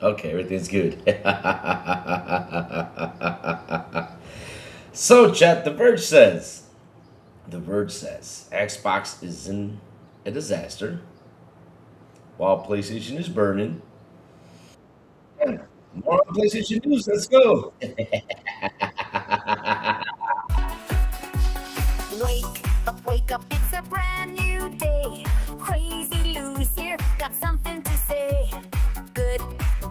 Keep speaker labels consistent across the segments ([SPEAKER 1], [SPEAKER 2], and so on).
[SPEAKER 1] Okay, everything's good. So, chat, The Verge says, Xbox is in a disaster while PlayStation is burning. Yeah, more on PlayStation news. Let's go.
[SPEAKER 2] Wake up, it's a brand new day. Crazy Lou's here, got something to say. Good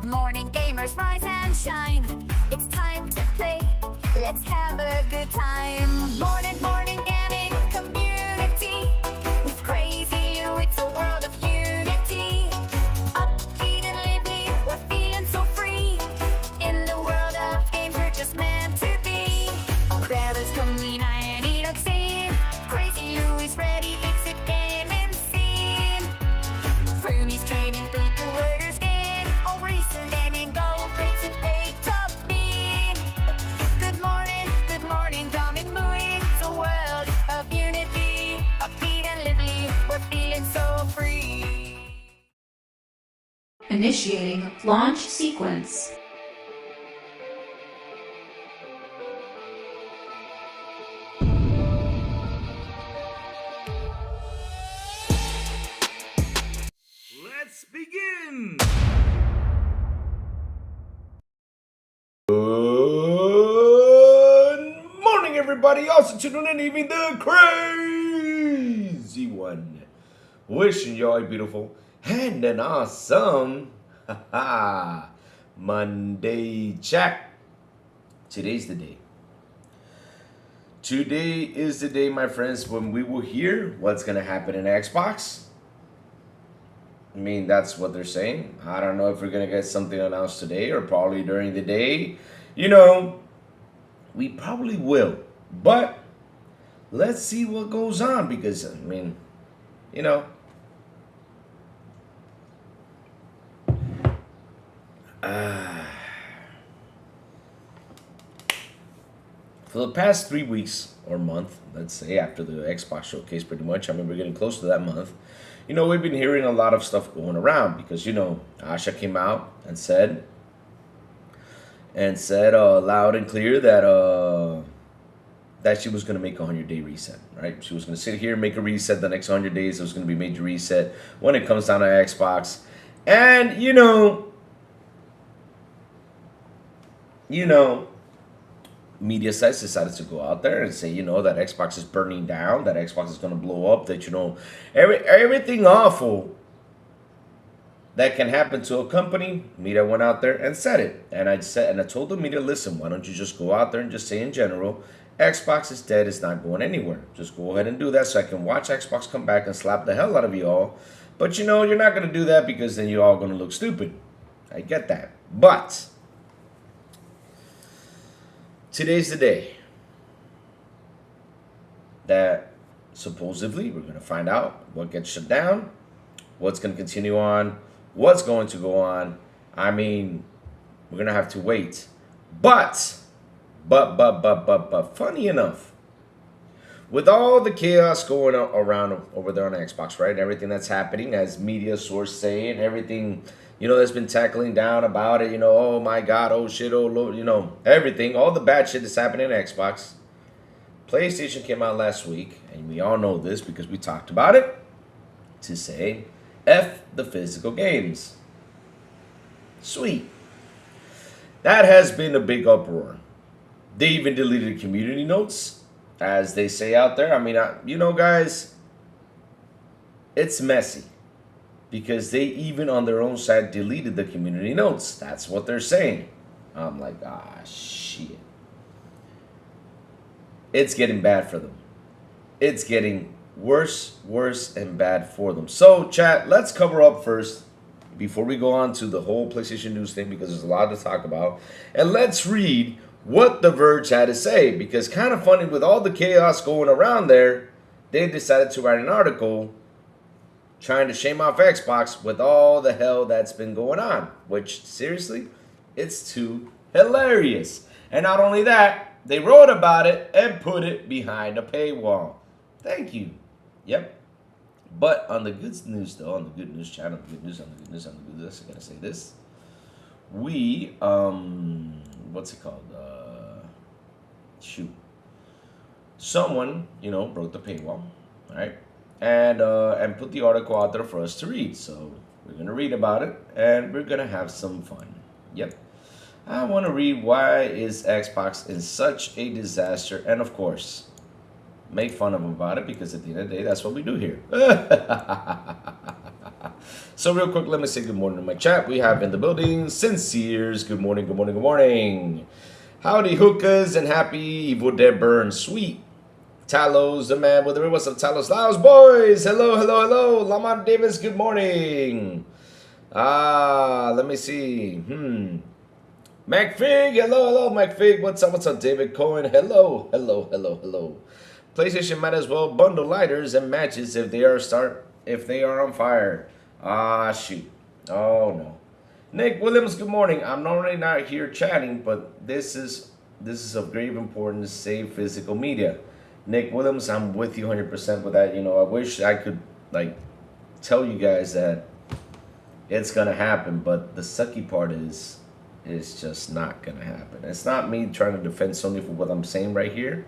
[SPEAKER 2] morning, gamers, rise and shine. It's time to play, let's have a good time. Morning, gaming community. With Crazy Lou, it's a world of unity. Upbeat and lively, we're feeling so free. In the world of games, we're just meant to be. Grab us, come and eat a scene. Crazy Lou is ready, it's a gaming scene. Fermie's trading people where skin. All recent gaming gold, rates and pay top bean. Good morning, Dom and Louie. It's a world of unity. Upbeat and lively, we're feeling so free.
[SPEAKER 3] Initiating launch sequence.
[SPEAKER 4] Let's begin!
[SPEAKER 1] Good morning, everybody. Also tuning in, even the crazy one. Wishing you all a beautiful and an awesome Monday chat. Today's the day. Today is the day, my friends, when we will hear what's going to happen in Xbox. I mean, that's what they're saying. I don't know if we're going to get something announced today or probably during the day. You know, we probably will. But let's see what goes on because, I mean, you know, for the past 3 weeks or month, let's say, after the Xbox showcase, pretty much, I mean, we're getting close to that month. You know, we've been hearing a lot of stuff going around because, you know, Asha came out and said loud and clear that she was going to make a 100-day reset, right? She was going to sit here, make a reset. The next 100 days, it was going to be a major reset when it comes down to Xbox. And, you know, media sites decided to go out there and say, you know, that Xbox is burning down, that Xbox is going to blow up, that, you know, everything awful that can happen to a company. Media went out there and said it. And I told the media, listen, why don't you just go out there and just say in general, Xbox is dead, it's not going anywhere. Just go ahead and do that so I can watch Xbox come back and slap the hell out of you all. But, you know, you're not going to do that because then you're all going to look stupid. I get that. But today's the day that supposedly we're going to find out what gets shut down, what's going to continue on, what's going to go on. I mean, we're going to have to wait. But, funny enough, with all the chaos going around over there on Xbox, right? Everything that's happening, as media source saying, everything, you know, that's been tackling down about it, you know, oh my God, oh shit, oh Lord, you know, everything, all the bad shit that's happening in Xbox. PlayStation came out last week, and we all know this because we talked about it, to say, F the physical games. Sweet. That has been a big uproar. They even deleted community notes, as they say out there. I mean, you know, guys, it's messy. Because they even on their own side deleted the community notes. That's what they're saying. I'm like, shit. It's getting bad for them. It's getting worse, and bad for them. So, chat, let's cover up first before we go on to the whole PlayStation news thing because there's a lot to talk about. And let's read what The Verge had to say because kind of funny with all the chaos going around there, they decided to write an article trying to shame off Xbox with all the hell that's been going on, which, seriously, it's too hilarious. And not only that, they wrote about it and put it behind a paywall. Thank you. Yep. But on the good news, though, on the good news channel, the good news, on the good news, I gotta say this. we what's it called? Shoot. Someone, broke the paywall, all right? And put the article out there for us to read. So we're gonna read about it and we're gonna have some fun. Yep. I want to read why is Xbox in such a disaster, and of course, make fun of them about it because at the end of the day, that's what we do here. So real quick, let me say good morning to my chat. We have in the building Sinceres. Good morning, good morning, good morning. Howdy hookahs and happy Evil Dead Burn. Sweet. Talos, the man with the what's up, Talos? Laos boys. Hello, hello, hello. Lamont Davis, good morning. Let me see. McFig, hello, hello, McFig. What's up, David Cohen? Hello, hello, hello, hello. PlayStation might as well bundle lighters and matches if they are on fire. Shoot. Oh no. Nick Williams, good morning. I'm normally not here chatting, but this is of grave importance. Save physical media. Nick Williams, I'm with you 100% with that. I wish I could tell you guys that it's gonna happen, but the sucky part is just not gonna happen. It's not me trying to defend Sony for what I'm saying right here.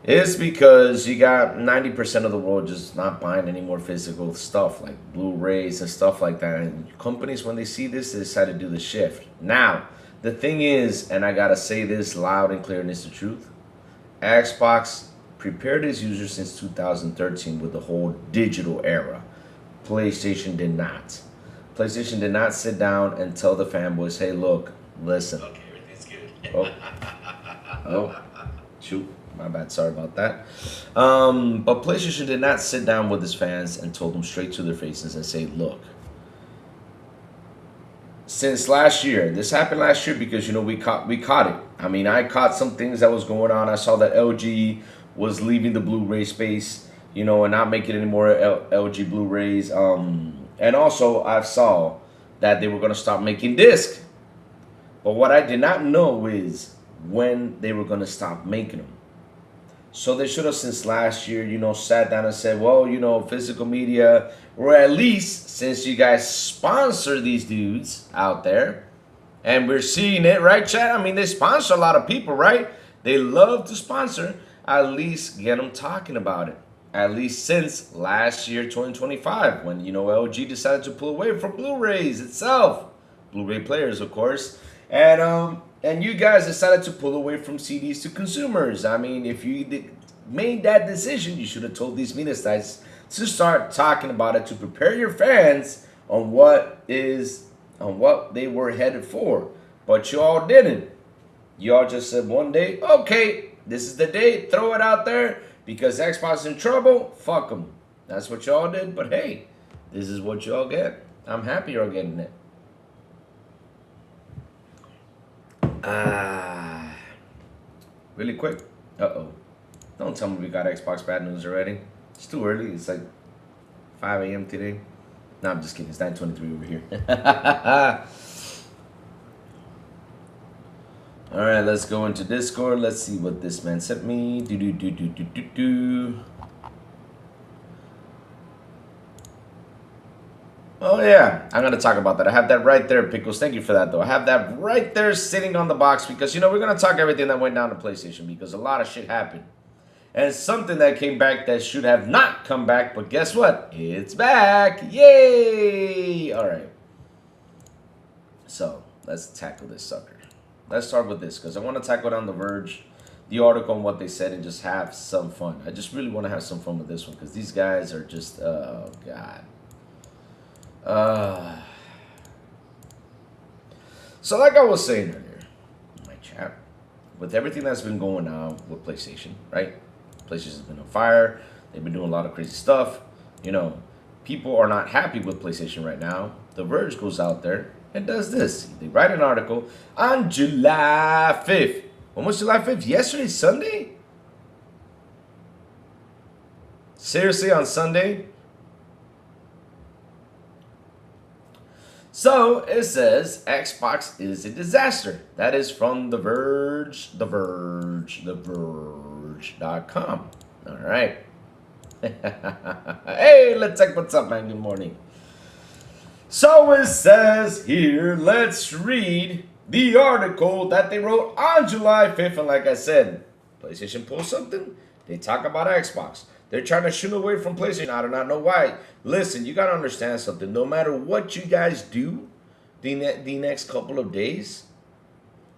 [SPEAKER 1] It's because you got 90% of the world just not buying any more physical stuff like Blu-rays and stuff like that. And companies, when they see this, they decide to do the shift. Now, the thing is, and I gotta say this loud and clear, and it's the truth, Xbox prepared its users since 2013 with the whole digital era. PlayStation did not. PlayStation did not sit down and tell the fanboys, hey, look, listen.
[SPEAKER 4] Okay, everything's good.
[SPEAKER 1] Oh, shoot. My bad, sorry about that. But PlayStation did not sit down with its fans and told them straight to their faces and say, look, since last year, this happened last year because, we caught it. I mean, I caught some things that was going on. I saw that LG was leaving the Blu-ray space, and not making any more LG Blu-rays. And also, I saw that they were going to stop making discs. But what I did not know is when they were going to stop making them. So they should have, since last year, sat down and said, well, physical media, or at least since you guys sponsor these dudes out there, and we're seeing it, right, Chad? I mean, they sponsor a lot of people, right? They love to sponsor. At least get them talking about it. At least since last year, 2025, when, LG decided to pull away from Blu-rays itself. Blu-ray players, of course. And you guys decided to pull away from CDs to consumers. I mean, if you made that decision, you should have told these media sites to start talking about it to prepare your fans on what they were headed for. But you all didn't. You all just said one day, okay, this is the day, throw it out there because Xbox is in trouble. Fuck them. That's what y'all did. But hey, this is what y'all get. I'm happy you're getting it. Really quick. Don't tell me we got Xbox bad news already. It's too early. It's like 5 a.m. today. No, I'm just kidding. It's 9:23 over here. All right, let's go into Discord. Let's see what this man sent me. Oh yeah, I'm gonna talk about that. I have that right there, Pickles. Thank you for that, though. I have that right there sitting on the box because we're gonna talk everything that went down to PlayStation because a lot of shit happened, and something that came back that should have not come back. But guess what? It's back! Yay! All right. So let's tackle this sucker. Let's start with this because I want to tackle down the Verge, the article, and what they said, and just have some fun. I just really want to have some fun with this one because these guys are just, oh god. So like I was saying earlier in my chat, with everything that's been going on with PlayStation, right? PlayStation's been on fire. They've been doing a lot of crazy stuff. People are not happy with PlayStation right now. The Verge goes out there and does this. They write an article on July 5th. When was July 5th? Yesterday, Sunday? Seriously, on Sunday? So it says Xbox is a disaster. That is from The Verge, TheVerge.com. All right. Hey, let's check what's up, man. Good morning. So it says here, let's read the article that they wrote on July 5th. And like I said, PlayStation pulls something, they talk about Xbox. They're trying to shoot away from PlayStation. I do not know why. Listen, you got to understand something. No matter what you guys do the next couple of days,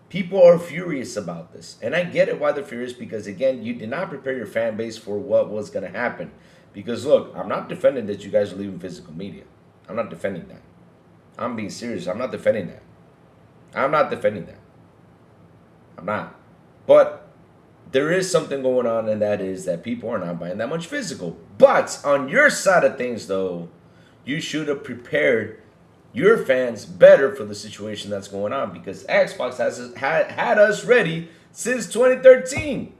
[SPEAKER 1] people are furious about this. And I get it why they're furious, because, again, you did not prepare your fan base for what was going to happen. Because, look, I'm not defending that you guys are leaving physical media. I'm not defending that. I'm being serious. I'm not defending that. I'm not defending that. I'm not. But there is something going on, and that is that people are not buying that much physical. But on your side of things, though, you should have prepared your fans better for the situation that's going on, because Xbox had us ready since 2013.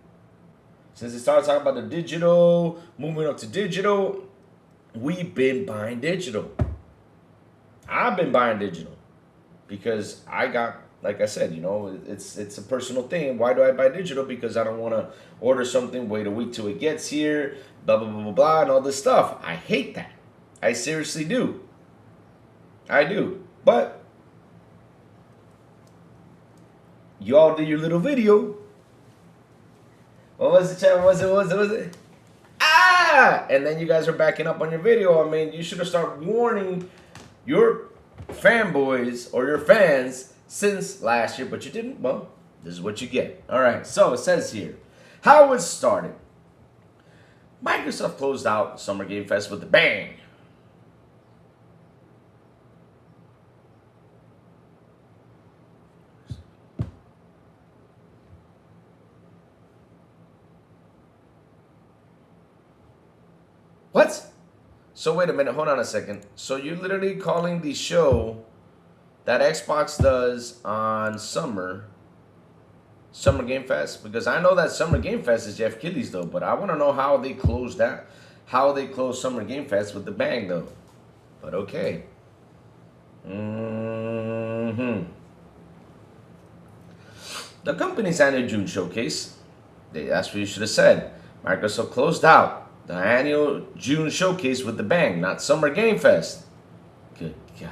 [SPEAKER 1] Since they started talking about the digital, moving up to digital, we've been buying digital. I've been buying digital because I got, like I said, you know, it's a personal thing. Why do I buy digital? Because I don't want to order something, wait a week till it gets here, blah, blah, blah, blah, blah, and all this stuff. I hate that. I seriously do. I do. But you all did your little video. What was the channel? Was it? Ah! And then you guys are backing up on your video. I mean, you should have started warning your fanboys or your fans since last year, but you didn't. Well, this is what you get. All right, so it says here how it started. Microsoft closed out Summer Game Fest with a bang. What? So wait a minute, hold on a second. So you're literally calling the show that Xbox does on Summer Game Fest? Because I know that Summer Game Fest is Jeff Keighley's though, but I want to know how they closed that, how they closed Summer Game Fest with the bang though. But okay. The company's annual June showcase, that's what you should have said. Microsoft closed out the annual June showcase with the bang, not Summer Game Fest. Good God.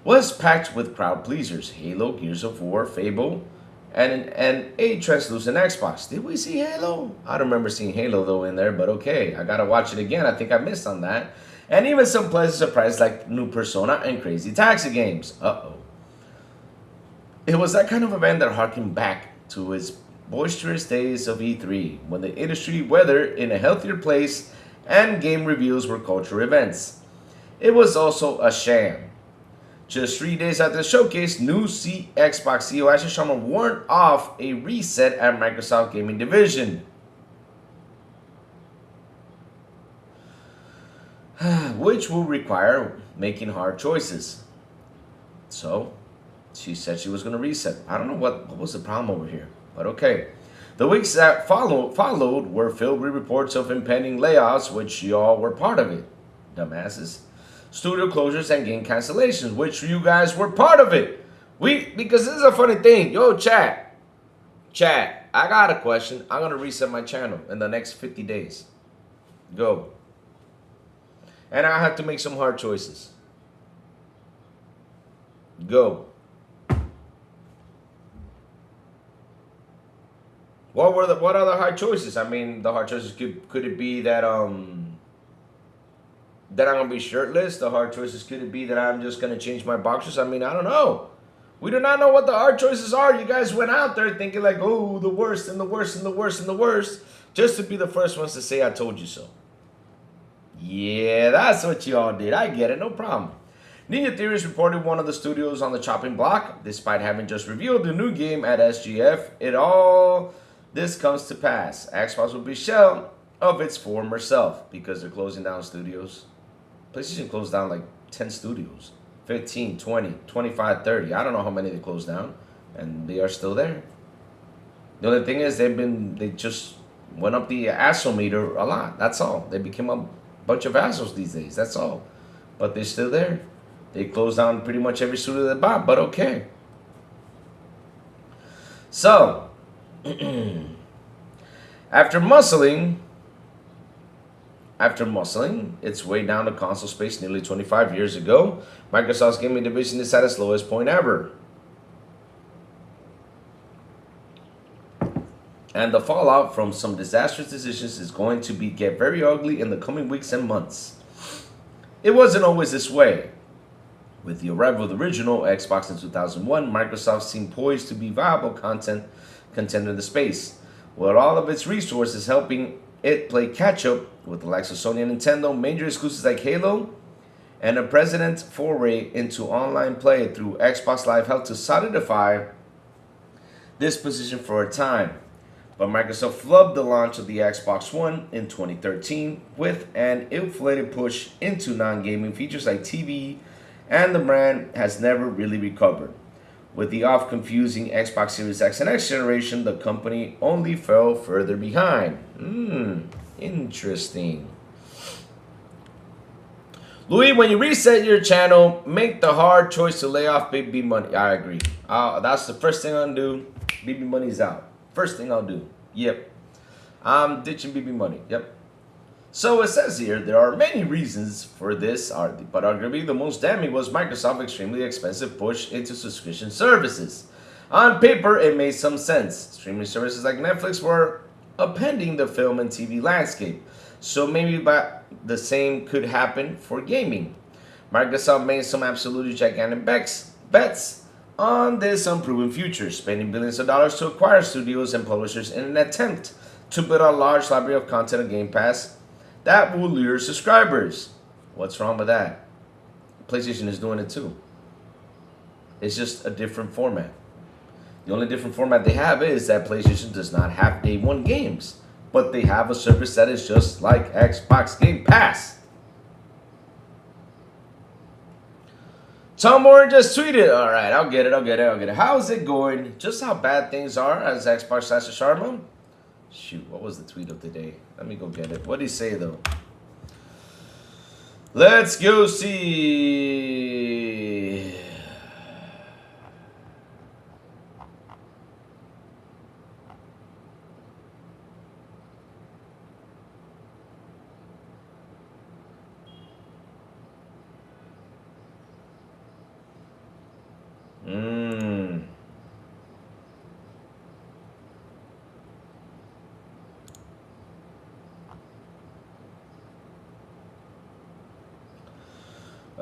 [SPEAKER 1] Was packed with crowd pleasers. Halo, Gears of War, Fable, and a translucent Xbox. Did we see Halo? I don't remember seeing Halo though in there, but okay. I gotta watch it again. I think I missed on that. And even some pleasant surprises like new Persona and Crazy Taxi games. Uh-oh. It was that kind of event that harkened back to its boisterous days of E3, when the industry weathered in a healthier place and game reveals were cultural events. It was also a sham. Just 3 days after the showcase, new Xbox CEO Ashley Sharma warned off a reset at Microsoft Gaming Division. Which will require making hard choices. So, she said she was going to reset. I don't know what was the problem over here. But okay. The weeks that followed were filled with reports of impending layoffs, which y'all were part of it, dumbasses. Studio closures and game cancellations, which you guys were part of it. Because this is a funny thing. Yo, chat, I got a question. I'm going to reset my channel in the next 50 days. Go. And I have to make some hard choices. Go. What other hard choices? I mean, the hard choices could it be that that I'm gonna be shirtless? The hard choices could it be that I'm just gonna change my boxers? I mean, I don't know. We do not know what the hard choices are. You guys went out there thinking like, oh, the worst and the worst and the worst and the worst, just to be the first ones to say I told you so. Yeah, that's what you all did. I get it, no problem. Ninja Theories reported one of the studios on the chopping block, despite having just revealed the new game at SGF. This comes to pass. Xbox will be shell of its former self because they're closing down studios. PlayStation closed down like 10 studios. 15, 20, 25, 30. I don't know how many they closed down. And they are still there. The only thing is they just went up the asshole meter a lot. That's all. They became a bunch of assholes these days. That's all. But they're still there. They closed down pretty much every studio they bought. But okay. So, after muscling After muscling its way down the console space nearly 25 years ago, Microsoft's gaming division is at its lowest point ever. And the fallout from some disastrous decisions is going to get very ugly in the coming weeks and months. It wasn't always this way. With the arrival of the original Xbox in 2001, Microsoft seemed poised to be viable contender in the space, with all of its resources helping it play catch-up with the likes of Sony and Nintendo, major exclusives like Halo, and a president's foray into online play through Xbox Live helped to solidify this position for a time. But Microsoft flubbed the launch of the Xbox One in 2013 with an inflated push into non-gaming features like TV, and the brand has never really recovered. With the oft-confusing Xbox Series X and X generation, the company only fell further behind. Interesting. Louis, when you reset your channel, make the hard choice to lay off BB Money. I agree. That's the first thing I'll do. BB Money's out. First thing I'll do. Yep. I'm ditching BB Money. Yep. So it says here, there are many reasons for this, but arguably the most damning was Microsoft's extremely expensive push into subscription services. On paper, it made some sense. Streaming services like Netflix were upending the film and TV landscape, so maybe the same could happen for gaming. Microsoft made some absolutely gigantic bets on this unproven future, spending billions of dollars to acquire studios and publishers in an attempt to build a large library of content on Game Pass that will lure subscribers. What's wrong with that? PlayStation is doing it too. It's just a different format. The only different format they have is that PlayStation does not have day one games, but they have a service that is just like Xbox Game Pass. Tom Moore just tweeted, all right, I'll get it. How's it going? Just how bad things are as Xbox Sasha Sharma? Shoot, what was the tweet of the day? Let me go get it. What did he say, though? Let's go see.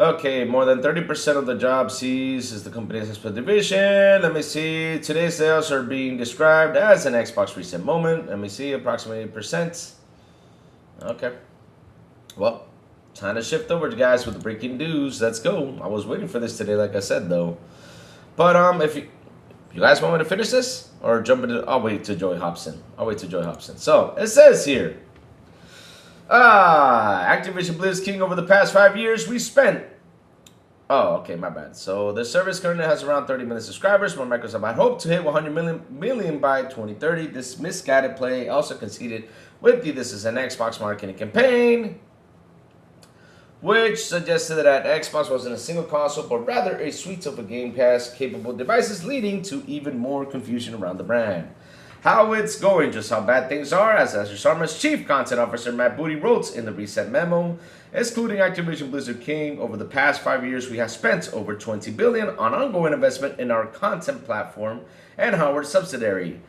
[SPEAKER 1] Okay, more than 30% of the job seized is the company's Xbox division. Let me see. Today's sales are being described as an Xbox recent moment. Let me see, approximately 8%. Okay. Well, time to shift over, guys, with the breaking news. Let's go. I was waiting for this today, like I said, though. But if you guys want me to finish this or jump into, I'll wait to Joy Hobson. So it says here. Activision Blizzard King, over the past 5 years, we spent... Oh, okay, my bad. So the service currently has around 30 million subscribers, where Microsoft had hoped to hit 100 million by 2030. This misguided play also conceded with the This Is an Xbox marketing campaign, which suggested that Xbox wasn't a single console, but rather a suite of Game Pass-capable devices, leading to even more confusion around the brand. How it's going, just how bad things are, as Asher Sharma's chief content officer Matt Booty wrote in the reset memo. Excluding Activision Blizzard King, over the past 5 years we have spent over $20 billion on ongoing investment in our content platform and Howard subsidiary.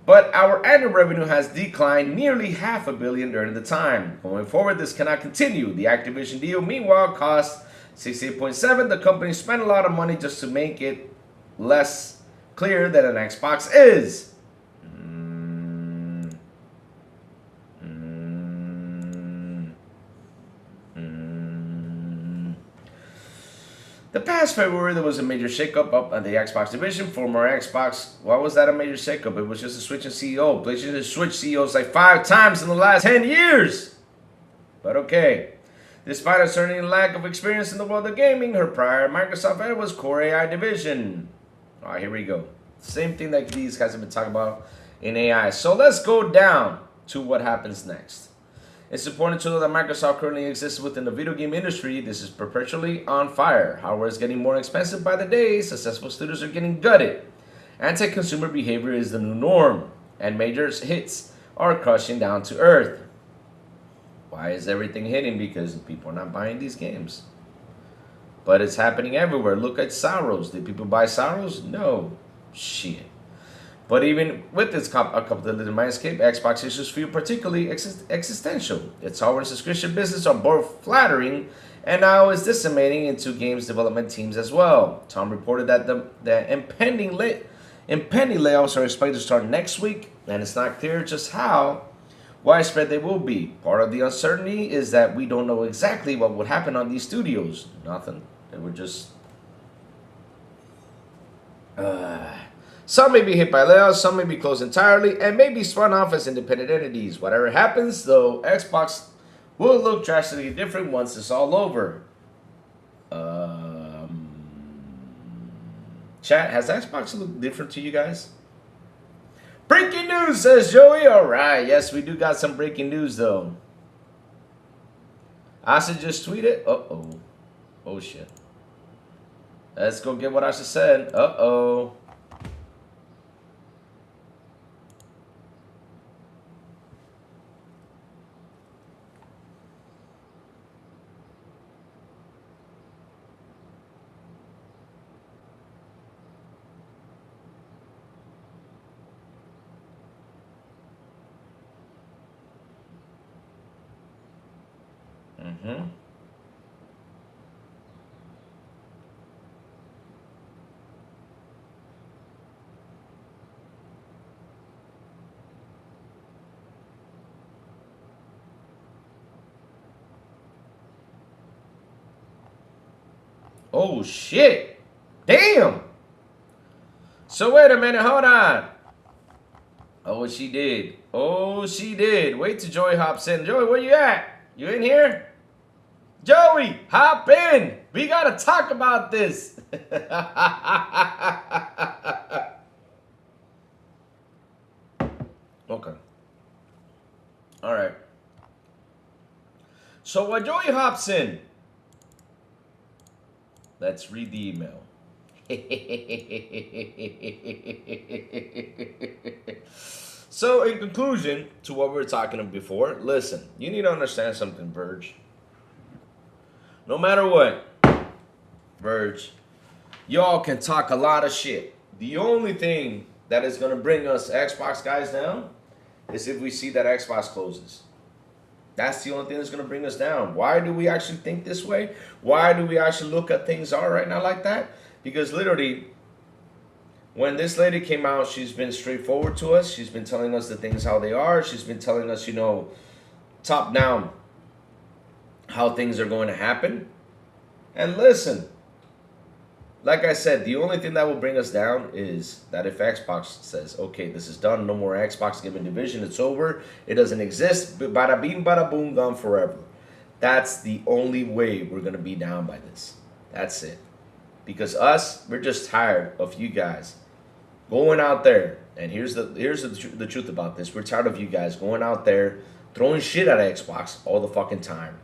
[SPEAKER 1] But our annual revenue has declined nearly $500 million during the time. Going forward, this cannot continue. The Activision deal, meanwhile, cost $68.7. The company spent a lot of money just to make it less clear that an Xbox is. The past February, there was a major shakeup up at the Xbox division. Former Xbox, why was that a major shakeup? It was just a switch in CEO. PlayStation has switched CEOs like 5 times in the last 10 years. But okay. Despite a certain lack of experience in the world of gaming, her prior Microsoft head was Core AI division. All right, here we go. Same thing that these guys have been talking about in AI. So let's go down to what happens next. It's important to know that Microsoft currently exists within the video game industry. This is perpetually on fire. Hardware is getting more expensive by the day. Successful studios are getting gutted. Anti-consumer behavior is the new norm, and major hits are crushing down to earth. Why is everything hitting? Because people are not buying these games. But it's happening everywhere. Look at Saros. Did people buy Saros? No. Shit. But even with this competitive landscape, Xbox issues feel particularly existential. Its hardware and subscription business are both flattering and now is disseminating into games development teams as well. Tom reported that the impending layoffs are expected to start next week, and it's not clear just how widespread they will be. Part of the uncertainty is that we don't know exactly what would happen on these studios. Nothing. They were just... Some may be hit by layoffs, some may be closed entirely, and may be spun off as independent entities. Whatever happens, though, Xbox will look drastically different once it's all over. Chat, has Xbox looked different to you guys? Breaking news, says Joey. All right, yes, we do got some breaking news, though. Asa just tweeted. Uh-oh. Oh, shit. Let's go get what Asa said. Uh-oh. Oh, shit. Damn. So, wait a minute. Hold on. Oh, she did. Oh, she did. Wait till Joey hops in. Joey, where you at? You in here? Joey, hop in. We got to talk about this. Okay. All right. So, when Joey hops in, let's read the email. So, in conclusion to what we were talking about before, listen, you need to understand something, Verge. No matter what, Verge, y'all can talk a lot of shit. The only thing that is going to bring us Xbox guys down is if we see that Xbox closes. That's the only thing that's going to bring us down. Why do we actually think this way? Why do we actually look at things all right now like that? Because literally, when this lady came out, she's been straightforward to us. She's been telling us the things how they are. She's been telling us, you know, top down how things are going to happen. And listen, like I said, the only thing that will bring us down is that if Xbox says, okay, this is done, no more Xbox Gaming Division, it's over, it doesn't exist, bada bing, bada boom, gone forever. That's the only way we're going to be down by this. That's it. Because us, we're just tired of you guys going out there. And here's the truth about this. We're tired of you guys going out there throwing shit at Xbox all the fucking time.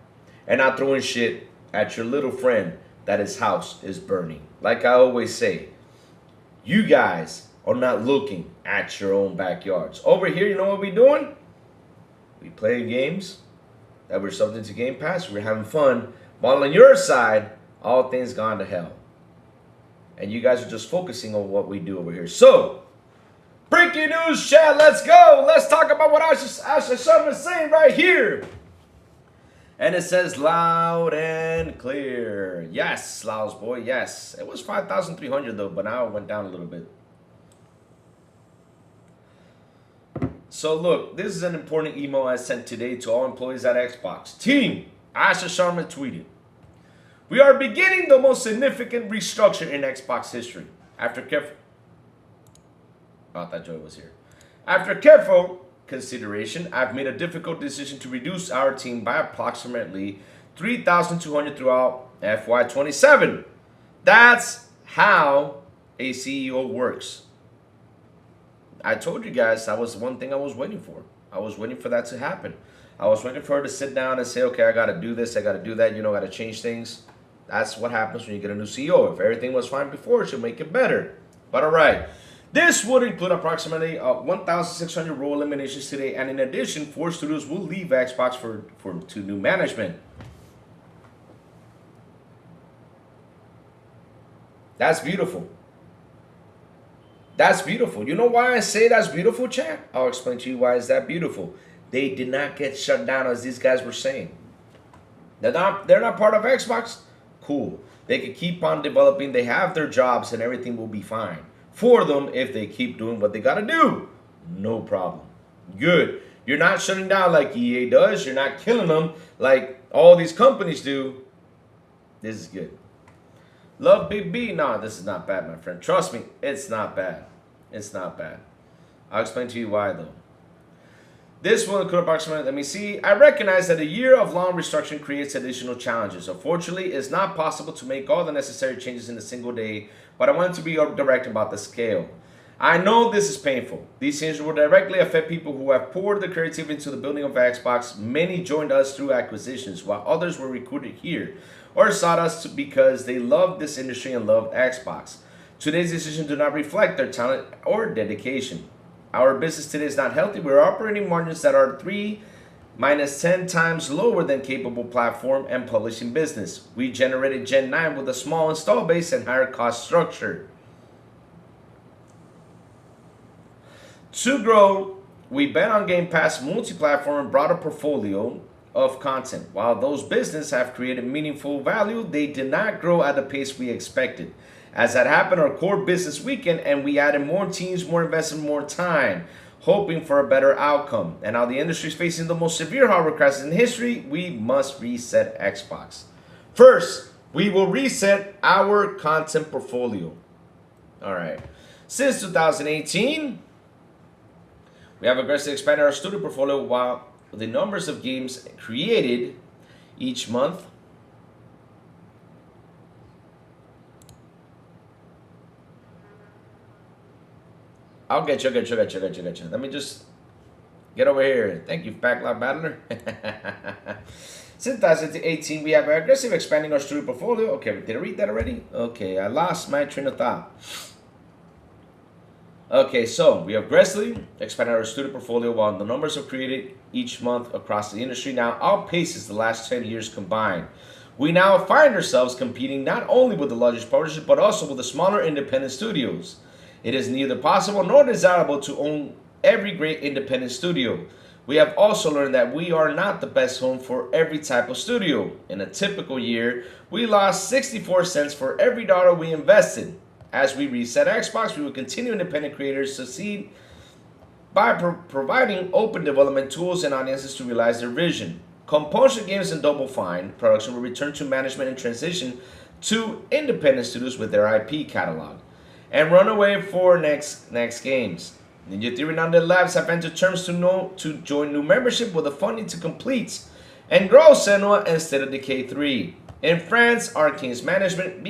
[SPEAKER 1] And not throwing shit at your little friend that his house is burning. Like I always say, you guys are not looking at your own backyards. Over here, you know what we're doing? We playing games that we're subject to Game Pass. We're having fun. While on your side, all things gone to hell. And you guys are just focusing on what we do over here. So, breaking news, chat. Let's go. Let's talk about what Asha Sharma is saying right here. And it says loud and clear. Yes, Laos boy, yes. It was 5,300 though, but now it went down a little bit. So look, this is an important email I sent today to all employees at Xbox. Team, Asha Sharma tweeted, we are beginning the most significant restructure in Xbox history. After careful... I thought Joy was here. After careful consideration, I've made a difficult decision to reduce our team by approximately 3,200 throughout FY27. That's how a CEO works. I told you guys that was one thing I was waiting for. I was waiting for that to happen. I was waiting for her to sit down and say, okay, I got to do this, I got to do that, you know, got to change things. That's what happens when you get a new CEO. If everything was fine before, she'll make it better. But all right. This would include approximately 1,600 role eliminations today, and in addition, 4 studios will leave Xbox to new management. That's beautiful. That's beautiful. You know why I say that's beautiful, chat? I'll explain to you why is that beautiful. They did not get shut down as these guys were saying. They're not part of Xbox. Cool. They can keep on developing. They have their jobs and everything will be fine for them if they keep doing what they got to do. No problem. Good. You're not shutting down like EA does. You're not killing them like all these companies do. This is good. Love Big B. No, this is not bad, my friend. Trust me, it's not bad. It's not bad. I'll explain to you why, though. This will include approximately, let me see. I recognize that a year of long restructuring creates additional challenges. Unfortunately, it's not possible to make all the necessary changes in a single day, but I want to be direct about the scale. I know this is painful. These changes will directly affect people who have poured their creativity into the building of Xbox. Many joined us through acquisitions, while others were recruited here or sought us because they loved this industry and loved Xbox. Today's decisions do not reflect their talent or dedication. Our business today is not healthy. We're operating margins that are 3-10 times lower than capable platform and publishing business. We generated Gen 9 with a small install base and higher cost structure. To grow, we bet on Game Pass, multi-platform, and broader portfolio of content. While those businesses have created meaningful value, they did not grow at the pace we expected. As that happened, our core business weakened and we added more teams, more investment, more time, hoping for a better outcome. And now the industry is facing the most severe hardware crisis in history. We must reset Xbox. First, we will reset our content portfolio. All right. Since 2018, we have aggressively expanded our studio portfolio while the numbers of games created each month I'll get you. Let me just get over here. Thank you, Backlog Battler. Since 2018, we have aggressive expanding our studio portfolio. Okay, did I read that already? Okay, I lost my train of thought. Okay, so we have aggressively expanded our studio portfolio while the numbers of created each month across the industry now outpaces the last 10 years combined. We now find ourselves competing not only with the largest publishers, but also with the smaller independent studios. It is neither possible nor desirable to own every great independent studio. We have also learned that we are not the best home for every type of studio. In a typical year, we lost 64 cents for every dollar we invested. As we reset Xbox, we will continue independent creators succeed by providing open development tools and audiences to realize their vision. Compulsion Games and Double Fine production will return to management and transition to independent studios with their IP catalog and run away for next games. Ninja Theory and Undead Labs have entered terms to join new membership with the funding to complete and grow Senua and State of Decay 3. In France, Arcane's management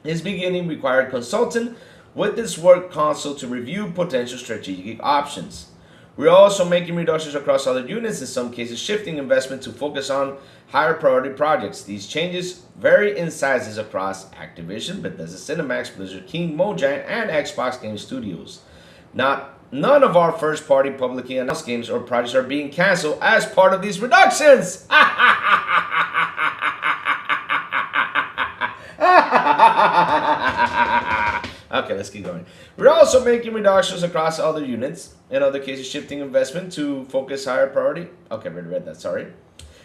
[SPEAKER 1] is beginning required consultant with its work council to review potential strategic options. We're also making reductions across other units, in some cases shifting investment to focus on higher priority projects. These changes vary in sizes across Activision, Bethesda, Cinemax, Blizzard King, Mojang, and Xbox Game Studios. None of our first-party publicly announced games or projects are being canceled as part of these reductions. Okay, let's keep going. We're also making reductions across other units. In other cases, shifting investment to focus higher priority. Okay, I already read that, sorry.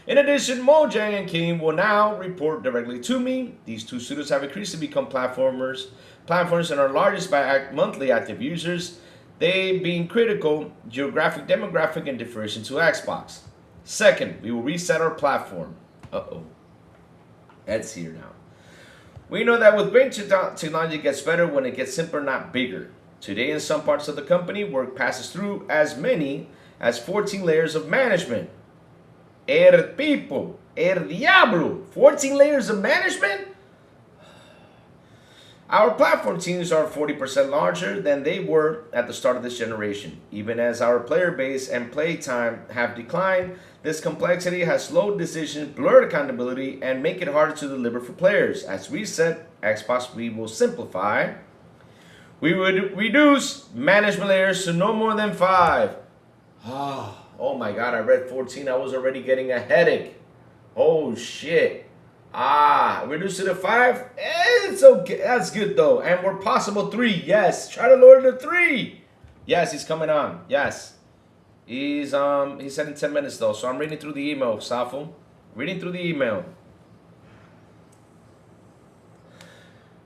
[SPEAKER 1] In addition, Mojang and King will now report directly to me. These two studios have increased to become platforms and are largest by monthly active users, they being critical, geographic, demographic, and differentiation to Xbox. Second, we will reset our platform. Ed's here now. We know that with great technology, it gets better when it gets simpler, not bigger. Today, in some parts of the company, work passes through as many as 14 layers of management. Diablo, 14 layers of management? Our platform teams are 40% larger than they were at the start of this generation. Even as our player base and play time have declined, this complexity has slowed decisions, blurred accountability, and make it harder to deliver for players. As we said, Xbox, we will simplify. We would reduce management layers to no more than 5. Oh my God, I read 14. I was already getting a headache. Oh shit. Reduce it to 5? It's okay. That's good though. And we're possible 3. Yes. Try to lower it to 3. Yes, he's coming on. Yes. He said in 10 minutes though. So I'm reading through the email, Safo. Reading through the email.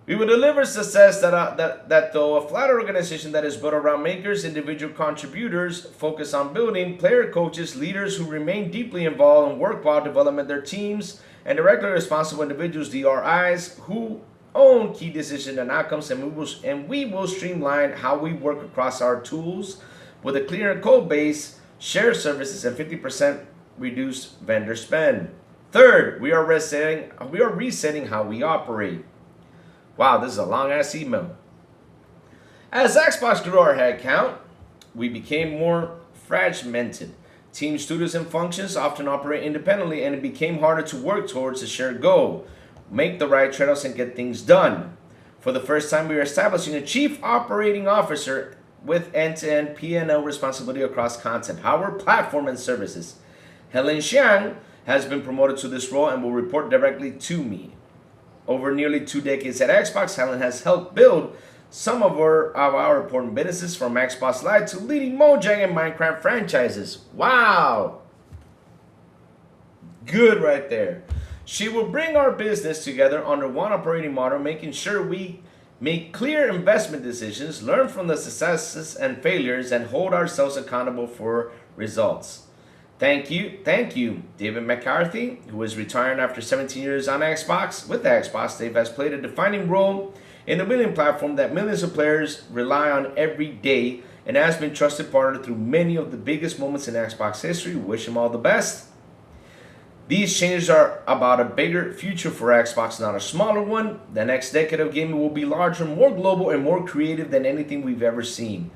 [SPEAKER 1] We will deliver success that though a flat organization that is built around makers, individual contributors, focus on building, player coaches, leaders who remain deeply involved and work while developing their teams, and directly responsible individuals, DRIs, who own key decisions and outcomes, and we will streamline how we work across our tools with a clearer code base, shared services, and 50% reduced vendor spend. Third, we are resetting how we operate. Wow, this is a long-ass email. As Xbox grew our headcount, we became more fragmented. Team studios and functions often operate independently, and it became harder to work towards a shared goal, make the right trade-offs, and get things done. For the first time, we are establishing a chief operating officer with end-to-end P&L responsibility across content, hardware, platform, and services. Helen Xiang has been promoted to this role and will report directly to me. Over nearly 2 decades at Xbox, Helen has helped build some of our important businesses, from Xbox Live to leading Mojang and Minecraft franchises. Wow! Good right there. She will bring our business together under one operating model, making sure we make clear investment decisions, learn from the successes and failures, and hold ourselves accountable for results. Thank you, David McCarthy, who is retiring after 17 years on Xbox. With the Xbox, Dave has played a defining role in the billion platform that millions of players rely on every day, and has been trusted partner through many of the biggest moments in Xbox history. We wish him all the best. These changes are about a bigger future for Xbox, not a smaller one. The next decade of gaming will be larger, more global, and more creative than anything we've ever seen.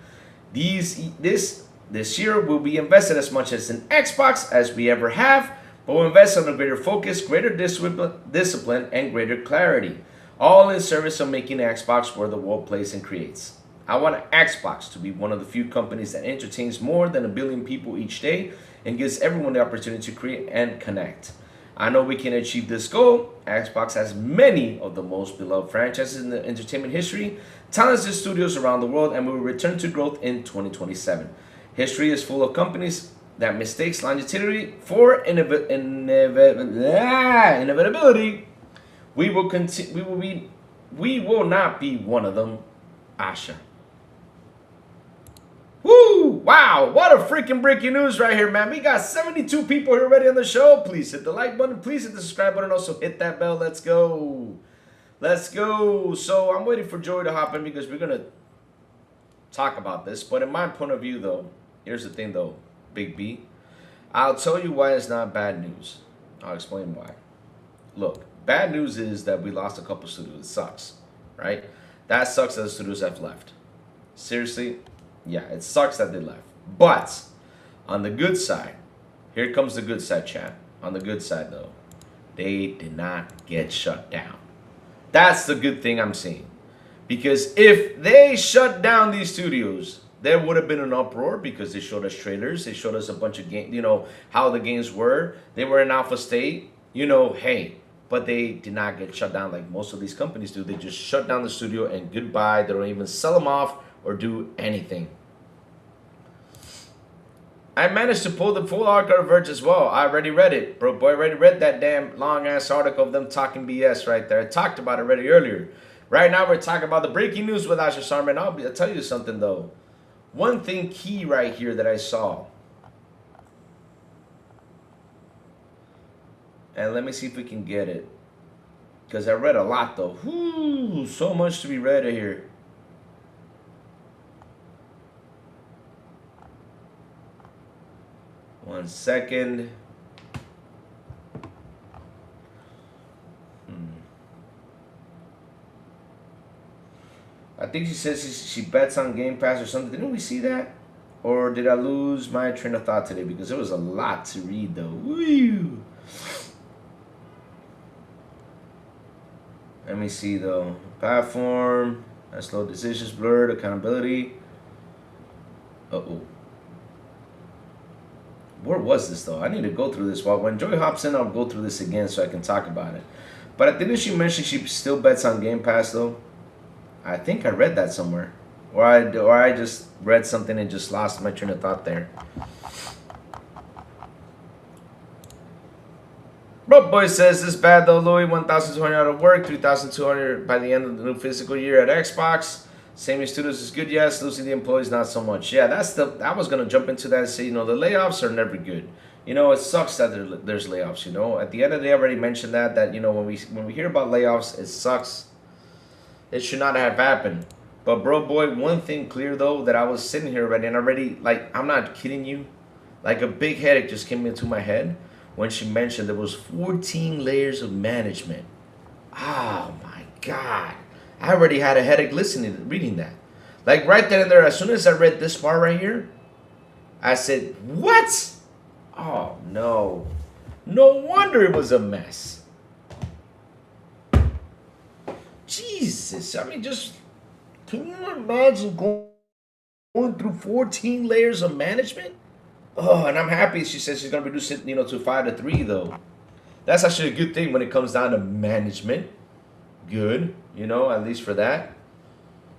[SPEAKER 1] This year will be invested as much as in Xbox as we ever have, but we'll invest on a greater focus, greater discipline, and greater clarity, all in service of making Xbox where the world plays and creates. I want Xbox to be one of the few companies that entertains more than 1 billion people each day and gives everyone the opportunity to create and connect. I know we can achieve this goal. Xbox has many of the most beloved franchises in the entertainment history, talented studios around the world, and we will return to growth in 2027. History is full of companies that mistakes longevity for inevitability. We will not be one of them. Asha. Woo! Wow! What a freaking breaking news right here, man. We got 72 people here already on the show. Please hit the like button. Please hit the subscribe button. Also hit that bell. Let's go. Let's go. So I'm waiting for Joey to hop in because we're going to talk about this. But in my point of view, though, here's the thing, though, Big B. I'll tell you why it's not bad news. I'll explain why. Look, bad news is that we lost a couple studios. It sucks, right? That sucks that the studios have left. Seriously, yeah, it sucks that they left. But on the good side, here comes the good side, chat. On the good side, though, they did not get shut down. That's the good thing I'm seeing. Because if they shut down these studios, there would have been an uproar because they showed us trailers. They showed us a bunch of games, how the games were. They were in alpha state, hey. But they did not get shut down like most of these companies do. They just shut down the studio and goodbye. They don't even sell them off or do anything. I managed to pull the full article of Verge as well. I already read it. Bro, boy, I already read that damn long-ass article of them talking BS right there. I talked about it already earlier. Right now, we're talking about the breaking news with Asher Sarman. I'll tell you something, though. One thing key right here that I saw. And let me see if we can get it. Because I read a lot, though. Whoo, so much to be read here. One second. I think she says she bets on Game Pass or something. Didn't we see that? Or did I lose my train of thought today? Because there was a lot to read, though. Woo! Let me see, though. Platform. Slow decisions, blurred, accountability. Uh-oh. Where was this, though? I need to go through this. Well, when Joy hops in, I'll go through this again so I can talk about it. But I think she mentioned she still bets on Game Pass, though. I think I read that somewhere. Or I just read something and just lost my train of thought there. Bro Boy says, this bad though, Louis. 1,200 out of work, 3,200 by the end of the new fiscal year at Xbox. Same studios is good, yes. Losing the employees, not so much. Yeah, I was gonna jump into that and say, the layoffs are never good. It sucks that there's layoffs. At the end of the day, I already mentioned that when we hear about layoffs, it sucks. It should not have happened. But Bro Boy, one thing clear though, that I was sitting here already, and I'm not kidding you, like a big headache just came into my head when she mentioned there was 14 layers of management. Oh my God. I already had a headache reading that. Like right then and there, as soon as I read this part right here, I said, what? Oh no. No wonder it was a mess. Jesus. Can you imagine going through 14 layers of management? Oh, and I'm happy she says she's going to reduce it, to 5 to 3, though. That's actually a good thing when it comes down to management. Good, at least for that.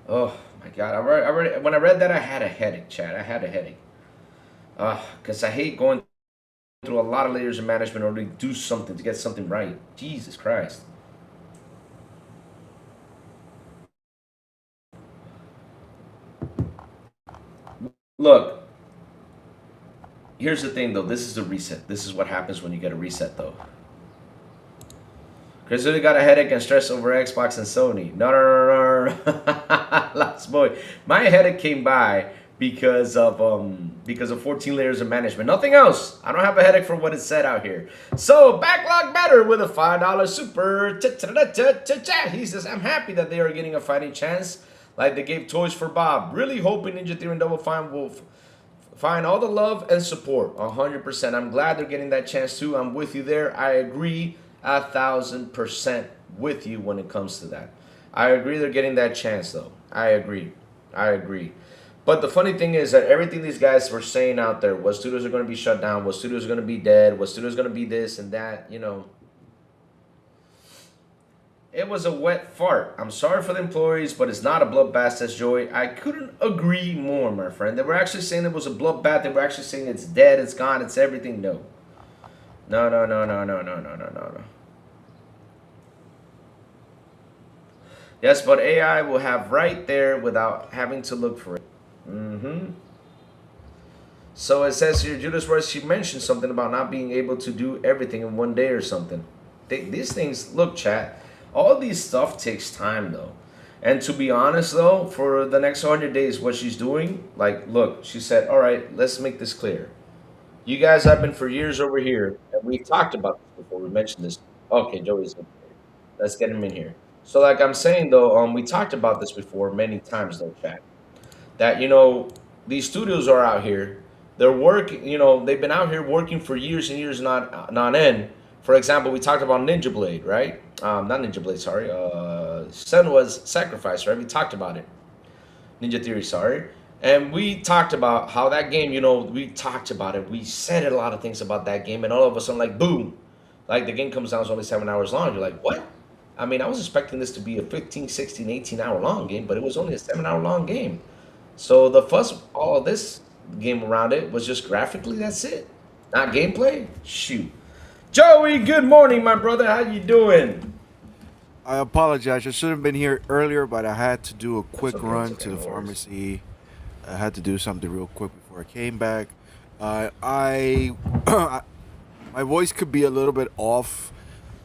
[SPEAKER 1] Oh, my God. When I read that, I had a headache, Chad. I had a headache. Because I hate going through a lot of layers of management or to do something, to get something right. Jesus Christ. Look. Here's the thing, though. This is a reset. This is what happens when you get a reset, though. Chris really got a headache and stress over Xbox and Sony. No. Last boy. My headache came by because of 14 layers of management. Nothing else. I don't have a headache for what it said out here. So, Backlog Better with a $5 super. He says, I'm happy that they are getting a fighting chance like they gave Toys for Bob. Really hoping Ninja Theory and Double Fine will find all the love and support. 100%. I'm glad they're getting that chance too. I'm with you there. I agree 1,000% with you when it comes to that. I agree they're getting that chance though. I agree. But the funny thing is that everything these guys were saying out there, what studios are going to be shut down, what studios are going to be dead, what studios are going to be this and that, it was a wet fart. I'm sorry for the employees, but it's not a bloodbath, says Joy. I couldn't agree more, my friend. They were actually saying it was a bloodbath. They were actually saying it's dead, it's gone, it's everything. No. Yes, but AI will have right there without having to look for it. So it says here, Judas Royce, she mentioned something about not being able to do everything in one day or something. These things, look, chat. All these stuff takes time, though. And to be honest, though, for the next 100 days, what she's doing, look, she said, all right, let's make this clear. You guys have been for years over here, and we've talked about this before. We mentioned this. Okay, Joey's in here. Let's get him in here. So like I'm saying, though, we talked about this before many times, though, chat. That, these studios are out here. They're working, they've been out here working for years and years, not end. For example, we talked about Ninja Blade, right? Not Ninja Blade, sorry. Senua's Sacrifice, right? We talked about it. Ninja Theory, sorry. And we talked about how that game, we talked about it. We said a lot of things about that game. And all of a sudden, boom. The game comes down, it's only 7 hours long. You're like, what? I mean, I was expecting this to be a 15, 16, 18-hour long game. But it was only a 7-hour long game. So the fuss, all of this game around it was just graphically, that's it. Not gameplay? Shoot. Joey, good morning, my brother. How you doing?
[SPEAKER 5] I apologize. I should have been here earlier, but I had to do a quick run to the
[SPEAKER 1] no worries.
[SPEAKER 5] pharmacy. I had to do something real quick before I came back. My voice could be a little bit off.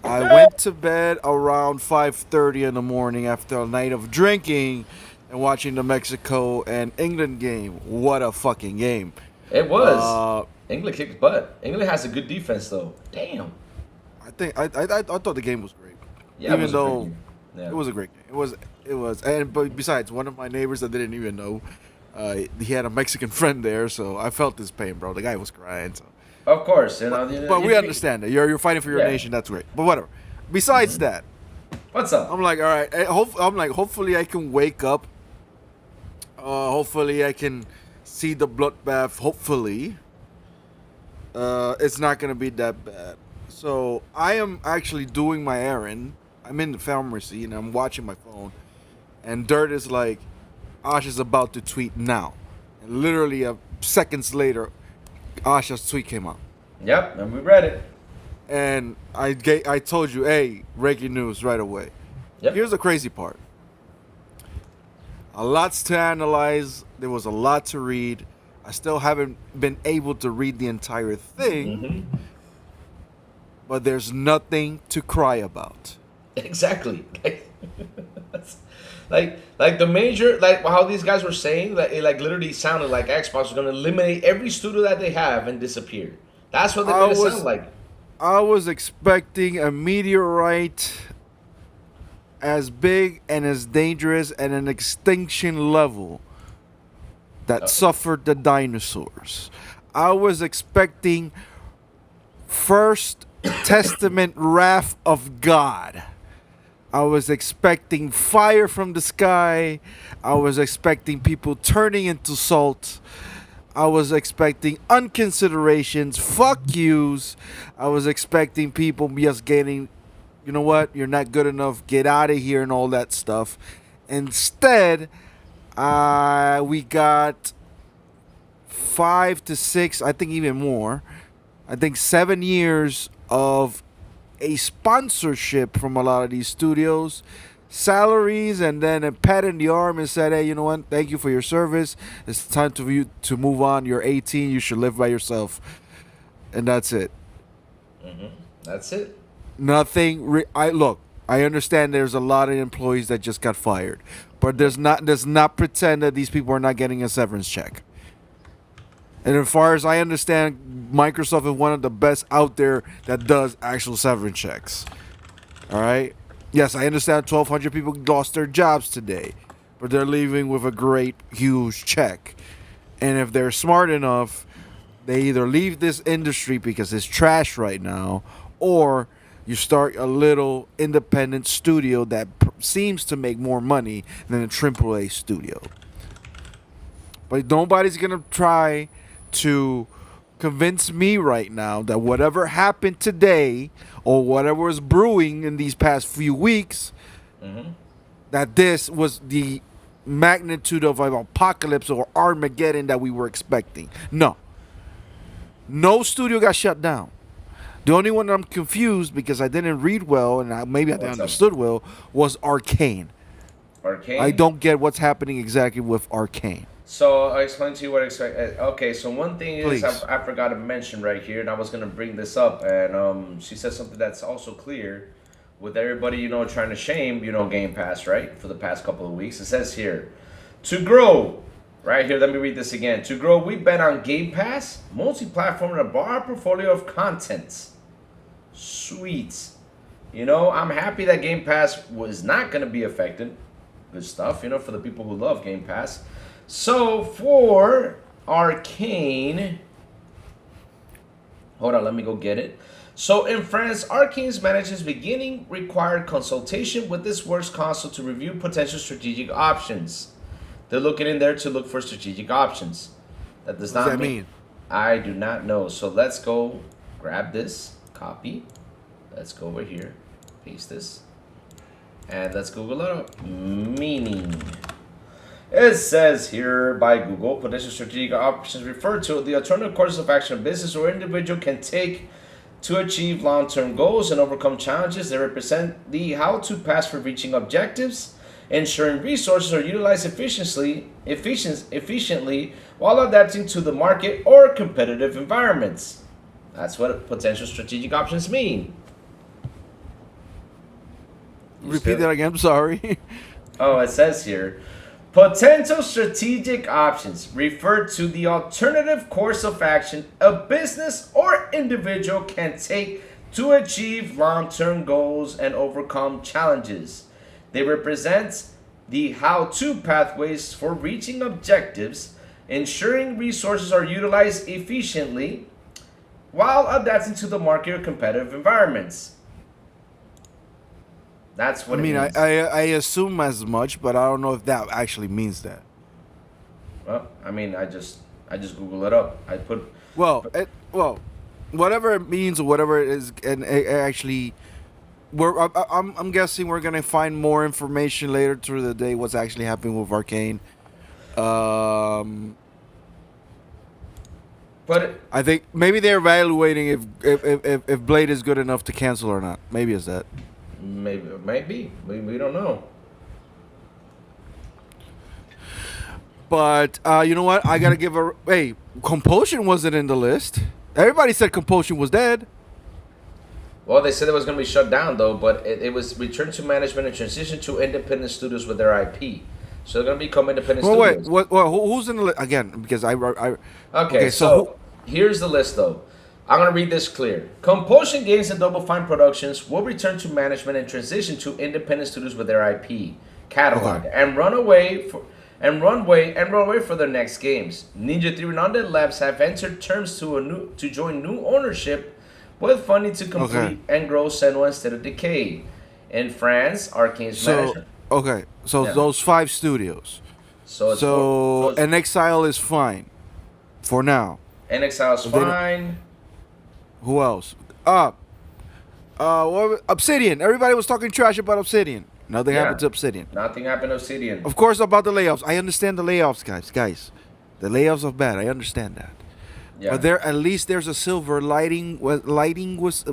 [SPEAKER 5] I went to bed around 5:30 in the morning after a night of drinking and watching the Mexico and England game. What a fucking game.
[SPEAKER 1] It was. England kicked butt. England has a good defense, though. Damn.
[SPEAKER 5] I thought the game was great.
[SPEAKER 1] Yeah,
[SPEAKER 5] even though
[SPEAKER 1] it
[SPEAKER 5] was a great game. It was. And but besides, one of my neighbors I didn't even know, he had a Mexican friend there, so I felt his pain, bro. The guy was crying. So.
[SPEAKER 1] Of course,
[SPEAKER 5] But we understand that you're fighting for your nation. That's great. But whatever. Besides that,
[SPEAKER 1] What's up?
[SPEAKER 5] I'm like, all right. I'm like, hopefully I can wake up. Hopefully I can see the bloodbath. Hopefully, it's not gonna be that bad. So I am actually doing my errand. I'm in the pharmacy and I'm watching my phone. And Dirt is like, Ash is about to tweet now. And literally seconds later, Asha's tweet came out.
[SPEAKER 1] Yep, and we read it.
[SPEAKER 5] And I told you, hey, breaking news right away.
[SPEAKER 1] Yep.
[SPEAKER 5] Here's the crazy part. A lot's to analyze. There was a lot to read. I still haven't been able to read the entire thing.
[SPEAKER 1] Mm-hmm.
[SPEAKER 5] But there's nothing to cry about.
[SPEAKER 1] Exactly. like the major, like how these guys were saying, that it like literally sounded like Xbox was gonna eliminate every studio that they have and disappear. That's what they made it sound like.
[SPEAKER 5] I was expecting a meteorite as big and as dangerous and an extinction level that suffered the dinosaurs. I was expecting First Testament wrath of God. I was expecting fire from the sky. I was expecting people turning into salt. I was expecting unconsiderations, fuck yous. I was expecting people just getting, you know what, you're not good enough, get out of here and all that stuff. Instead, we got 5 to 6, I think even more, I think 7 years of a sponsorship from a lot of these studios, salaries, and then a pat in the arm and said, hey, you know what, thank you for your service, it's time for you to move on, you're 18, you should live by yourself. And that's it.
[SPEAKER 1] Mm-hmm. That's it.
[SPEAKER 5] Nothing. I understand there's a lot of employees that just got fired, but does not pretend that these people are not getting a severance check. And as far as I understand, Microsoft is one of the best out there that does actual severance checks. All right? Yes, I understand 1,200 people lost their jobs today, but they're leaving with a great, huge check. And if they're smart enough, they either leave this industry because it's trash right now, or you start a little independent studio that seems to make more money than a AAA studio. But nobody's going to try to convince me right now that whatever happened today or whatever is brewing in these past few weeks, that this was the magnitude of an apocalypse or Armageddon that we were expecting. No studio got shut down. The only one I'm confused because I didn't read well and maybe I didn't understood well was Arcane. I don't get what's happening exactly with Arcane.
[SPEAKER 1] So I'll explain to you what I expect. Okay, so one thing is
[SPEAKER 5] Please.
[SPEAKER 1] I forgot to mention right here, and I was gonna bring this up, and she said something that's also clear with everybody, trying to shame, Game Pass, right, for the past couple of weeks. It says here, to grow, right here, let me read this again. To grow, we bet on Game Pass, multi-platform, and a broad portfolio of contents. Sweet. I'm happy that Game Pass was not gonna be affected. Good stuff, for the people who love Game Pass. So for Arcane, hold on, let me go get it. So in France, Arcane's managers beginning required consultation with this works council to review potential strategic options. They're looking in there to look for strategic options. That does not mean. I do not know. So let's go grab this, copy. Let's go over here, paste this, and let's Google it up. Meaning. It says here by Google, potential strategic options refer to the alternative courses of action a business or individual can take to achieve long-term goals and overcome challenges. They represent the how-to path for reaching objectives, ensuring resources are utilized efficiently while adapting to the market or competitive environments. That's what potential strategic options mean.
[SPEAKER 5] Repeat that again, I'm sorry.
[SPEAKER 1] Oh, it says here, potential strategic options refer to the alternative course of action a business or individual can take to achieve long-term goals and overcome challenges. They represent the how-to pathways for reaching objectives, ensuring resources are utilized efficiently while adapting to the market or competitive environments. That's
[SPEAKER 5] I
[SPEAKER 1] what it
[SPEAKER 5] mean,
[SPEAKER 1] means.
[SPEAKER 5] I assume as much, but I don't know if that actually means that.
[SPEAKER 1] Well, I mean, I just Google it up. I put.
[SPEAKER 5] Well, whatever it means or whatever it is, and it actually, I'm guessing we're gonna find more information later through the day. What's actually happening with Arcane?
[SPEAKER 1] But
[SPEAKER 5] I think maybe they're evaluating if Blade is good enough to cancel or not. Maybe it's that.
[SPEAKER 1] maybe we don't know.
[SPEAKER 5] But you know what? I gotta give a hey. Compulsion wasn't in the list. Everybody said Compulsion was dead.
[SPEAKER 1] Well, they said it was going to be shut down though, but it was returned to management and transitioned to independent studios with their IP. So they're going to become independent studios.
[SPEAKER 5] Wait, who's in the list again? Because
[SPEAKER 1] Okay, so here's the list though. I'm going to read this clear. Compulsion Games and Double Fine Productions will return to management and transition to independent studios with their IP catalog and run away for their next games. Ninja Theory and Undead Labs have entered terms to join new ownership with funding to complete and grow Senua instead of Decay. In France, Arcane's management.
[SPEAKER 5] Okay, so those 5 studios. So and Exile is fine for now.
[SPEAKER 1] And Exile's fine.
[SPEAKER 5] Who else? Obsidian. Everybody was talking trash about Obsidian. Nothing happened to Obsidian.
[SPEAKER 1] Nothing happened to Obsidian.
[SPEAKER 5] Of course, about the layoffs. I understand the layoffs, guys. The layoffs are bad. I understand that. Yeah. But at least there's a silver lighting with layoffs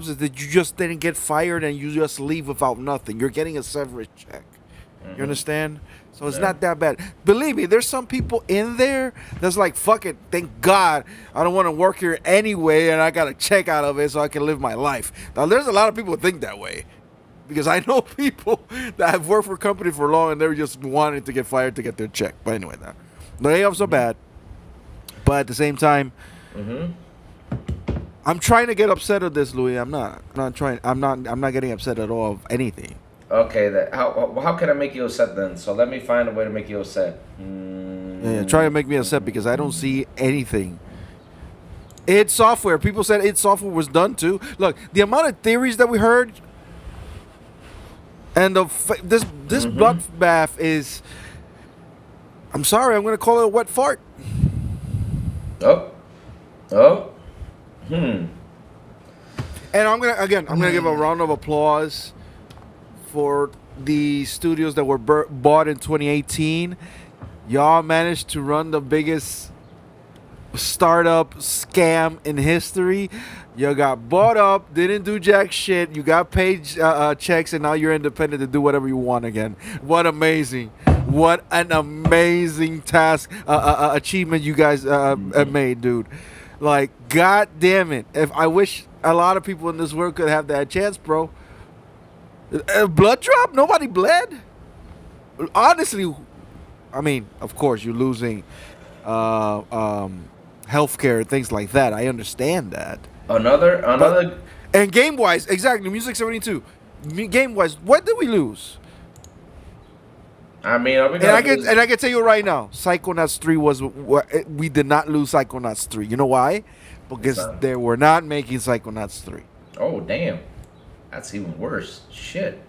[SPEAKER 5] is that you just didn't get fired and you just leave without nothing. You're getting a severance check. You understand? So it's not that bad. Believe me, there's some people in there that's like, fuck it, thank God I don't want to work here anyway and I got a check out of it so I can live my life. Now, there's a lot of people who think that way. Because I know people that have worked for a company for long and they're just wanting to get fired to get their check. But anyway, the layoffs are bad. But at the same time, I'm trying to get upset at this, Louis. I'm not getting upset at all of anything.
[SPEAKER 1] Okay, how can I make you upset then? So let me find a way to make you upset.
[SPEAKER 5] Yeah, try to make me upset because I don't see anything. id Software. People said id Software was done too. Look, the amount of theories that we heard, and this bloodbath is. I'm sorry, I'm gonna call it a wet fart. And I'm gonna give a round of applause for the studios that were bought in 2018. Y'all managed to run the biggest startup scam in history. You got bought up, didn't do jack shit. You got paid checks, and now you're independent to do whatever you want again. What amazing! What an amazing task achievement you guys have made, dude. Like, god damn it! If I wish a lot of people in this world could have that chance, bro. Blood drop? Nobody bled? Honestly, I mean, of course, you're losing healthcare and things like that. I understand that.
[SPEAKER 1] Another.
[SPEAKER 5] And game-wise, exactly, Music 72. Game-wise, what did we lose?
[SPEAKER 1] I mean,
[SPEAKER 5] I can tell you right now, Psychonauts 3 we did not lose Psychonauts 3. You know why? Because they were not making Psychonauts 3.
[SPEAKER 1] Oh, damn. That's even worse. Shit.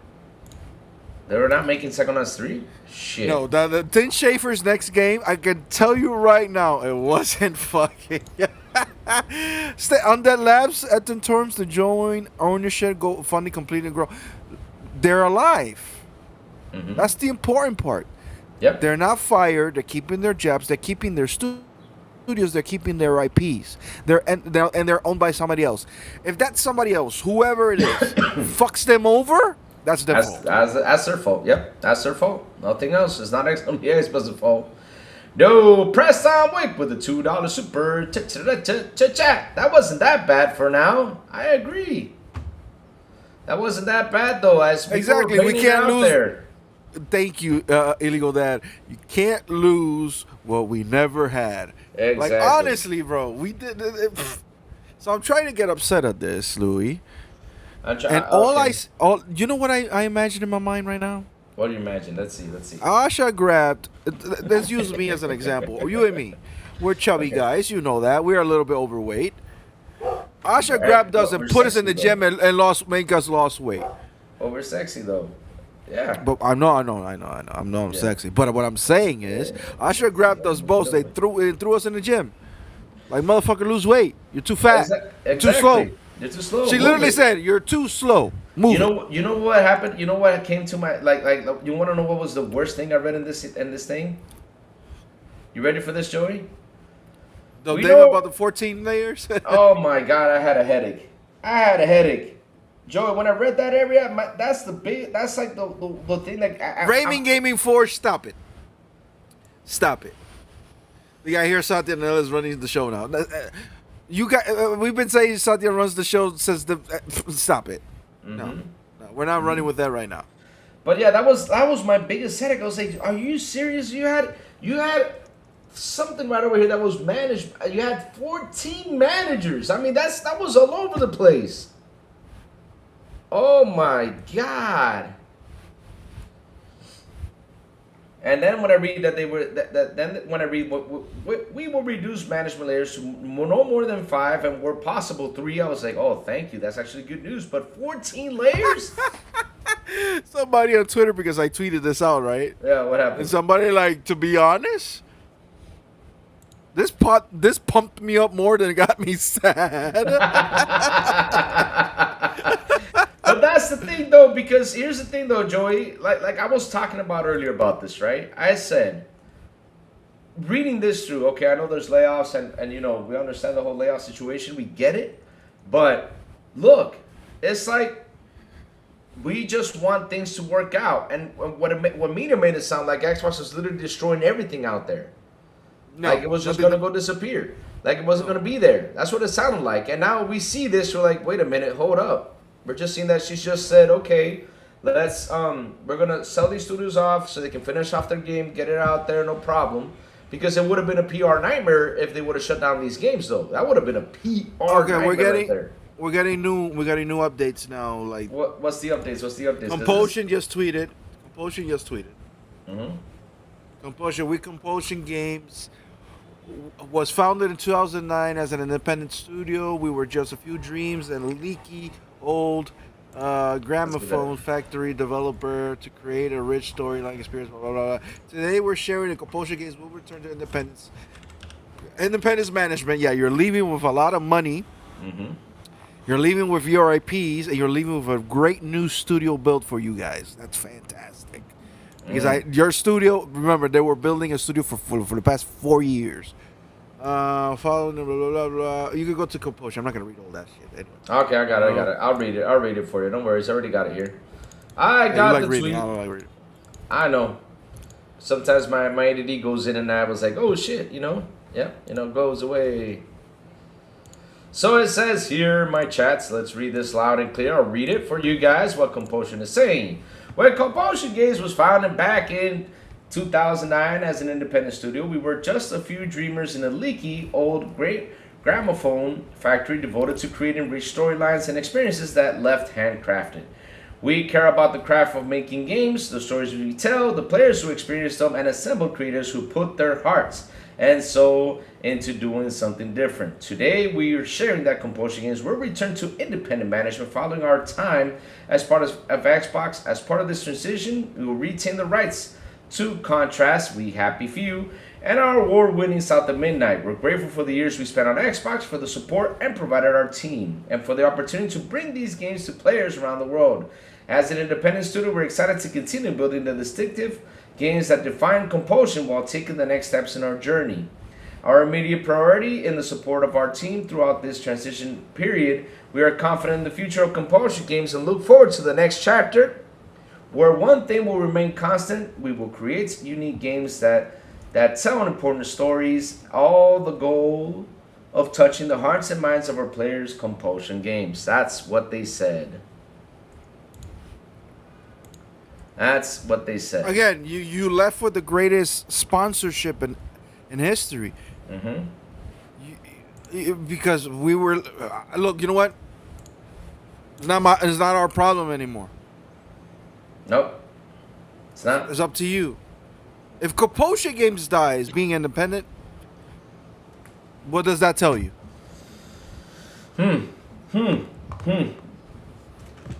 [SPEAKER 1] They were not making Psychonauts 3? Shit.
[SPEAKER 5] No, the Tim Schafer's next game, I can tell you right now, it wasn't fucking. Undead Labs at the terms to join ownership, go funding, complete, and grow. They're alive. That's the important part.
[SPEAKER 1] Yep.
[SPEAKER 5] They're not fired. They're keeping their jobs. They're keeping their studios. They're keeping their IPs. They're owned by somebody else. If that somebody else, whoever it is, fucks them over, that's their fault.
[SPEAKER 1] That's their fault. Yep, that's their fault. Nothing else. It's not somebody's fault. No, press on Wick with a $2 super chat. That wasn't that bad for now. I agree. That wasn't that bad though.
[SPEAKER 5] Exactly. We can't lose. There. Thank you, Illegal Dad. You can't lose what we never had.
[SPEAKER 1] Exactly.
[SPEAKER 5] Like, honestly, bro, we did. So I'm trying to get upset at this, Louis. You know what I imagine in my mind right now?
[SPEAKER 1] What do you imagine? Let's see.
[SPEAKER 5] Asha grabbed. Let's use me as an example. You and me, we're chubby guys. You know that. We're a little bit overweight. Asha
[SPEAKER 1] Right?
[SPEAKER 5] grabbed us
[SPEAKER 1] But
[SPEAKER 5] and
[SPEAKER 1] we're
[SPEAKER 5] put us in the
[SPEAKER 1] sexy,
[SPEAKER 5] gym
[SPEAKER 1] though.
[SPEAKER 5] and make us lost weight.
[SPEAKER 1] But we're sexy though. Yeah.
[SPEAKER 5] But I know I'm
[SPEAKER 1] Yeah.
[SPEAKER 5] sexy. But what I'm saying is, Asha grabbed us both. They threw us in the gym. Like, motherfucker, lose weight. You're too fat. You're too slow.
[SPEAKER 1] Exactly. You're too slow.
[SPEAKER 5] She
[SPEAKER 1] Move
[SPEAKER 5] literally
[SPEAKER 1] it.
[SPEAKER 5] said, "You're too slow. Move it."
[SPEAKER 1] You know what happened? You know what came to my like you want to know what was the worst thing I read in this thing? You ready for this, Joey?
[SPEAKER 5] The
[SPEAKER 1] We
[SPEAKER 5] thing
[SPEAKER 1] know-
[SPEAKER 5] about the 14 layers.
[SPEAKER 1] Oh my god, I had a headache. Joey, when I read that area, that's like the thing that
[SPEAKER 5] Raymond Gaming Force, stop it. Stop it. The guy here, Satya Nadella, is running the show now. You got. We've been saying Satya runs the show since the. Stop it. No, we're not running with that right now.
[SPEAKER 1] But yeah, that was my biggest headache. I was like, are you serious? You had something right over here that was managed. You had 14 managers. I mean, that was all over the place. Oh my god. And then when I read that they were then when I read we will reduce management layers to no more than 5 and where possible 3, I was like, oh, thank you, that's actually good news. But 14 layers?
[SPEAKER 5] Somebody on Twitter, because I tweeted this out, right?
[SPEAKER 1] Yeah, what
[SPEAKER 5] And
[SPEAKER 1] happened?
[SPEAKER 5] somebody like, to be honest, this pumped me up more than it got me sad.
[SPEAKER 1] But that's the thing, though, because here's the thing, though, Joey. Like I was talking about earlier about this, right? I said, reading this through, okay, I know there's layoffs, and you know, we understand the whole layoff situation. We get it. But look, it's like we just want things to work out. And what media made it sound like Xbox was literally destroying everything out there.
[SPEAKER 5] No,
[SPEAKER 1] Like it was just going to go disappear. Like it wasn't going to be there. That's what it sounded like. And now we see this, we're like, wait a minute, hold up. We're just seeing that she's just said, okay, let's we're gonna sell these studios off so they can finish off their game, get it out there, no problem. Because it would have been a PR nightmare if they would have shut down these games, though. That would have been a PR
[SPEAKER 5] Okay,
[SPEAKER 1] nightmare right there.
[SPEAKER 5] we're getting new updates now. Like,
[SPEAKER 1] What's the updates? What's the updates?
[SPEAKER 5] Compulsion just tweeted.
[SPEAKER 1] Mm-hmm.
[SPEAKER 5] Compulsion Games was founded in 2009 as an independent studio. We were just a few dreams and a leaky old gramophone factory developer to create a rich storyline experience. Blah, blah, blah. Today we're sharing the Compulsion Games will return to independence. Independence management. Yeah, you're leaving with a lot of money.
[SPEAKER 1] Mm-hmm.
[SPEAKER 5] You're leaving with your IPs, and you're leaving with a great new studio built for you guys. That's fantastic. Because your studio, remember, they were building a studio for the past 4 years. Following blah, blah, blah, blah. You can go to Compulsion. I'm not going to read all that shit. Anyway.
[SPEAKER 1] Okay, I got it. I'll read it for you. Don't worry, I already got it here. I
[SPEAKER 5] Yeah,
[SPEAKER 1] got
[SPEAKER 5] you like
[SPEAKER 1] the
[SPEAKER 5] reading.
[SPEAKER 1] tweet.
[SPEAKER 5] I don't like reading.
[SPEAKER 1] I know. Sometimes my ADD goes in and I was like, oh shit, you know? Yeah, goes away. So it says here, my chats, let's read this loud and clear. I'll read it for you guys, what Compulsion is saying. When Compulsion Games was founded back in 2009 as an independent studio, we were just a few dreamers in a leaky, old, great gramophone factory devoted to creating rich storylines and experiences that left handcrafted. We care about the craft of making games, the stories we tell, the players who experience them, and assemble creators who put their hearts and soul into doing something different. Today, we are sharing that Compulsion Games will return to independent management following our time as part of Xbox. As part of this transition, we will retain the rights to Contrast, We Happy Few, and our award-winning South of Midnight. We're grateful for the years we spent on Xbox, for the support and provided our team, and for the opportunity to bring these games to players around the world. As an independent studio, we're excited to continue building the distinctive games that define Compulsion while taking the next steps in our journey. Our immediate priority in the support of our team throughout this transition period, we are confident in the future of Compulsion Games and look forward to the next chapter, where one thing will remain constant: we will create unique games that tell important stories, all the goal of touching the hearts and minds of our players. Compulsion Games. That's what they said. That's what they said.
[SPEAKER 5] Again, you left with the greatest sponsorship in history.
[SPEAKER 1] Mm-hmm.
[SPEAKER 5] Because we were look, you know what? It's not our problem anymore.
[SPEAKER 1] Nope. It's not.
[SPEAKER 5] It's up to you. If Compulsion Games dies being independent, what does that tell you?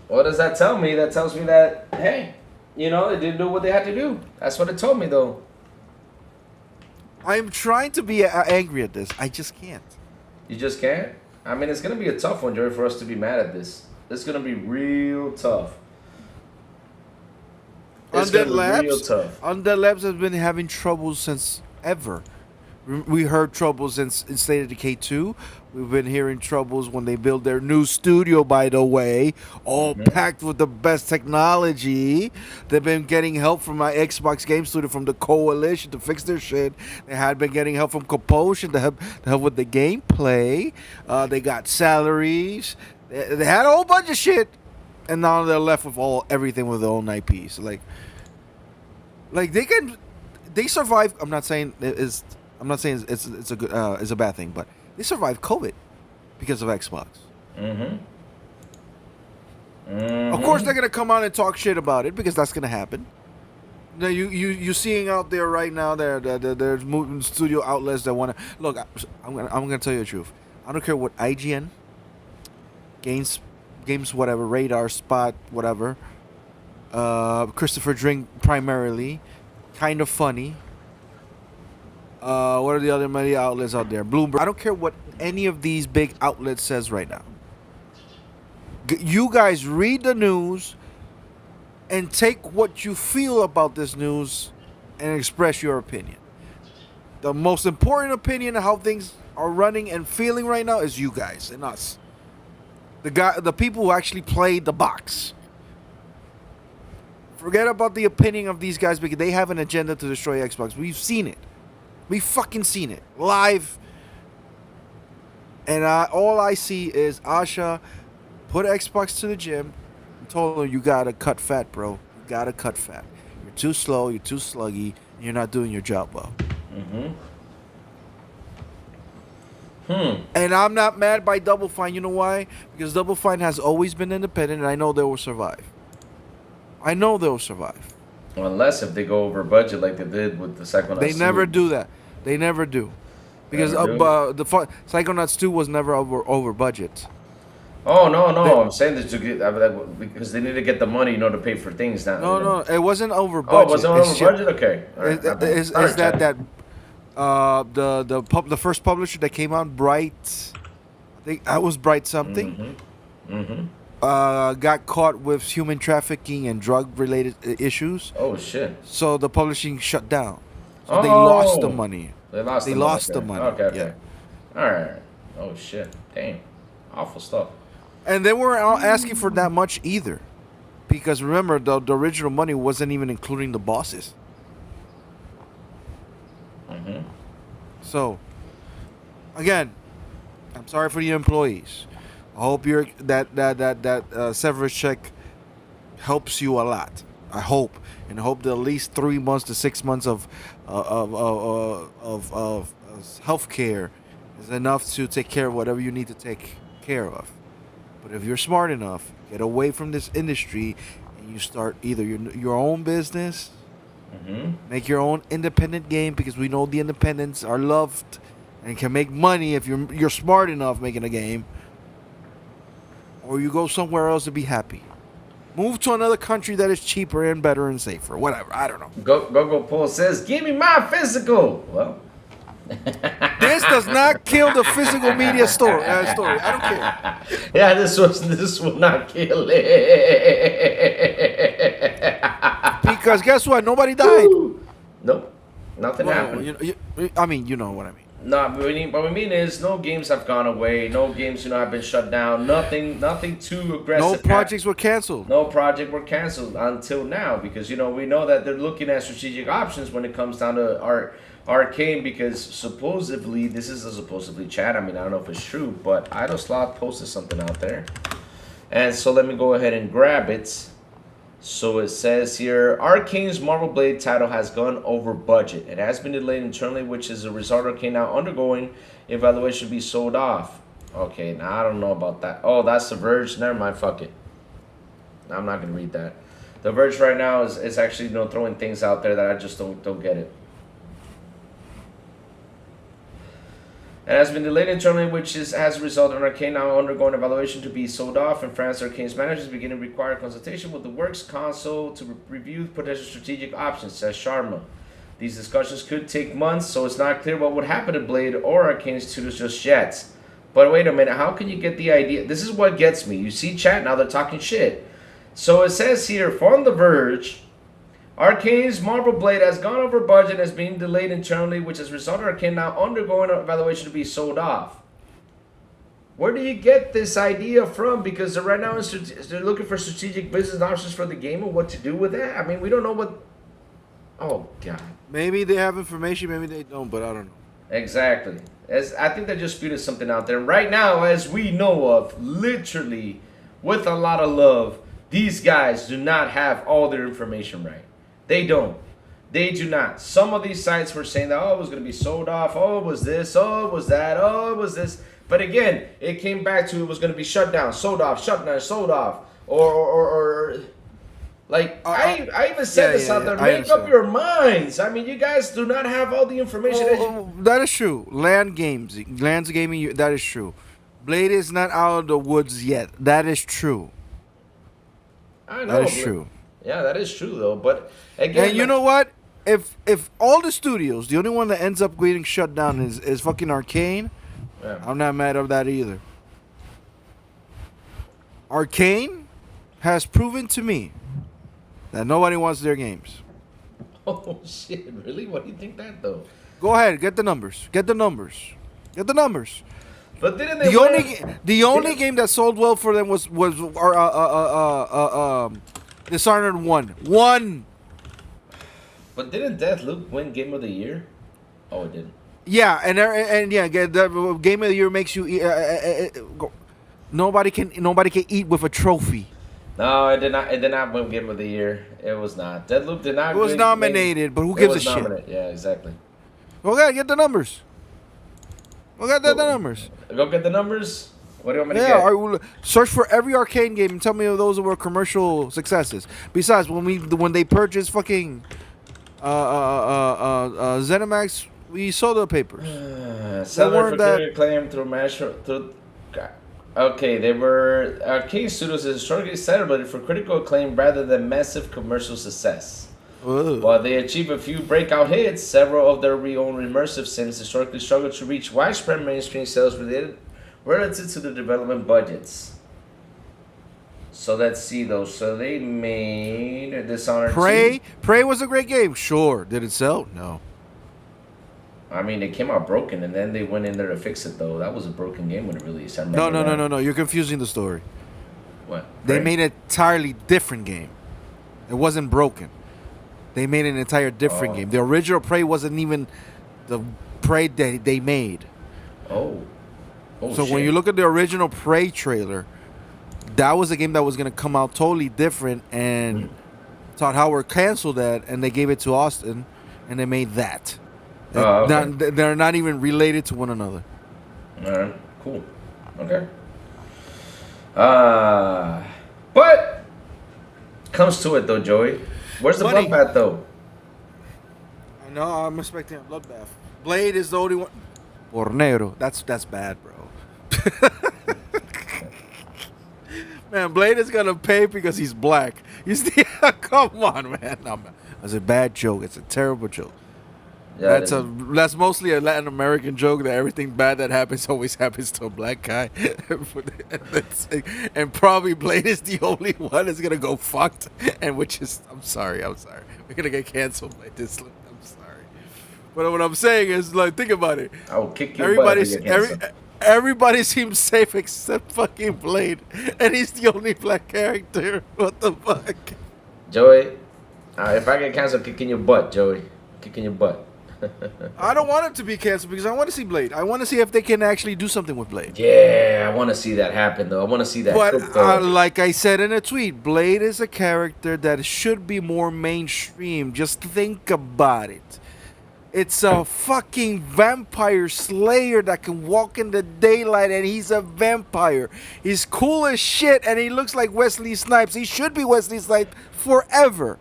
[SPEAKER 1] What does that tell me? That tells me that, hey, they didn't do what they had to do. That's what it told me, though.
[SPEAKER 5] I'm trying to be angry at this. I just can't.
[SPEAKER 1] You just can't? I mean, it's going to be a tough one, Joey, for us to be mad at this. It's going to be real tough.
[SPEAKER 5] Undead Labs has been having trouble since ever. We heard troubles in State of Decay 2. We've been hearing troubles when they build their new studio, by the way, all packed with the best technology. They've been getting help from my Xbox Game Studio, from the Coalition to fix their shit. They had been getting help from Compulsion to help with the gameplay. They got salaries. They had a whole bunch of shit, and now they're left with everything with their own IPs. Like they survive. I'm not saying it's a bad thing, but they survived COVID because of Xbox. Of course, they're gonna come out and talk shit about it because that's gonna happen. Now you seeing out there right now there's moving studio outlets that wanna look. I'm gonna tell you the truth. I don't care what IGN, games whatever, Radar, Spot, whatever. Christopher Drink primarily, Kind of Funny. What are the other media outlets out there? Bloomberg. I don't care what any of these big outlets says right now. You guys read the news and take what you feel about this news and express your opinion. The most important opinion of how things are running and feeling right now is you guys and us. The people who actually played the box. Forget about the opinion of these guys because they have an agenda to destroy Xbox. We've seen it. We fucking seen it live, and all I see is Asha put Xbox to the gym and told her, "You gotta cut fat, bro. You gotta cut fat. You're too slow. You're too sluggy. You're not doing your job well." And I'm not mad by Double Fine. You know why? Because Double Fine has always been independent, and I know they will survive.
[SPEAKER 1] Unless if they go over budget like they did with the Psychonauts 2.
[SPEAKER 5] They never do that. They never do. Because the Psychonauts 2 was never over budget.
[SPEAKER 1] Oh, no. I'm saying that because they need to get the money, to pay for things now.
[SPEAKER 5] No, it wasn't over budget.
[SPEAKER 1] Oh, it wasn't over budget? Okay. Right.
[SPEAKER 5] Is that the first publisher that came out, Bright, I think that was Bright something. Got caught with human trafficking and drug-related issues.
[SPEAKER 1] Oh, shit.
[SPEAKER 5] So the publishing shut down. So they lost the money.
[SPEAKER 1] They lost the money. Okay. Yeah. All right. Oh, shit. Damn. Awful stuff.
[SPEAKER 5] And they weren't asking for that much either. Because remember, the original money wasn't even including the bosses. So, again, I'm sorry for the employees. I hope that severance check helps you a lot. I hope, and I hope that at least 3 months to 6 months of health care is enough to take care of whatever you need to take care of. But if you're smart enough, get away from this industry and you start either your own business, make your own independent game, because we know the independents are loved and can make money if you're smart enough making a game. Or you go somewhere else to be happy. Move to another country that is cheaper and better and safer. Whatever. I don't know.
[SPEAKER 1] Go Paul says, "Give me my physical." Well,
[SPEAKER 5] this does not kill the physical media story. I don't care.
[SPEAKER 1] Yeah, this will not kill it.
[SPEAKER 5] Because guess what? Nobody died.
[SPEAKER 1] Nope. Nothing happened.
[SPEAKER 5] You know what I mean.
[SPEAKER 1] No, what we mean is no games have gone away. No games, have been shut down. Nothing too aggressive.
[SPEAKER 5] No projects were canceled.
[SPEAKER 1] No project were canceled until now, because we know that they're looking at strategic options when it comes down to Arcane, because supposedly this is a supposedly chat. I mean, I don't know if it's true, but Idle Sloth posted something out there, and so let me go ahead and grab it. So it says here, Arcane's Marvel Blade title has gone over budget. It has been delayed internally, which is a result Arcane now undergoing evaluation to be sold off. Okay, now I don't know about that. Oh, that's the Verge. Never mind, fuck it. I'm not going to read that. The Verge right now is actually throwing things out there that I just don't get it. and has been delayed internally, which has resulted in Arcane now undergoing evaluation to be sold off. In France, Arcane's managers beginning to require consultation with the Works Council to review potential strategic options, says Sharma. These discussions could take months, so it's not clear what would happen to Blade or Arcane Studios just yet. But wait a minute, how can you get the idea? This is what gets me. You see chat, now they're talking shit. So it says here, from The Verge, Arcane's Marvel Blade has gone over budget and is being delayed internally, which has resulted in Arcane now undergoing an evaluation to be sold off. Where do you get this idea from? Because right now they're looking for strategic business options for the game and what to do with that. I mean, we don't know what... Oh, God.
[SPEAKER 5] Maybe they have information, maybe they don't, but I don't know.
[SPEAKER 1] Exactly. I think they just spewed something out there. Right now, as we know of, literally, with a lot of love, these guys do not have all their information right. They don't. They do not. Some of these sites were saying that, oh, it was going to be sold off. Oh, it was this. Oh, it was that. Oh, it was this. But again, it came back to it was going to be shut down, sold off, shut down, sold off. Or like, I even said this out there. Make up your minds. I mean, you guys do not have all the information.
[SPEAKER 5] That is true. Land's Gaming, that is true. Blade is not out of the woods yet. That is true.
[SPEAKER 1] I know.
[SPEAKER 5] That is true.
[SPEAKER 1] Yeah, that is true, though. But again,
[SPEAKER 5] and you know what? If all the studios, the only one that ends up getting shut down is fucking Arcane, yeah. I'm not mad of that either. Arcane has proven to me that nobody wants their games.
[SPEAKER 1] Oh shit! Really? What do you think that though?
[SPEAKER 5] Go ahead, get the numbers. Get the numbers.
[SPEAKER 1] But didn't they?
[SPEAKER 5] The only game that sold well for them was Dishonored 1.
[SPEAKER 1] But didn't Deathloop win Game of the Year? Oh, it didn't.
[SPEAKER 5] Yeah, and yeah, the Game of the Year makes you nobody can eat with a trophy.
[SPEAKER 1] No, it did not. It did not win Game of the Year. It was not. Deathloop did not.
[SPEAKER 5] It was nominated, but who gives a shit?
[SPEAKER 1] Yeah, exactly.
[SPEAKER 5] Okay, get the numbers. Go get the numbers.
[SPEAKER 1] Go get the numbers. What do you want me to get?
[SPEAKER 5] Search for every Arcane game and tell me if those were commercial successes. Besides, when they purchased fucking ZeniMax, we saw the papers.
[SPEAKER 1] Seller for critical acclaim through. Okay, they were Arcane Studios is historically celebrated for critical acclaim rather than massive commercial success. Ooh. While they achieved a few breakout hits, several of their own immersive sims historically struggled to reach widespread mainstream sales relative to the development budgets. So let's see though. So they made Dishonored 2.
[SPEAKER 5] Prey was a great game. Sure. Did it sell? No.
[SPEAKER 1] I mean, it came out broken, and then they went in there to fix it, though. That was a broken game when it released.
[SPEAKER 5] No. You're confusing the story.
[SPEAKER 1] What?
[SPEAKER 5] They made an entirely different game. It wasn't broken. They made an entire different game. The original Prey wasn't even the Prey that they made.
[SPEAKER 1] So
[SPEAKER 5] shit. When you look at the original Prey trailer, that was a game that was going to come out totally different, and Todd Howard canceled that, and they gave it to Austin, and they made that. Okay. They're not even related to one another.
[SPEAKER 1] All right, cool. Okay. But comes to it though, Joey. Where's the bloodbath though?
[SPEAKER 5] I know. I'm expecting a bloodbath. Blade is the only one. Hornero. That's bad, bro. Man, Blade is gonna pay because he's black. You see? Come on, man. No, that's a bad joke. It's a terrible joke. Yeah, that's mostly a Latin American joke that everything bad that happens always happens to a black guy, and probably Blade is the only one that's gonna go fucked, and which is I'm sorry, we're gonna get canceled by this. I'm sorry, but what I'm saying is like think about it.
[SPEAKER 1] I will kick your butt.
[SPEAKER 5] Everybody seems safe except fucking Blade, and he's the only black character. What the fuck,
[SPEAKER 1] Joey? If I get canceled, kicking your butt, Joey, kicking your butt.
[SPEAKER 5] I don't want it to be canceled because I want to see Blade. I want to see if they can actually do something with Blade.
[SPEAKER 1] Yeah, I want to see that happen, though. I want to see that.
[SPEAKER 5] But like I said in a tweet, Blade is a character that should be more mainstream. Just think about it. It's a fucking vampire slayer that can walk in the daylight, and he's a vampire. He's cool as shit, and he looks like Wesley Snipes. He should be Wesley Snipes forever.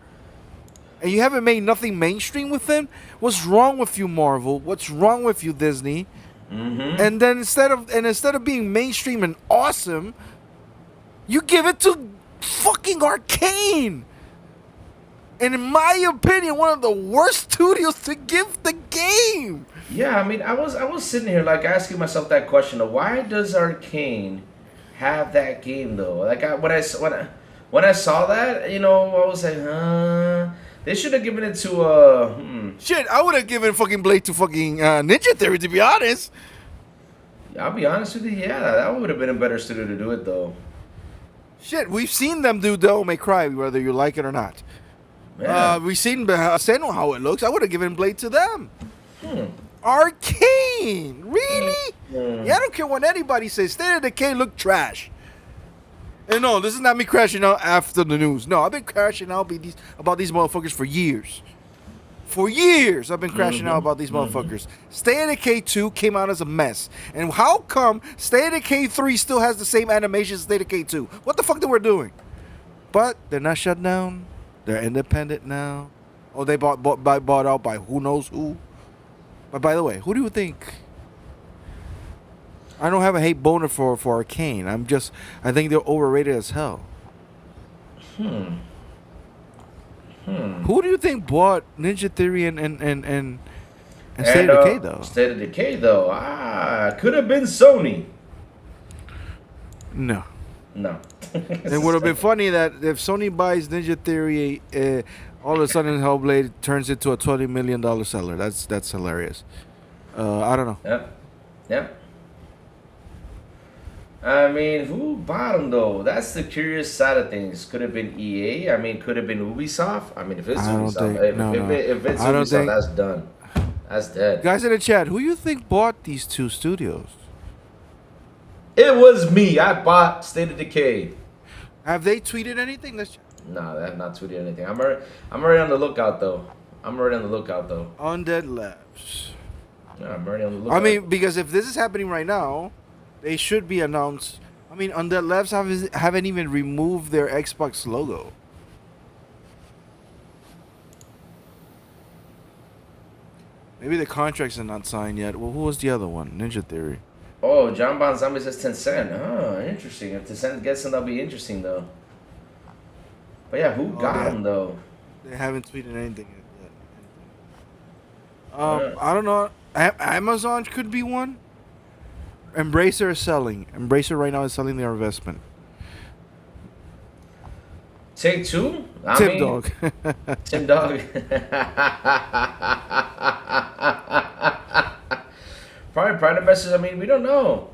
[SPEAKER 5] And you haven't made nothing mainstream with him? What's wrong with you, Marvel? What's wrong with you, Disney? And then instead of being mainstream and awesome, you give it to fucking Arcane. And in my opinion, one of the worst studios to give the game.
[SPEAKER 1] Yeah, I mean, I was sitting here like asking myself that question of why does Arcane have that game though? Like when I saw that, you know, I was like, they should have given it to
[SPEAKER 5] Shit, I would have given fucking Blade to fucking Ninja Theory, to be honest.
[SPEAKER 1] I'll be honest with you, yeah, that would have been a better studio to do it though.
[SPEAKER 5] Shit, we've seen them do Devil May Cry, whether you like it or not.
[SPEAKER 1] Yeah.
[SPEAKER 5] We've seen Senua how it looks. I would have given Blade to them. Arcane, really? Yeah, I don't care what anybody says. State of Decay looked trash. And no, this is not me crashing out after the news. No, I've been crashing out about these motherfuckers for years. For years, I've been crashing out about these motherfuckers. State of Decay 2 came out as a mess. And how come State of Decay 3 still has the same animation as State of Decay 2? What the fuck they were doing? But they're not shut down. They're independent now. Oh, they bought out by who knows who. But by the way, who do you think? I don't have a hate boner for Arcane. I think they're overrated as hell. Who do you think bought Ninja Theory and State of Decay though?
[SPEAKER 1] State of Decay though, could have been Sony.
[SPEAKER 5] No.
[SPEAKER 1] It
[SPEAKER 5] would have been funny that if Sony buys Ninja Theory, all of a sudden Hellblade turns into a $20 million seller. That's hilarious. I don't know.
[SPEAKER 1] Yep. I mean, who bought them though? That's the curious side of things. Could have been EA. I mean, could have been Ubisoft. I mean, if it's Ubisoft, if it's Ubisoft, that's done. That's dead.
[SPEAKER 5] Guys in the chat, who you think bought these two studios?
[SPEAKER 1] It was me. I bought State of Decay.
[SPEAKER 5] Have they tweeted anything?
[SPEAKER 1] No, they have not tweeted anything. I'm already on the lookout though.
[SPEAKER 5] Undead Labs.
[SPEAKER 1] Yeah, I'm already on the lookout.
[SPEAKER 5] I mean, because if this is happening right now, they should be announced. I mean, Undead Labs haven't even removed their Xbox logo. Maybe the contracts are not signed yet. Well, who was the other one? Ninja Theory.
[SPEAKER 1] Oh, John Bon Zombie says Tencent. Oh, interesting. If Tencent gets them, that'll be interesting, though. But yeah, who got them, though?
[SPEAKER 5] They haven't tweeted anything yet. I don't know. Amazon could be one. Embracer is selling. Embracer right now is selling their investment.
[SPEAKER 1] Take-Two?
[SPEAKER 5] Tim Dog.
[SPEAKER 1] Tim Dog. Probably private investors. I mean, we don't know.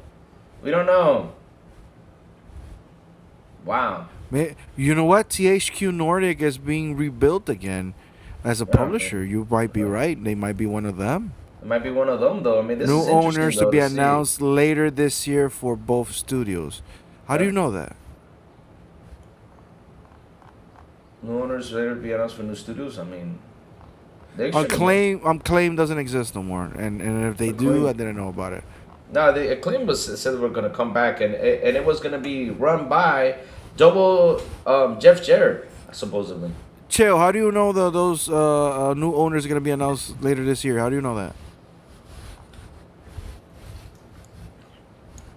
[SPEAKER 1] Wow.
[SPEAKER 5] You know what? THQ Nordic is being rebuilt again as a publisher. You might be right. They might be one of them.
[SPEAKER 1] It might be one of them, though. I mean, this
[SPEAKER 5] new
[SPEAKER 1] is interesting,
[SPEAKER 5] owners to be announced later this year for both studios. How do you know that?
[SPEAKER 1] New owners later to be announced for new studios. I mean,
[SPEAKER 5] Acclaim doesn't exist no more, and if they do, I didn't know about it.
[SPEAKER 1] No, the Acclaim said they were going to come back, and it was going to be run by double Jeff Jarrett, supposedly.
[SPEAKER 5] Chill, how do you know those new owners are going to be announced later this year? How do you know that?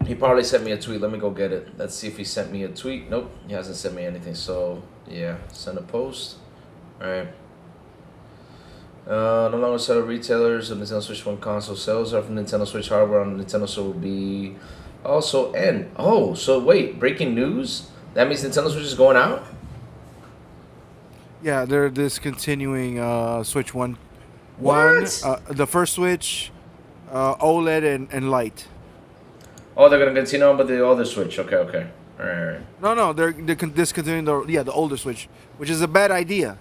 [SPEAKER 1] He probably sent me a tweet. Let me go get it. Let's see if he sent me a tweet. Nope, he hasn't sent me anything. So, yeah, send a post. All right. No longer sell retailers of Nintendo Switch 1 console. Sales of Nintendo Switch hardware on Nintendo Switch will be also end. Oh, so wait, breaking news? That means Nintendo Switch is going out?
[SPEAKER 5] Yeah, they're discontinuing Switch 1.
[SPEAKER 1] What?
[SPEAKER 5] The first Switch, OLED and Lite.
[SPEAKER 1] Oh, they're going to continue on with the other Switch. Okay. All right.
[SPEAKER 5] No, they're discontinuing the older Switch, which is a bad idea.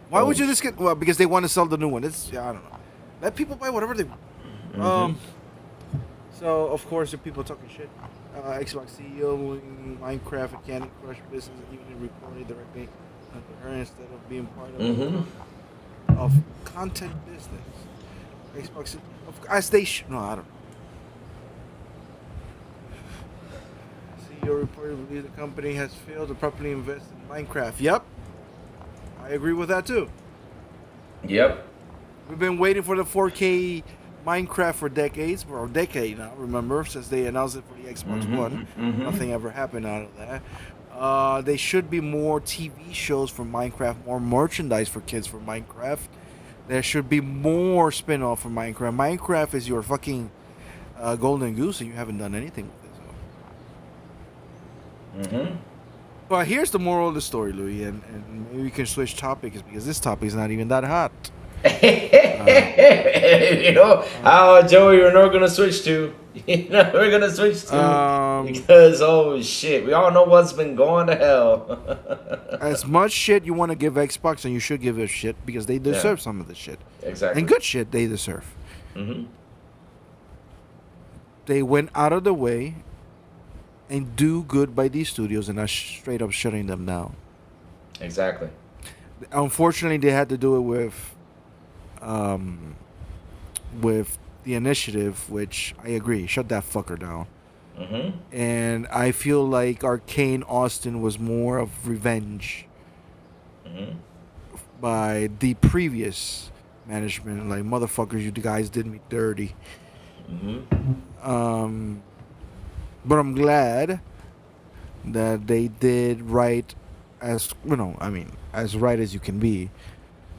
[SPEAKER 5] Why would you discontinue? Well, because they want to sell the new one. I don't know. Let people buy whatever they want. So, of course, if people talking shit, Xbox CEO Minecraft and Candy Crush business even reported directly to her instead of being part of content business. Xbox, as they no, I don't know. CEO reported the company has failed to properly invest in Minecraft. Yep. I agree with that too.
[SPEAKER 1] Yep.
[SPEAKER 5] We've been waiting for the 4K Minecraft for decades, or a decade now, remember, since they announced it for the Xbox One. Nothing ever happened out of that. They should be more TV shows for Minecraft, more merchandise for kids for Minecraft. There should be more spin-off for Minecraft. Minecraft is your fucking golden goose, and you haven't done anything with it. So. But here's the moral of the story, Louis, and maybe we can switch topics because this topic is not even that hot.
[SPEAKER 1] You know, Joey, we're not gonna switch to. You know, we're gonna switch to because oh shit, we all know what's been going to hell.
[SPEAKER 5] As much shit you want to give Xbox, and you should give it shit because they deserve some of the shit.
[SPEAKER 1] Exactly.
[SPEAKER 5] And good shit they deserve. They went out of the way and do good by these studios and not straight up shutting them down.
[SPEAKER 1] Exactly.
[SPEAKER 5] Unfortunately, they had to do it with the initiative, which I agree, shut that fucker down. And I feel like Arcane Austin was more of revenge by the previous management. Like, motherfuckers, you guys did me dirty. But I'm glad that they did right, as you know, I mean, as right as you can be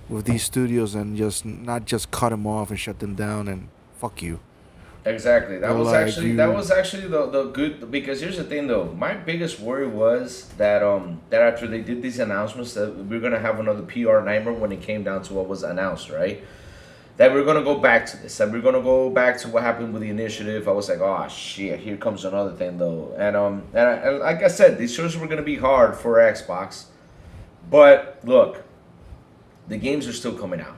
[SPEAKER 5] with these studios, and just not just cut them off and shut them down and fuck you.
[SPEAKER 1] Exactly. That was
[SPEAKER 5] Like
[SPEAKER 1] actually the good, because here's the thing though. My biggest worry was that that after they did these announcements that we are gonna have another PR nightmare when it came down to what was announced, right? That we're gonna go back to this. That we're gonna go back to what happened with the initiative. I was like, oh shit, here comes another thing though. And like I said, these shows were gonna be hard for Xbox, but look, the games are still coming out.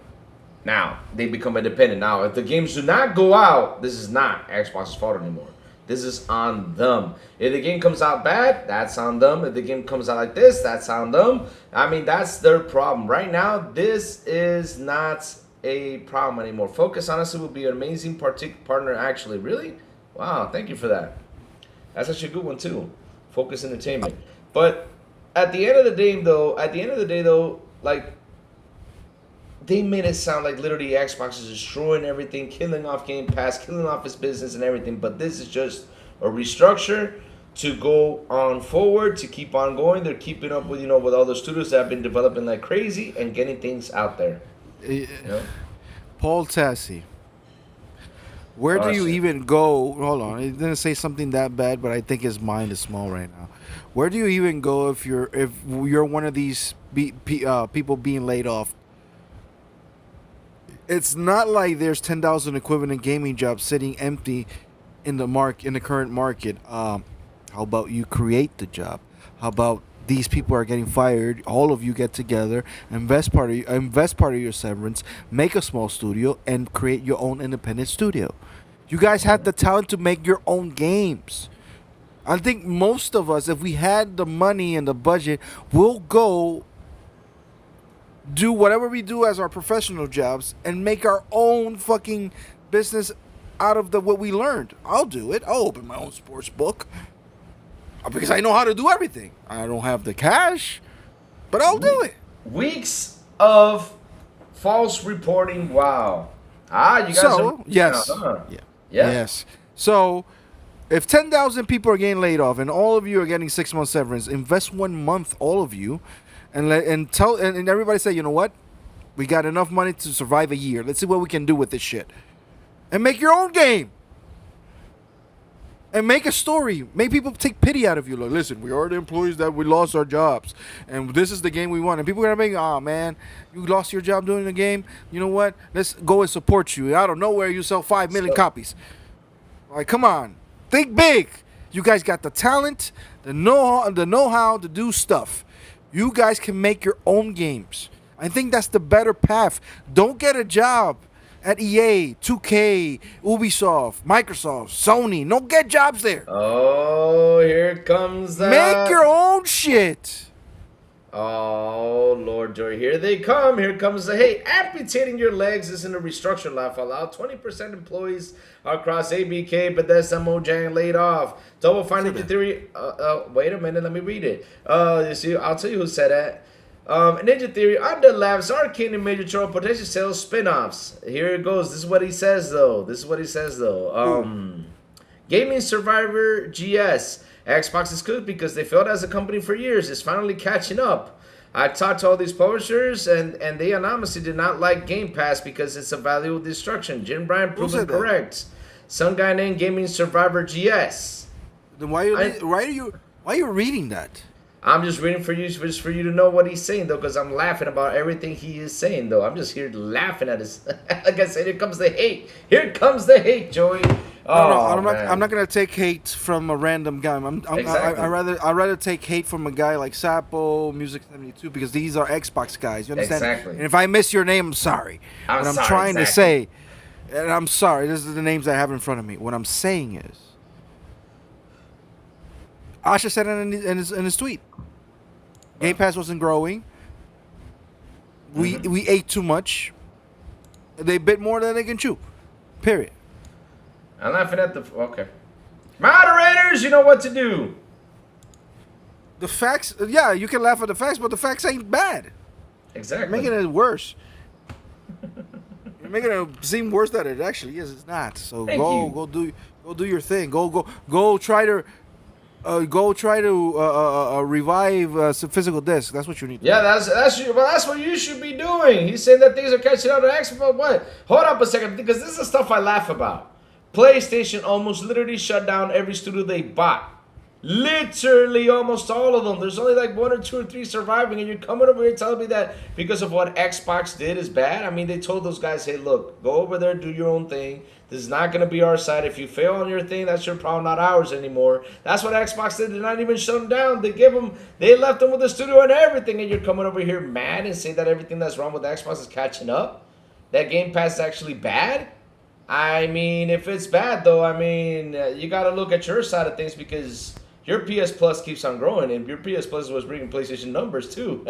[SPEAKER 1] Now they become independent. Now, if the games do not go out, this is not Xbox's fault anymore. This is on them. If the game comes out bad, that's on them. If the game comes out like this, that's on them. I mean, that's their problem. Right now, this is not a problem anymore. Focus, honestly, would be an amazing partner, actually. Really? Wow, thank you for that. That's actually a good one, too. Focus Entertainment. But at the end of the day, though, like, they made it sound like literally Xbox is destroying everything, killing off Game Pass, killing off its business and everything. But this is just a restructure to go on forward, to keep on going. They're keeping up with, with all the studios that have been developing like crazy and getting things out there.
[SPEAKER 5] Paul Tassi, where do you even go? Hold on, he didn't say something that bad, but I think his mind is small right now. Where do you even go if you're one of these people being laid off? It's not like there's 10,000 equivalent gaming jobs sitting empty in the current market. How about you create the job? How about these people are getting fired? All of you get together, invest part of your severance, make a small studio, and create your own independent studio. You guys have the talent to make your own games. I think most of us, if we had the money and the budget, we'll go do whatever we do as our professional jobs and make our own fucking business out of what we learned. I'll do it. I'll open my own sports book because I know how to do everything. I don't have the cash, but I'll do it.
[SPEAKER 1] Weeks of false reporting. Wow. You guys are...
[SPEAKER 5] Yes. Yes. So, if 10,000 people are getting laid off and all of you are getting 6 months severance, invest 1 month, all of you, and everybody say, you know what? We got enough money to survive a year. Let's see what we can do with this shit. And make your own game. And make a story. Make people take pity out of you. Like, listen, we are the employees that we lost our jobs. And this is the game we want. And people are going to be, oh, man, you lost your job doing the game. You know what? Let's go and support you. Out of nowhere, you sell 5 million copies. Like, come on. Think big. You guys got the talent, the know-how to do stuff. You guys can make your own games. I think that's the better path. Don't get a job at EA, 2K, Ubisoft, Microsoft, Sony. Don't get jobs there.
[SPEAKER 1] Oh, here comes that.
[SPEAKER 5] Make your own shit.
[SPEAKER 1] Oh, Lord Joy, here they come. Here comes the, hey, amputating your legs isn't a restructure, laugh out loud. 20% employees across ABK, Bethesda, Mojang laid off. Double Fine Ninja Theory. Wait a minute, let me read it. You see, I'll tell you who said that. Ninja Theory, Undead Labs, Arcane and Major Troll, potential sales spin-offs. Here it goes. This is what he says, though. Gaming Survivor GS. Xbox is good because they failed as a company for years. It's finally catching up. I talked to all these publishers, and they anonymously did not like Game Pass because it's a value of destruction. Jim Bryan proven correct. Some guy named Gaming Survivor GS.
[SPEAKER 5] Then why are you reading that?
[SPEAKER 1] I'm just reading for you, just for you to know what he's saying, though, because I'm laughing about everything he is saying, though. I'm just here laughing at his. Like I said, here comes the hate. Here comes the hate, Joey.
[SPEAKER 5] I'm not gonna take hate from a random guy.
[SPEAKER 1] Exactly.
[SPEAKER 5] I'd rather take hate from a guy like Sapo, Music 72, because these are Xbox guys. You understand?
[SPEAKER 1] Exactly.
[SPEAKER 5] And if I miss your name, I'm sorry. What I'm trying to say, and I'm sorry, this is the names I have in front of me. What I'm saying is, Asha said it in his tweet. Game Pass wasn't growing. We ate too much. They bit more than they can chew. Period.
[SPEAKER 1] I'm laughing at the... Okay. Moderators, you know what to do.
[SPEAKER 5] The facts... Yeah, you can laugh at the facts, but the facts ain't bad.
[SPEAKER 1] Exactly.
[SPEAKER 5] You're making it worse. You're making it seem worse than it actually is. It's not. So go do your thing. Go try to revive some physical disc. That's what you need to do.
[SPEAKER 1] That's what you should be doing. He's saying that things are catching up to Xbox. What? Hold up a second, because this is the stuff I laugh about. PlayStation almost literally shut down every studio they bought. Literally almost all of them. There's only like 1 or 2 or 3 surviving, and you're coming over here telling me that because of what Xbox did is bad? I mean, they told those guys, hey, look, go over there, do your own thing. This is not going to be our side. If you fail on your thing, that's your problem, not ours anymore. That's what Xbox did. They're not even shut them down. They left them with the studio and everything, and you're coming over here mad and saying that everything that's wrong with Xbox is catching up? That Game Pass is actually bad? I mean, if it's bad, though, I mean, you got to look at your side of things, because your PS Plus keeps on growing, and your PS Plus was bringing PlayStation numbers, too.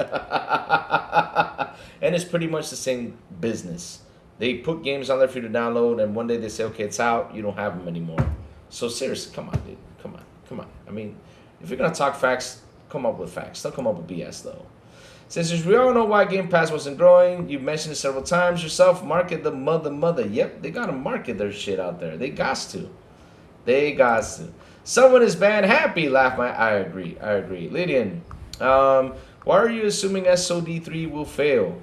[SPEAKER 1] And it's pretty much the same business. They put games on there for you to download, and one day they say, okay, it's out, you don't have them anymore. So seriously, come on, dude. Come on. I mean, if you're going to talk facts, come up with facts. Don't come up with BS, though. Since we all know why Game Pass wasn't growing, you've mentioned it several times yourself, market the mother. Yep, they got to market their shit out there. They got to. Someone is banned happy, laugh my... I agree. Lydian, why are you assuming SOD3 will fail?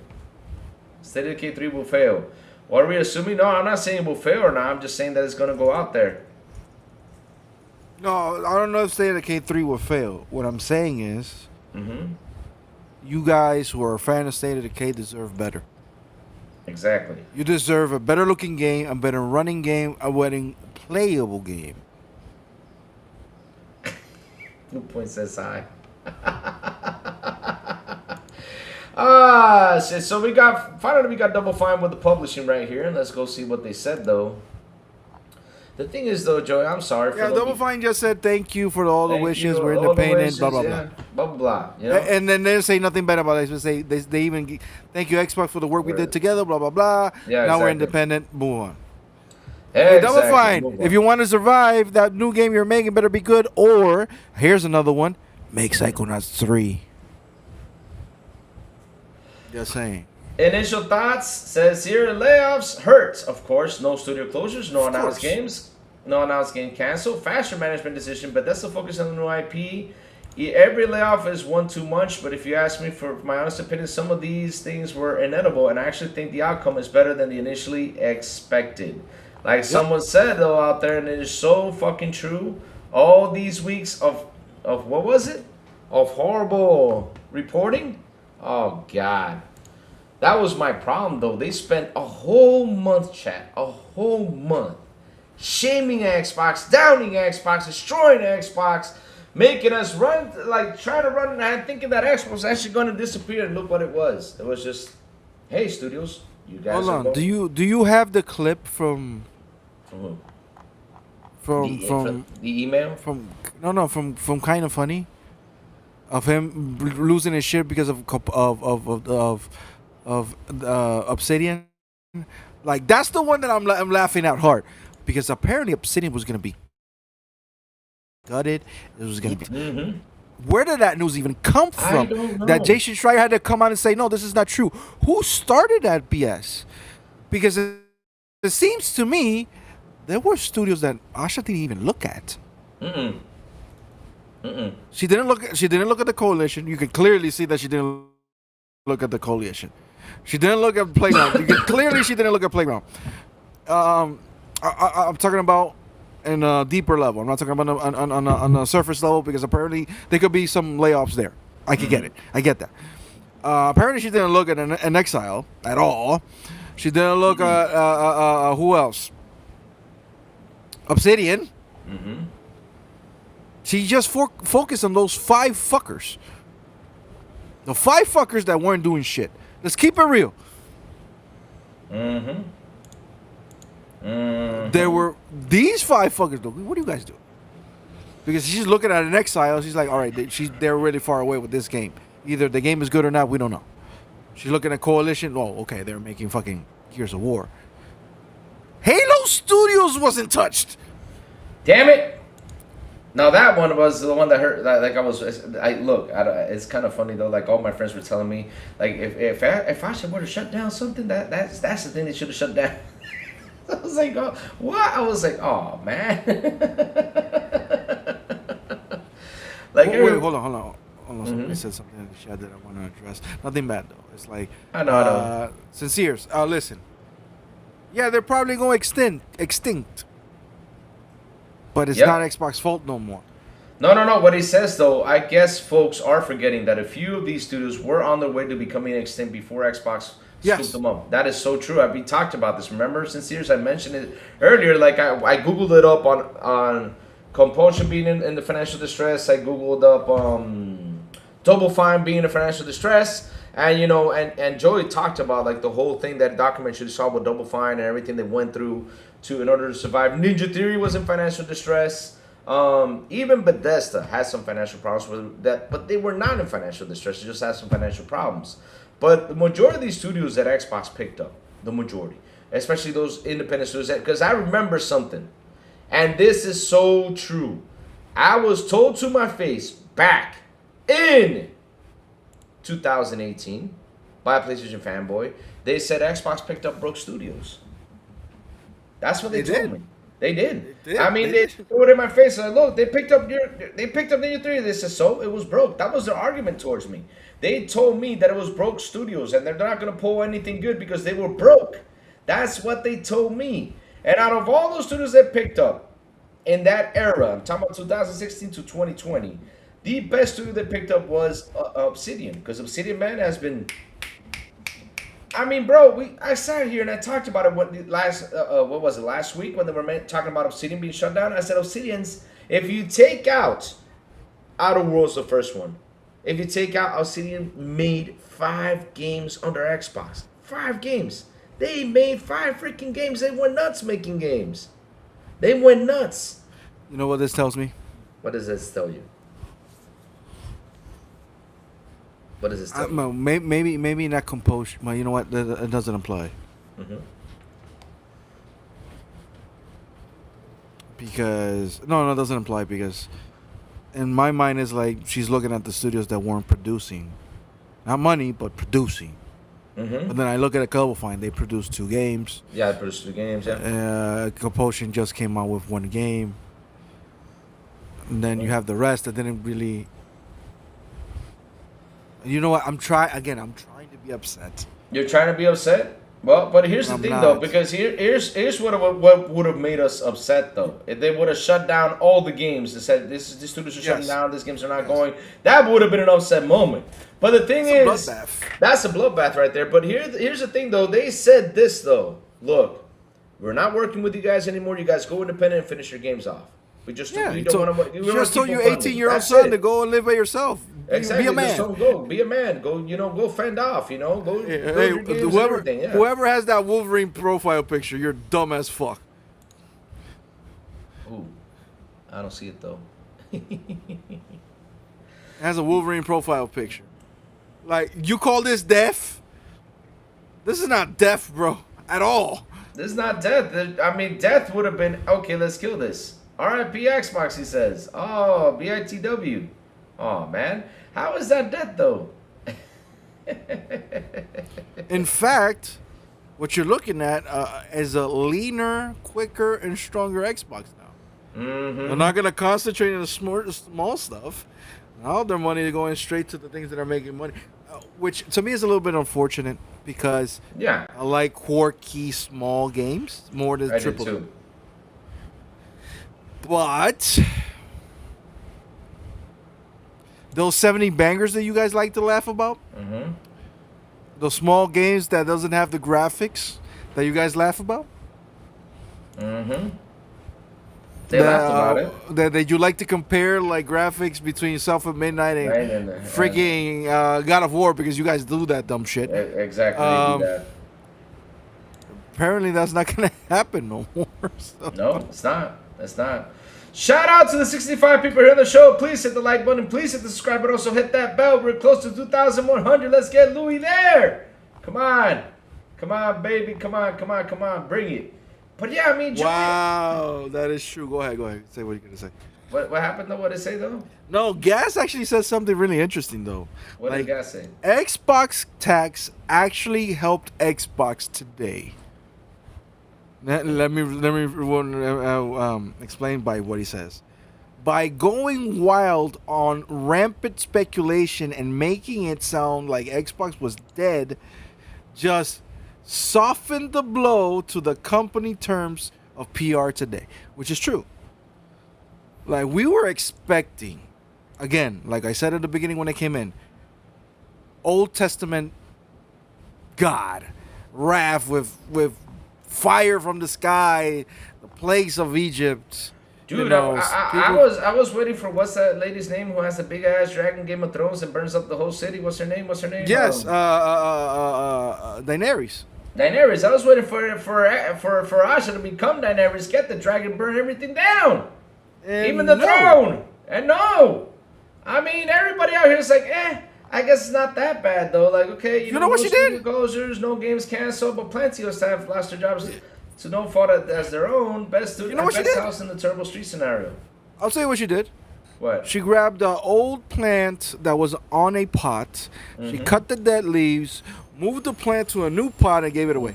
[SPEAKER 1] State of Decay 3 will fail. What are we assuming? No, I'm not saying it will fail or not. I'm just saying that it's going to go out there.
[SPEAKER 5] No, I don't know if State of Decay 3 will fail. What I'm saying is, you guys who are a fan of State of Decay deserve better.
[SPEAKER 1] Exactly.
[SPEAKER 5] You deserve a better looking game, a better running game, a better playable game.
[SPEAKER 1] Blue Point says hi. Shit. So we got Double Fine with the publishing right here, and let's go see what they said, though. The thing is, though, Joey, I'm sorry.
[SPEAKER 5] Yeah, Double Fine just said thank you for all the wishes. We're independent, blah blah blah.
[SPEAKER 1] Blah blah blah. You know?
[SPEAKER 5] And then they say nothing bad about it. They even thank you Xbox for the work we did together. Blah blah blah.
[SPEAKER 1] Yeah,
[SPEAKER 5] now
[SPEAKER 1] exactly.
[SPEAKER 5] we're independent. Move on.
[SPEAKER 1] Exactly.
[SPEAKER 5] Hey, Double Fine. If you want to survive, that new game you're making better be good. Or here's another one: make Psychonauts 3. Just saying.
[SPEAKER 1] Initial thoughts says here, layoffs hurts, of course. No studio closures, no announced games, no announced game canceled. Faster management decision, but that's the focus on the new IP. Every layoff is one too much, but if you ask me for my honest opinion, some of these things were inevitable, and I actually think the outcome is better than the initially expected. Like someone said, though, out there, and it is so fucking true, all these weeks of what was it? Of horrible reporting? Oh, God. That was my problem, though. They spent a whole month, chat, a whole month, shaming Xbox, downing Xbox, destroying Xbox, making us run, like, trying to run, and thinking that Xbox was actually going to disappear, and look what it was. It was just, hey, studios, you guys
[SPEAKER 5] hold on. Do you have the clip from
[SPEAKER 1] who?
[SPEAKER 5] From
[SPEAKER 1] the email?
[SPEAKER 5] From Kind of Funny, of him losing his shit because of Obsidian. Like, that's the one that I'm laughing out hard, because apparently Obsidian was gonna be gutted. It was gonna be Where did that news even come from?
[SPEAKER 1] I don't know.
[SPEAKER 5] That Jason Schreier had to come out and say, no, this is not true. Who started that BS? Because it seems to me there were studios that Asha didn't even look at. She didn't look at the coalition. You can clearly see that she didn't look at the coalition. She didn't look at Playground. Clearly she didn't look at Playground. I'm talking about in a deeper level. I'm not talking about on a surface level, because apparently there could be some layoffs there. I can get it. I get that. Apparently she didn't look at an Exile at all. She didn't look at who else? Obsidian. She just focused on those 5 fuckers. The 5 fuckers that weren't doing shit. Let's keep it real. There were these 5 fuckers. Though. What do you guys do? Because she's looking at an Exile. She's like, all right, they're really far away with this game. Either the game is good or not. We don't know. She's looking at Coalition. Oh, okay, they're making fucking Gears of War. Halo Studios wasn't touched.
[SPEAKER 1] Damn it! Now that one was the one that hurt. Like it's kind of funny though. Like all my friends were telling me, like if I should would have shut down something, that's the thing they should have shut down. I was like, oh, what? I was like, oh man. Like,
[SPEAKER 5] wait, hold on. Somebody said something in the chat that I want to address. Nothing bad though. It's like
[SPEAKER 1] I know.
[SPEAKER 5] Sinceres. Listen. Yeah, they're probably going extinct. But it's not Xbox fault no more.
[SPEAKER 1] No. What he says though, I guess folks are forgetting that a few of these studios were on their way to becoming extinct before Xbox scooped them up. That is so true. We talked about this. Remember, Sinceres, I mentioned it earlier. Like I googled it up on compulsion being in the financial distress. I googled up Double Fine being in financial distress. And and Joey talked about like the whole thing, that documentary you saw with Double Fine and everything they went through in order to survive. Ninja Theory was in financial distress. Even Bethesda has some financial problems with that, but they were not in financial distress. They just had some financial problems. But the majority of these studios that Xbox picked up, the majority, especially those independent studios, because I remember something, and this is so true. I was told to my face back in 2018 by a PlayStation fanboy. They said Xbox picked up broke studios. That's what they told me. They did. I mean, they threw it in my face. Like, look, they picked up Ninja 3. They said, so it was broke. That was their argument towards me. They told me that it was broke studios and they're not going to pull anything good because they were broke. That's what they told me. And out of all those studios they picked up in that era, I'm talking about 2016 to 2020, the best studio they picked up was Obsidian, because Obsidian, man, has been. I mean, bro, I sat here and I talked about it last week when they were talking about Obsidian being shut down. I said, Obsidian's, if you take out Outer Worlds, the first one, if you take out Obsidian, made 5 games under Xbox. 5 games. They made 5 freaking games. They went nuts making games. They went nuts.
[SPEAKER 5] You know what this tells me?
[SPEAKER 1] What does this tell you? What does this tell you?
[SPEAKER 5] Maybe not composure. Well, you know what? It doesn't apply. Because no, it doesn't apply, because in my mind it's like she's looking at the studios that weren't producing, not money but producing. But then I look at a Double Fine. They produced 2 games.
[SPEAKER 1] Yeah, they produced 2 games. Yeah.
[SPEAKER 5] Compulsion just came out with 1 game. And then you have the rest that didn't really. You know what? I'm trying to be upset.
[SPEAKER 1] You're trying to be upset? Well, but here's the thing, though, because here's what would have made us upset, though. If they would have shut down all the games and said, these studios are shutting down, these games are not going, that would have been an upset moment. But the thing is, that's a bloodbath right there. But here's the thing, though. They said this, though. Look, we're not working with you guys anymore. You guys go independent and finish your games off. We just we don't want to. You
[SPEAKER 5] just told your 18-year-old son to go and live by yourself.
[SPEAKER 1] Exactly.
[SPEAKER 5] Be a man.
[SPEAKER 1] Be a man. Go fend off. Go.
[SPEAKER 5] Whoever has that Wolverine profile picture, you're dumb as fuck.
[SPEAKER 1] Ooh, I don't see it though.
[SPEAKER 5] It has a Wolverine profile picture. Like, you call this death? This is not death, bro, at all.
[SPEAKER 1] This is not death. I mean, death would have been okay. Let's kill this. R.I.P. Xbox, he says. Oh, BITW. Oh man, how is that dead though?
[SPEAKER 5] In fact, what you're looking at is a leaner, quicker, and stronger Xbox now. They're not going to concentrate on the small stuff. Now their money is going straight to the things that are making money, which to me is a little bit unfortunate because
[SPEAKER 1] Yeah,
[SPEAKER 5] I like quirky small games more than
[SPEAKER 1] I did
[SPEAKER 5] triple.
[SPEAKER 1] too.
[SPEAKER 5] But those 70 bangers that you guys like to laugh about, those small games that doesn't have the graphics that you guys laugh about,
[SPEAKER 1] They laughed about it.
[SPEAKER 5] that you like to compare like graphics between South of Midnight and
[SPEAKER 1] Right, and,
[SPEAKER 5] freaking God of War because you guys do that dumb shit.
[SPEAKER 1] Exactly. They do that.
[SPEAKER 5] Apparently that's not gonna happen no more. So.
[SPEAKER 1] No, it's not. It's not. Shout out to the 65 people here on the show. Please hit the like button. Please hit the subscribe button. Also hit that bell. We're close to 2,100. Let's get Louis there. Come on. Come on, baby. Come on, come on, come on. Bring it. But yeah, I mean,
[SPEAKER 5] Wow, that is true. Go ahead. Say what you're gonna say.
[SPEAKER 1] What happened though? What did it say though?
[SPEAKER 5] No, Gas actually says something really interesting though.
[SPEAKER 1] What did Gas say?
[SPEAKER 5] Xbox tax actually helped Xbox today. Let me explain by what he says. By going wild on rampant speculation and making it sound like Xbox was dead, just softened the blow to the company terms of PR today, which is true. Like we were expecting, again, like I said at the beginning when I came in, Old Testament God, wrath with fire from the sky, the plagues of Egypt.
[SPEAKER 1] Dude,
[SPEAKER 5] you know,
[SPEAKER 1] I was waiting for what's that lady's name who has a big ass dragon Game of Thrones and burns up the whole city. What's her name?
[SPEAKER 5] Yes, Daenerys.
[SPEAKER 1] Daenerys. I was waiting for Asha to become Daenerys, get the dragon, burn everything down,
[SPEAKER 5] And
[SPEAKER 1] even the
[SPEAKER 5] no.
[SPEAKER 1] throne. And no, I mean everybody out here is like, I guess it's not that bad though. Like, okay,
[SPEAKER 5] You know what
[SPEAKER 1] no
[SPEAKER 5] she did?
[SPEAKER 1] studio closures, no games canceled, but plenty of staff lost their jobs to no fault as their own. Best
[SPEAKER 5] You know what she
[SPEAKER 1] best
[SPEAKER 5] did?
[SPEAKER 1] house in the Turbo Street scenario.
[SPEAKER 5] I'll tell you what she did.
[SPEAKER 1] What?
[SPEAKER 5] She grabbed an old plant that was on a pot. She cut the dead leaves, moved the plant to a new pot, and gave it away.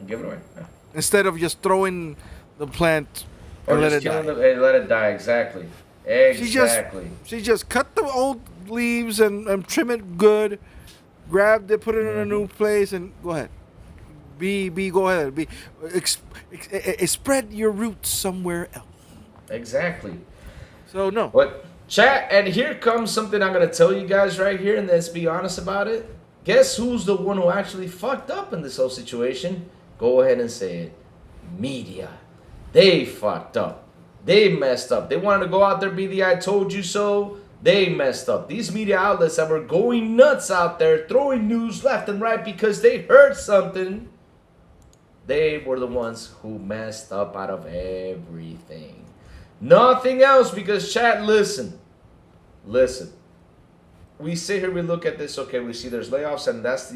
[SPEAKER 1] Give it away.
[SPEAKER 5] Instead of just throwing the plant
[SPEAKER 1] Or
[SPEAKER 5] and let
[SPEAKER 1] just
[SPEAKER 5] it die.
[SPEAKER 1] killing let it die. Exactly. Exactly.
[SPEAKER 5] She just cut the old leaves and trim it good, grabbed it, put it in a new place, and go ahead. Go ahead. Spread your roots somewhere else.
[SPEAKER 1] Exactly.
[SPEAKER 5] So no.
[SPEAKER 1] But chat, and here comes something I'm gonna tell you guys right here, and let's be honest about it. Guess who's the one who actually fucked up in this whole situation? Go ahead and say it. Media. They fucked up. They messed up. They wanted to go out there, be the I told you so. They messed up. These media outlets that were going nuts out there, throwing news left and right because they heard something, they were the ones who messed up out of everything. Nothing else, because chat, listen. We sit here, we look at this, okay, we see there's layoffs, and that's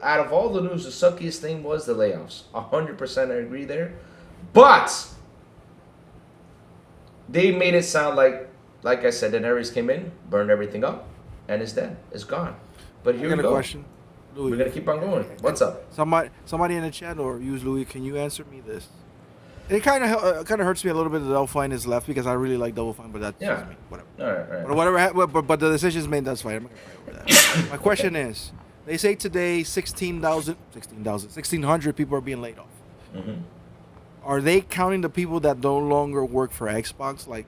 [SPEAKER 1] out of all the news, the suckiest thing was the layoffs. 100% I agree there. But they made it sound like I said, Daenerys came in, burned everything up, and it's dead. It's gone. But here
[SPEAKER 5] I
[SPEAKER 1] we
[SPEAKER 5] got a
[SPEAKER 1] go.
[SPEAKER 5] question. Louis,
[SPEAKER 1] We're gonna keep on going. What's up?
[SPEAKER 5] Somebody in the chat or use Louis, can you answer me this? It kind of hurts me a little bit that Double Fine is left because I really like Double Fine, but that's just me. Whatever.
[SPEAKER 1] All right.
[SPEAKER 5] But the decision's made. That's fine. I'm not gonna fight over that. My question is, they say today 1,600 people are being laid off. Are they counting the people that no longer work for Xbox, like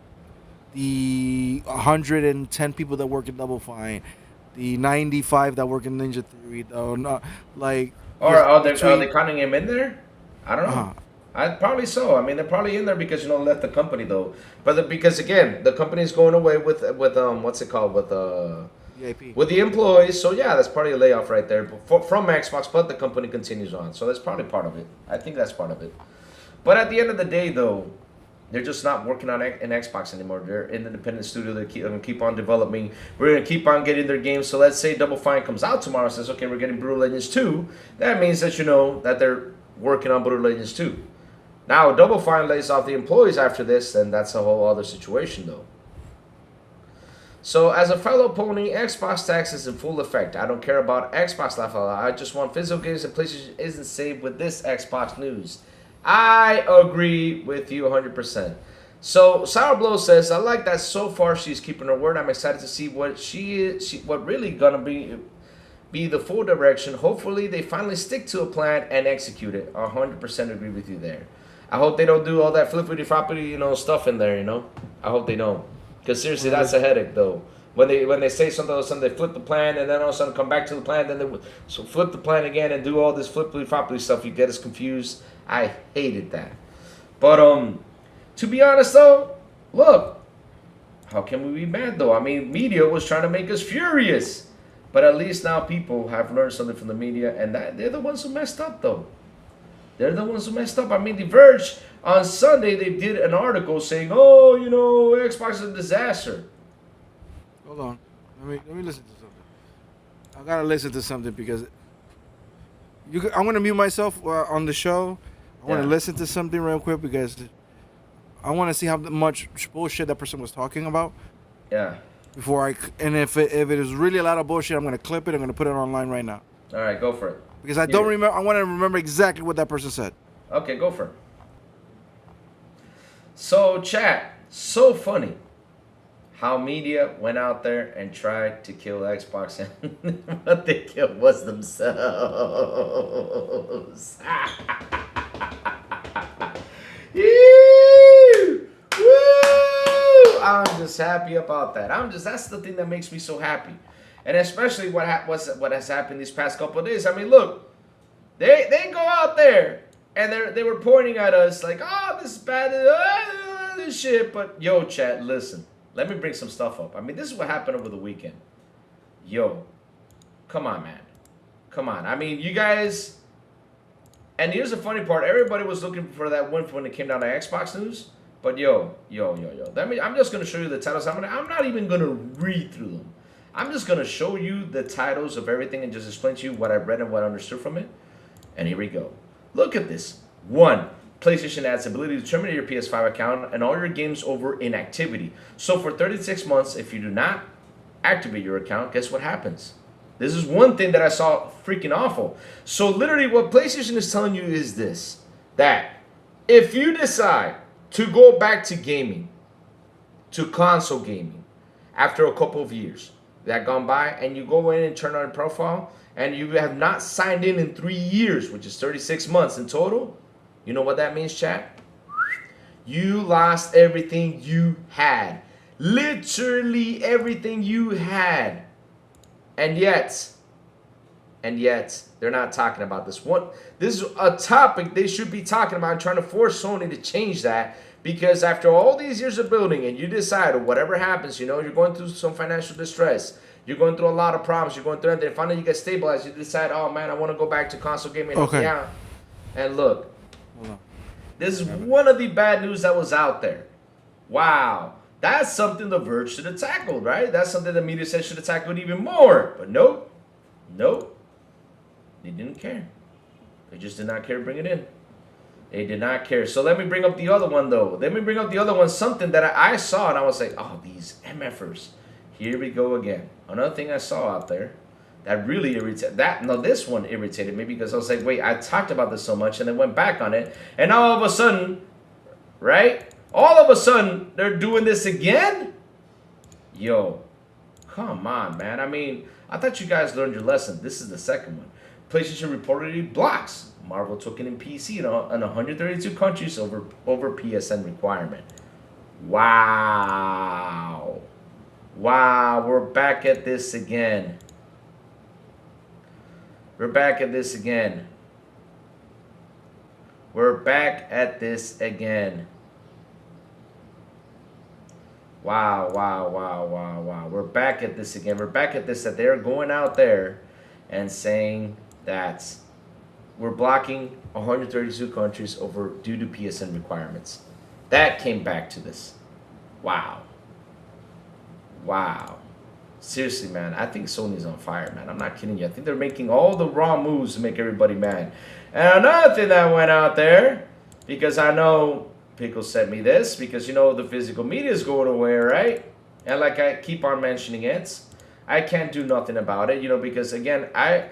[SPEAKER 5] the 110 people that work in Double Fine, the 95 that work in Ninja Theory, like?
[SPEAKER 1] Or are they counting him in there? I don't know.
[SPEAKER 5] Uh-huh.
[SPEAKER 1] Probably so. I mean, they're probably in there because left the company though. But because again, the company's going away with what's it called, with
[SPEAKER 5] VIP.
[SPEAKER 1] with the employees. So yeah, that's probably a layoff right there from Xbox. But the company continues on, so that's probably part of it. I think that's part of it. But at the end of the day, though, they're just not working on an Xbox anymore. They're an independent studio. They're going to keep on developing. We're going to keep on getting their games. So let's say Double Fine comes out tomorrow and says, okay, we're getting Brutal Legends 2. That means that that they're working on Brutal Legends 2. Now, Double Fine lays off the employees after this, then that's a whole other situation, though. So, as a fellow pony, Xbox tax is in full effect. I don't care about Xbox Live. I just want physical games, and PlayStation isn't safe with this Xbox news. I agree with you 100%. So, Sour Blow says, I like that so far she's keeping her word. I'm excited to see what what really gonna be the full direction. Hopefully, they finally stick to a plan and execute it. 100% agree with you there. I hope they don't do all that flippity-floppity, stuff in there, I hope they don't. Because seriously, that's a headache, though. When they say something, all of a sudden they flip the plan, and then all of a sudden come back to the plan, then they flip the plan again and do all this flippity-floppity stuff. You get us confused. I hated that. But, to be honest, though, look, how can we be mad, though? I mean, media was trying to make us furious. But at least now people have learned something from the media, and they're the ones who messed up, though. They're the ones who messed up. I mean, The Verge, on Sunday, they did an article saying, oh, Xbox is a disaster.
[SPEAKER 5] Hold on. Let me listen to something. I gotta listen to something because I'm gonna mute myself on the show. I want to listen to something real quick because I want to see how much bullshit that person was talking about.
[SPEAKER 1] Yeah.
[SPEAKER 5] And if it is really a lot of bullshit, I'm gonna clip it. I'm gonna put it online right now.
[SPEAKER 1] All right, go for it.
[SPEAKER 5] Because I don't remember. I want to remember exactly what that person said.
[SPEAKER 1] Okay, go for it. So, chat, so funny how media went out there and tried to kill Xbox, and what they killed was themselves. Woo! I'm just happy about that. That's the thing that makes me so happy. And especially what has happened these past couple of days. I mean, look, they go out there and they were pointing at us like, oh, this is bad, this shit. But yo, chat, listen, let me bring some stuff up. I mean, this is what happened over the weekend. Yo, come on, man, come on. I mean, you guys. And here's the funny part: everybody was looking for that win when it came down to Xbox news. But yo. I'm just gonna show you the titles. I'm not even gonna read through them. I'm just going to show you the titles of everything and just explain to you what I read and what I understood from it. And here we go. Look at this. 1. PlayStation adds the ability to terminate your PS5 account and all your games over inactivity. So for 36 months, if you do not activate your account, guess what happens? This is one thing that I saw freaking awful. So literally what PlayStation is telling you is this. That if you decide to go back to gaming, to console gaming, after a couple of years that gone by, and you go in and turn on a profile, and you have not signed in 3 years, which is 36 months in total, you know what that means, chat? You lost everything you had. Literally everything you had. And yet, they're not talking about this one. This is a topic they should be talking about, trying to force Sony to change that. Because after all these years of building, and you decide, or whatever happens, you're going through some financial distress, you're going through a lot of problems, you're going through everything, finally you get stabilized, you decide, oh man, I want to go back to console gaming.
[SPEAKER 5] Okay.
[SPEAKER 1] Yeah. And look, this is one of the bad news that was out there. Wow. That's something The Verge should have tackled, right? That's something the media said should have tackled even more. But nope. They didn't care. They just did not care to bring it in. They did not care. So let me bring up the other one, though. Let me bring up the other one, something that I saw, and I was like, oh, these MFers. Here we go again. Another thing I saw out there that really irritated, this one irritated me because I was like, wait, I talked about this so much, and then went back on it, and all of a sudden, right? All of a sudden, they're doing this again? Yo, come on, man. I mean, I thought you guys learned your lesson. This is the second one. PlayStation reportedly blocks Marvel token in PC in 132 countries over PSN requirement. Wow. We're back at this again. We're back at this again. Wow. We're back at this again. We're back at this, that they're going out there and saying that we're blocking 132 countries due to PSN requirements. That came back to this. Wow. Seriously, man, I think Sony's on fire, man. I'm not kidding you. I think they're making all the wrong moves to make everybody mad. And another thing that went out there, because I know Pickle sent me this, because the physical media is going away, right? And like I keep on mentioning it, I can't do nothing about it, because again, I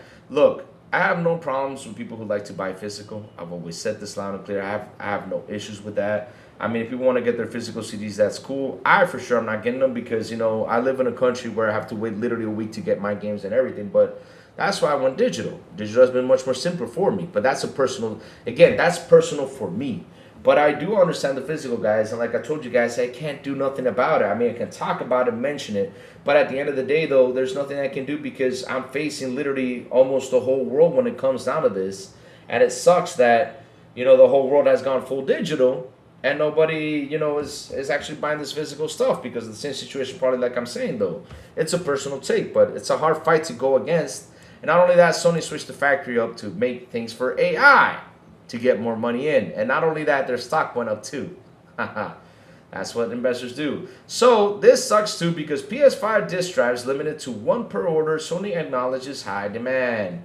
[SPEAKER 1] have no problems with people who like to buy physical. I've always said this loud and clear. I have no issues with that. I mean, if people want to get their physical CDs, that's cool. I for sure am not getting them because I live in a country where I have to wait literally a week to get my games and everything. But that's why I went digital. Digital has been much more simple for me. But that's that's personal for me. But I do understand the physical, guys, and like I told you guys, I can't do nothing about it. I mean, I can talk about it, mention it, but at the end of the day, though, there's nothing I can do because I'm facing literally almost the whole world when it comes down to this, and it sucks that, the whole world has gone full digital, and nobody, is actually buying this physical stuff because of the same situation, probably like I'm saying, though. It's a personal take, but it's a hard fight to go against, and not only that, Sony switched the factory up to make things for AI. To get more money in. And not only that, their stock went up too. That's what investors do. So this sucks too because PS5 disc drives limited to 1 per order. Sony acknowledges high demand.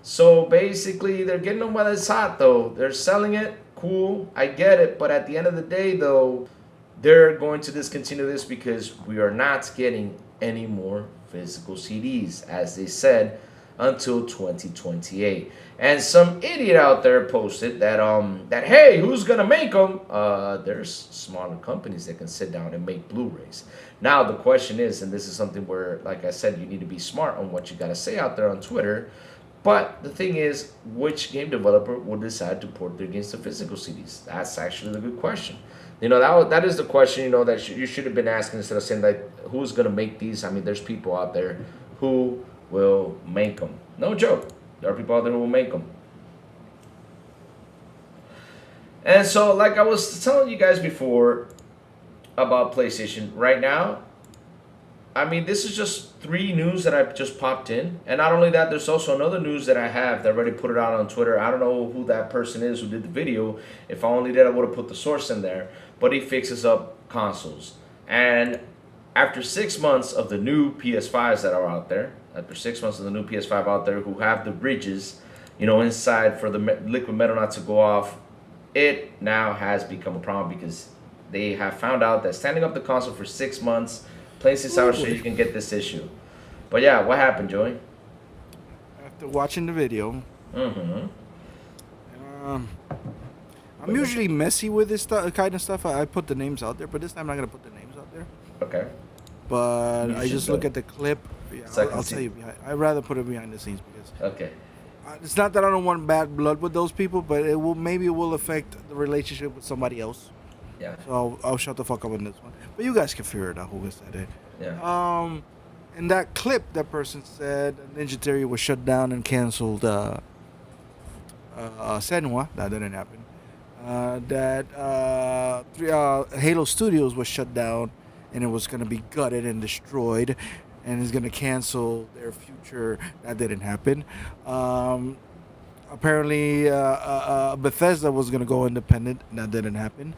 [SPEAKER 1] So basically they're getting them while it's hot though. They're selling it. Cool. I get it. But at the end of the day though, they're going to discontinue this because we are not getting any more physical CDs, as they said, until 2028. And some idiot out there posted that hey, who's gonna make them? There's smaller companies that can sit down and make Blu-rays. Now the question is, and this is something where, like I said, you need to be smart on what you gotta say out there on Twitter. But the thing is, which game developer will decide to port their games to physical CDs? That's actually the good question. That is the question, that you should have been asking instead of saying, like, who's going to make these? I mean, there's people out there who will make them. No joke. There are people out there who will make them. And so, like I was telling you guys before about PlayStation, right now, I mean, this is just 3 news that I've just popped in. And not only that, there's also another news that I have that already put it out on Twitter. I don't know who that person is who did the video. If I only did, I would have put the source in there. But he fixes up consoles. And after 6 months of the new PS5s that are out there, after 6 months of the new PS5 out there who have the bridges, inside for the liquid metal not to go off, it now has become a problem because they have found out that standing up the console for 6 months, playing 6 hours straight, you can get this issue. But yeah, what happened, Joey?
[SPEAKER 5] After watching the video, I'm usually messy with this kind of stuff. I put the names out there, but this time I'm not gonna put the names out there.
[SPEAKER 1] Okay.
[SPEAKER 5] But I just look at the clip. Yeah, I'll tell you. I'd rather put it behind the scenes because.
[SPEAKER 1] Okay.
[SPEAKER 5] It's not that I don't want bad blood with those people, but it will affect the relationship with somebody else.
[SPEAKER 1] Yeah.
[SPEAKER 5] So I'll shut the fuck up on this one. But you guys can figure it out who said it.
[SPEAKER 1] Yeah.
[SPEAKER 5] In that clip, that person said Ninja Theory was shut down and canceled. Senua, that didn't happen. Halo Studios was shut down and it was going to be gutted and destroyed and is going to cancel their future. That didn't happen. Apparently, Bethesda was going to go independent. That didn't happen.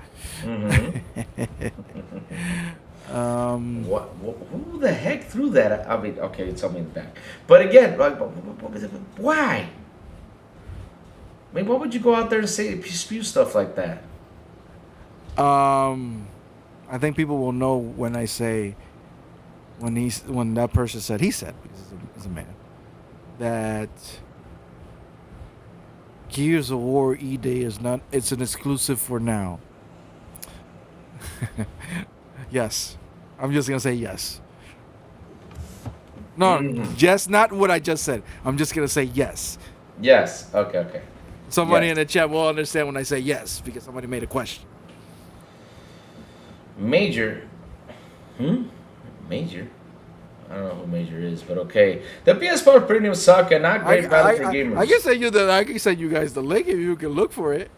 [SPEAKER 1] Who the heck threw that? I mean, okay, tell me in the back. But again, like, why? I mean, why would you go out there and spew stuff like that?
[SPEAKER 5] I think people will know when I say when that person said because he's a man, that Gears of War E-Day it's an exclusive for now. Yes. I'm just gonna say yes. No, just not what I just said. I'm just gonna say yes.
[SPEAKER 1] Yes. Okay.
[SPEAKER 5] Somebody in the chat will understand when I say yes because somebody made a question.
[SPEAKER 1] Major? Major? I don't know who Major is, but okay. The PS4 premium suck and not great value for gamers.
[SPEAKER 5] I can send you guys the link if you can look for it.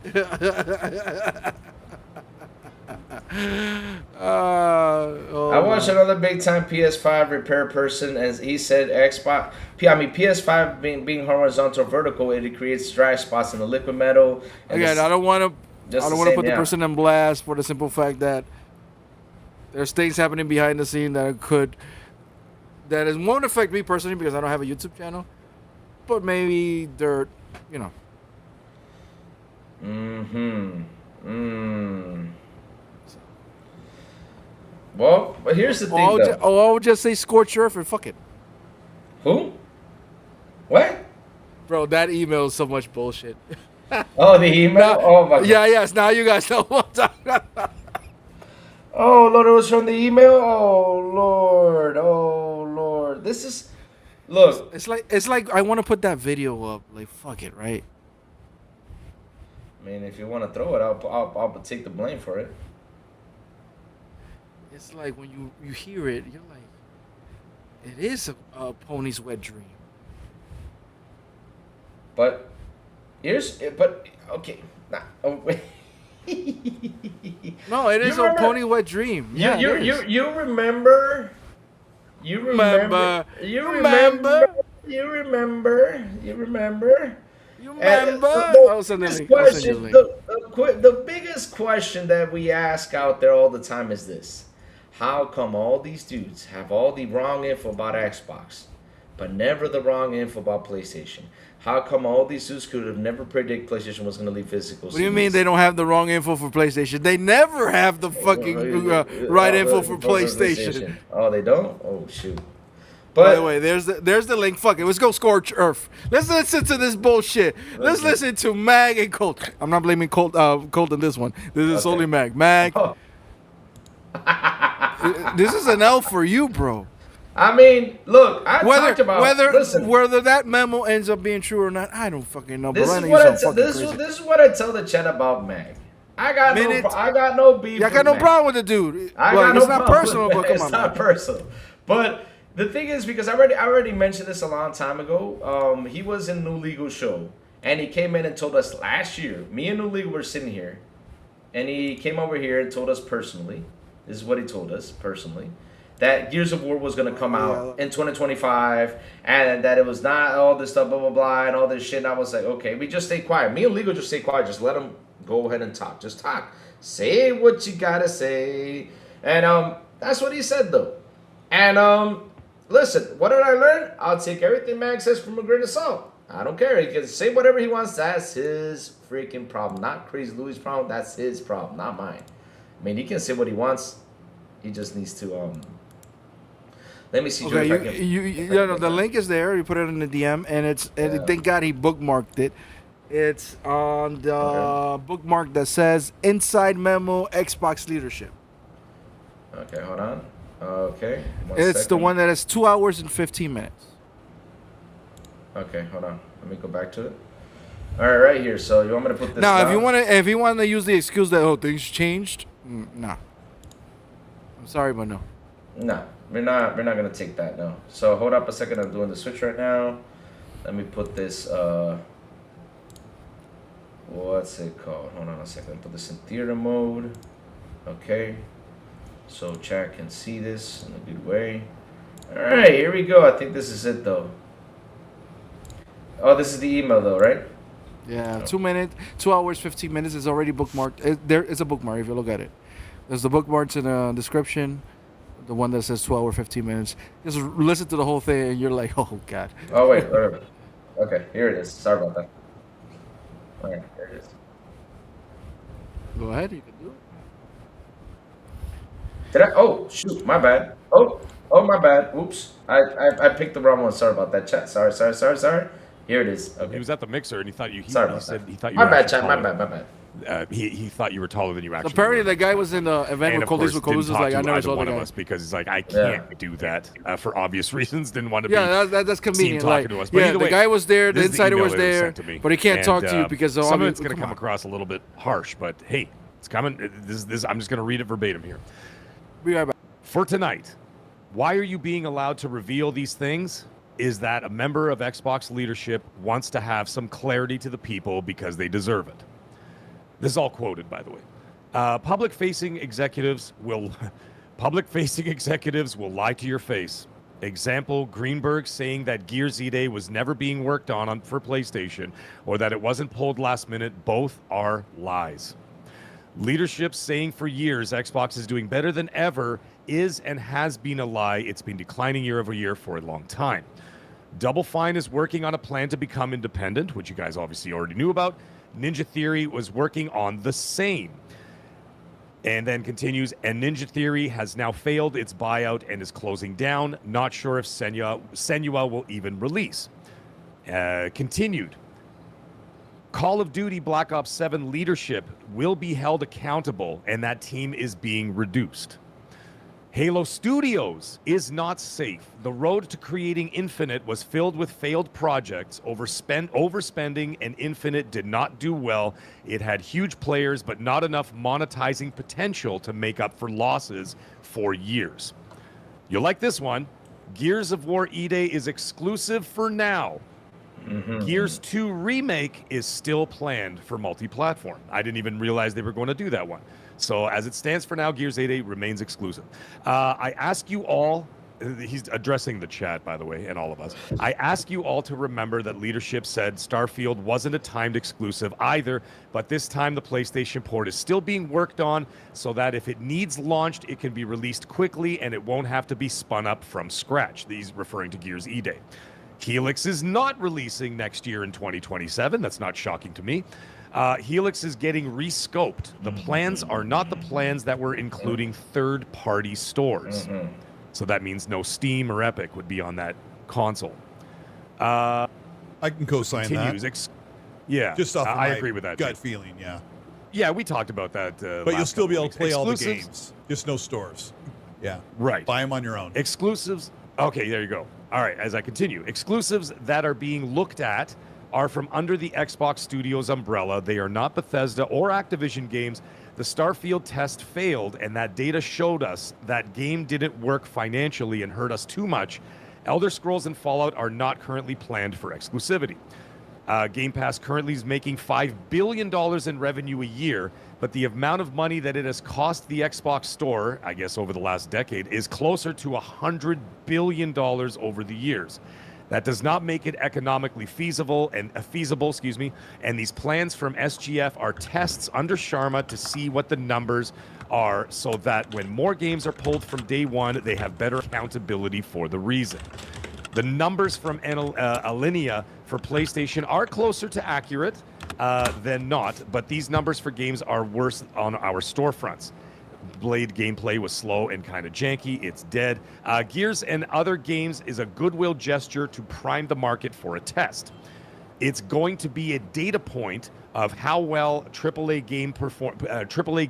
[SPEAKER 1] I watched another big time PS5 repair person, as he said PS5 being horizontal or vertical, it creates dry spots in the liquid metal.
[SPEAKER 5] Again, I don't want to put the person in blast for the simple fact that there's things happening behind the scene that it won't affect me personally because I don't have a YouTube channel, but maybe they're,
[SPEAKER 1] Well, but here's the thing, though.
[SPEAKER 5] I would just say scorch earth and fuck it.
[SPEAKER 1] Who? What?
[SPEAKER 5] Bro, that email is so much bullshit.
[SPEAKER 1] Oh, the email?
[SPEAKER 5] Now,
[SPEAKER 1] Oh, my God.
[SPEAKER 5] yeah, yes. Now you guys know what I'm talking about.
[SPEAKER 1] Oh, Lord, it was from the email? Oh, Lord. Oh, Lord. This is... Look.
[SPEAKER 5] It's like I want to put that video up. Like, fuck it, right?
[SPEAKER 1] I mean, if you want to throw it, I'll take the blame for it.
[SPEAKER 5] It's like when you hear it, you're like, it is a pony's wet dream.
[SPEAKER 1] But okay. Nah, oh, wait.
[SPEAKER 5] No, it is a pony wet dream. Yeah,
[SPEAKER 1] you remember? You remember? You remember? You remember? You remember? The biggest question that we ask out there all the time is this: how come all these dudes have all the wrong info about Xbox, but never the wrong info about PlayStation? How come all these dudes could have never predicted PlayStation was going to leave physical?
[SPEAKER 5] What do you mean they don't have the wrong info for PlayStation? They never have the fucking right info for PlayStation.
[SPEAKER 1] Oh, they don't? Oh, shoot.
[SPEAKER 5] By the way, there's the link. Fuck it. Let's go scorch earth. Let's listen to this bullshit. Let's listen to Mag and Colt. I'm not blaming Colt in this one. This is only Mag. Mag. Oh. This is an L for you, bro.
[SPEAKER 1] I mean, look, talked about
[SPEAKER 5] whether that memo ends up being true or not. I don't fucking know.
[SPEAKER 1] This is what I tell the chat about Mag. I got no beef.
[SPEAKER 5] I got no problem with the dude. It's not personal, but come on.
[SPEAKER 1] It's not personal. But the thing is, because I already mentioned this a long time ago. He was in New Legal show, and he came in and told us last year. Me and New Legal were sitting here, and he came over here and told us personally. This is what he told us personally. That Gears of War was going to come out in 2025, and that it was not all this stuff, blah, blah, blah, and all this shit. And I was like, okay, we just stay quiet. Me and Legal just stay quiet. Just let him go ahead and talk. Just talk. Say what you got to say. And that's what he said, though. And listen, what did I learn? I'll take everything Mag says from a grain of salt. I don't care. He can say whatever he wants. That's his freaking problem. Not Crazy Louis' problem. That's his problem, not mine. I mean, he can say what he wants. He just needs to... Let me see.
[SPEAKER 5] Okay, the link is there. You put it in the DM, and thank God he bookmarked it. It's on the bookmark that says "Inside Memo Xbox Leadership."
[SPEAKER 1] Okay, hold on. Okay.
[SPEAKER 5] It's the one that is 2 hours and 15 minutes.
[SPEAKER 1] Okay, hold on. Let me go back to it. All right here. So you want me to put this?
[SPEAKER 5] Now,
[SPEAKER 1] down?
[SPEAKER 5] if you want to use the excuse that things changed, nah. I'm sorry, but no.
[SPEAKER 1] No. We're not gonna take that, no. So hold up a second, I'm doing the switch right now. Let me put this what's it called? Hold on a second. Put this in theater mode. Okay. So chat can see this in a good way. Alright, here we go. I think this is it though. Oh, this is the email though, right?
[SPEAKER 5] Yeah, 2 hours, 15 minutes is already bookmarked. There is a bookmark if you look at it. There's the bookmarks in the description. The one that says 2 hours, 15 minutes. Just listen to the whole thing and you're like, oh, God.
[SPEAKER 1] Oh, wait. Okay, here it is. Sorry about that. All right, here it is.
[SPEAKER 5] Go ahead. You can do it.
[SPEAKER 1] Did I? Oh, shoot. My bad. Oh, my bad. Oops. I picked the wrong one. Sorry about that, chat. Sorry. Here it is. Okay.
[SPEAKER 6] He was at the mixer and he thought you.
[SPEAKER 1] Sorry about
[SPEAKER 6] that. He thought you.
[SPEAKER 1] My bad, chat. My bad.
[SPEAKER 6] He thought you were taller than you actually
[SPEAKER 5] apparently
[SPEAKER 6] were.
[SPEAKER 5] the guy was in the event with Coldest was like, I never saw the guy.
[SPEAKER 6] Because he's like, I can't do that for obvious reasons. Didn't want to be.
[SPEAKER 5] Yeah, that's convenient.
[SPEAKER 6] Talking to us. But
[SPEAKER 5] the guy was there, the insider was there, but he can't talk to you because
[SPEAKER 6] some of it's going to come across a little bit harsh. But hey, it's coming. This I'm just going to read it verbatim here.
[SPEAKER 5] Be right back.
[SPEAKER 6] For tonight, why are you being allowed to reveal these things? Is that a member of Xbox leadership wants to have some clarity to the people because they deserve it. This is all quoted, by the way. Public-facing executives will lie to your face. Example, Greenberg saying that Gears Z-Day was never being worked on for PlayStation or that it wasn't pulled last minute. Both are lies. Leadership saying for years Xbox is doing better than ever is and has been a lie. It's been declining year over year for a long time. Double Fine is working on a plan to become independent, which you guys obviously already knew about. Ninja Theory was working on the same. And then continues, and Ninja Theory has now failed its buyout and is closing down. Not sure if Senua will even release. Continued. Call of Duty Black Ops 7 leadership will be held accountable, and that team is being reduced. Halo Studios is not safe. The road to creating Infinite was filled with failed projects, overspending, and Infinite did not do well. It had huge players, but not enough monetizing potential to make up for losses for years. You'll like this one. Gears of War E-Day is exclusive for now. Gears 2 Remake is still planned for multi-platform. I didn't even realize they were going to do that one. So as it stands for now, Gears 8 remains exclusive. I ask you all, he's addressing the chat, by the way, and all of us. I ask you all to remember that leadership said Starfield wasn't a timed exclusive either, but this time the PlayStation port is still being worked on so that if it needs launched, it can be released quickly and it won't have to be spun up from scratch. These referring to Gears E-Day. Helix is not releasing next year in 2027. That's not shocking to me. Helix is getting rescoped. The plans are not the plans that were including third-party stores. So that means no Steam or Epic would be on that console.
[SPEAKER 7] I can co-sign that.
[SPEAKER 6] Yeah,
[SPEAKER 7] Just off of
[SPEAKER 6] I
[SPEAKER 7] my
[SPEAKER 6] agree with that.
[SPEAKER 7] gut feeling, yeah.
[SPEAKER 6] Yeah, we talked about that.
[SPEAKER 7] But you'll still be able to play all the
[SPEAKER 6] Exclusives?
[SPEAKER 7] games. Just no stores. Yeah.
[SPEAKER 6] Right.
[SPEAKER 7] Buy them on your own.
[SPEAKER 6] Exclusives. Okay, there you go. All right, as I continue. Exclusives that are being looked at are from under the Xbox Studios umbrella. They are not Bethesda or Activision games. The Starfield test failed, and that data showed us that game didn't work financially and hurt us too much. Elder Scrolls and Fallout are not currently planned for exclusivity. Game Pass currently is making $5 billion in revenue a year, but the amount of money that it has cost the Xbox Store, I guess over the last decade, is closer to $100 billion over the years. That does not make it economically feasible, and these plans from SGF are tests under Sharma to see what the numbers are so that when more games are pulled from day one, they have better accountability for the reason. The numbers from Alinea for PlayStation are closer to accurate than not, but these numbers for games are worse on our storefronts. Blade gameplay was slow and kind of janky. It's dead. Gears and other games is a goodwill gesture to prime the market for a test. It's going to be a data point of how well AAA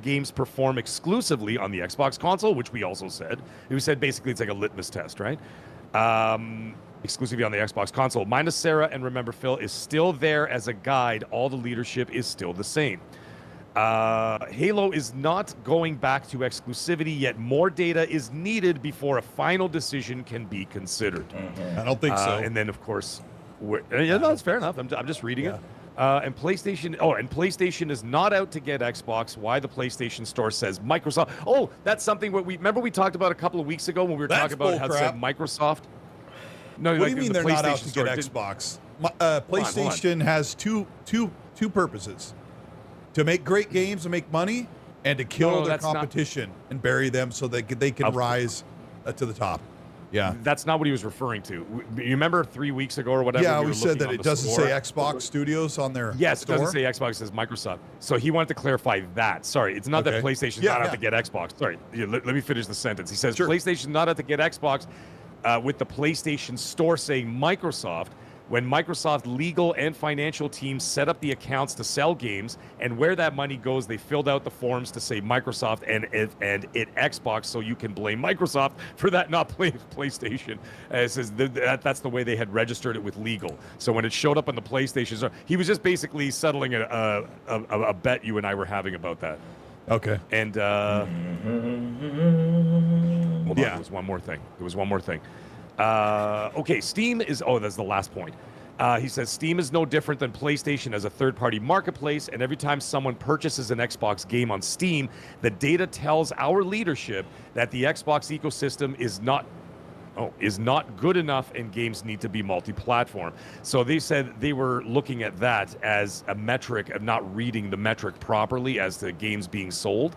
[SPEAKER 6] games perform exclusively on the Xbox console, which we also said. We said basically it's like a litmus test, right? Exclusively on the Xbox console. Minus Sarah and Remember Phil is still there as a guide. All the leadership is still the same. Halo is not going back to exclusivity, yet more data is needed before a final decision can be considered.
[SPEAKER 7] I don't think so.
[SPEAKER 6] And then, of course, yeah, no, that's fair enough. I'm just reading it. And PlayStation is not out to get Xbox. Why the PlayStation Store says Microsoft. Oh, that's something we talked about a couple of weeks ago when we were talking about how it said Microsoft. No,
[SPEAKER 7] what
[SPEAKER 6] like
[SPEAKER 7] do you mean
[SPEAKER 6] the
[SPEAKER 7] they're not out
[SPEAKER 6] PlayStation
[SPEAKER 7] to get
[SPEAKER 6] Store
[SPEAKER 7] Xbox? PlayStation has two purposes: to make great games and make money, and to kill their competition and bury them so that they can rise to the top. Yeah,
[SPEAKER 6] that's not what he was referring to. You remember 3 weeks ago or whatever?
[SPEAKER 7] Yeah, we said that it doesn't say Xbox Studios on their
[SPEAKER 6] Yes,
[SPEAKER 7] store.
[SPEAKER 6] it doesn't say Xbox, it says Microsoft. So he wanted to clarify that. Sorry, it's not that PlayStation's not out to get Xbox. Sorry, let me finish the sentence. He says PlayStation's not out to get Xbox, with the PlayStation Store saying Microsoft. When Microsoft legal and financial teams set up the accounts to sell games, and where that money goes, they filled out the forms to say Microsoft and it Xbox, so you can blame Microsoft for that, not PlayStation. It says that's the way they had registered it with legal. So when it showed up on the PlayStation Store, he was just basically settling a bet you and I were having about that.
[SPEAKER 7] Okay.
[SPEAKER 6] And hold on, there was one more thing. Okay, Steam is... Oh, that's the last point. He says, Steam is no different than PlayStation as a third-party marketplace, and every time someone purchases an Xbox game on Steam, the data tells our leadership that the Xbox ecosystem is not good enough and games need to be multi-platform. So they said they were looking at that as a metric of not reading the metric properly as to games being sold.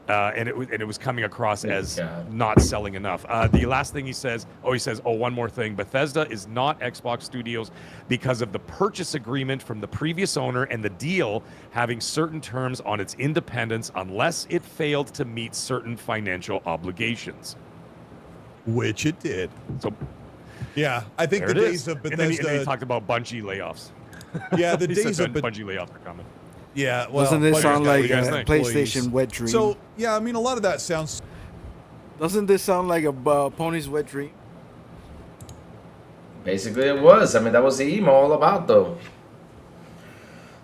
[SPEAKER 6] and it was coming across as not selling enough. The last thing he says, one more thing. Bethesda is not Xbox Studios because of the purchase agreement from the previous owner and the deal having certain terms on its independence unless it failed to meet certain financial obligations.
[SPEAKER 7] Which it did.
[SPEAKER 6] So,
[SPEAKER 7] yeah, I think the days of Bethesda.
[SPEAKER 6] And then he talked about Bungie layoffs.
[SPEAKER 7] Yeah, the days of
[SPEAKER 6] Bungie layoffs are coming.
[SPEAKER 7] Yeah, well,
[SPEAKER 5] doesn't this sound like a
[SPEAKER 7] PlayStation
[SPEAKER 5] wet dream?
[SPEAKER 7] So yeah, I mean, a lot of that sounds.
[SPEAKER 5] Doesn't this sound like a pony's wet dream?
[SPEAKER 1] Basically, it was. I mean, that was the email all about, though.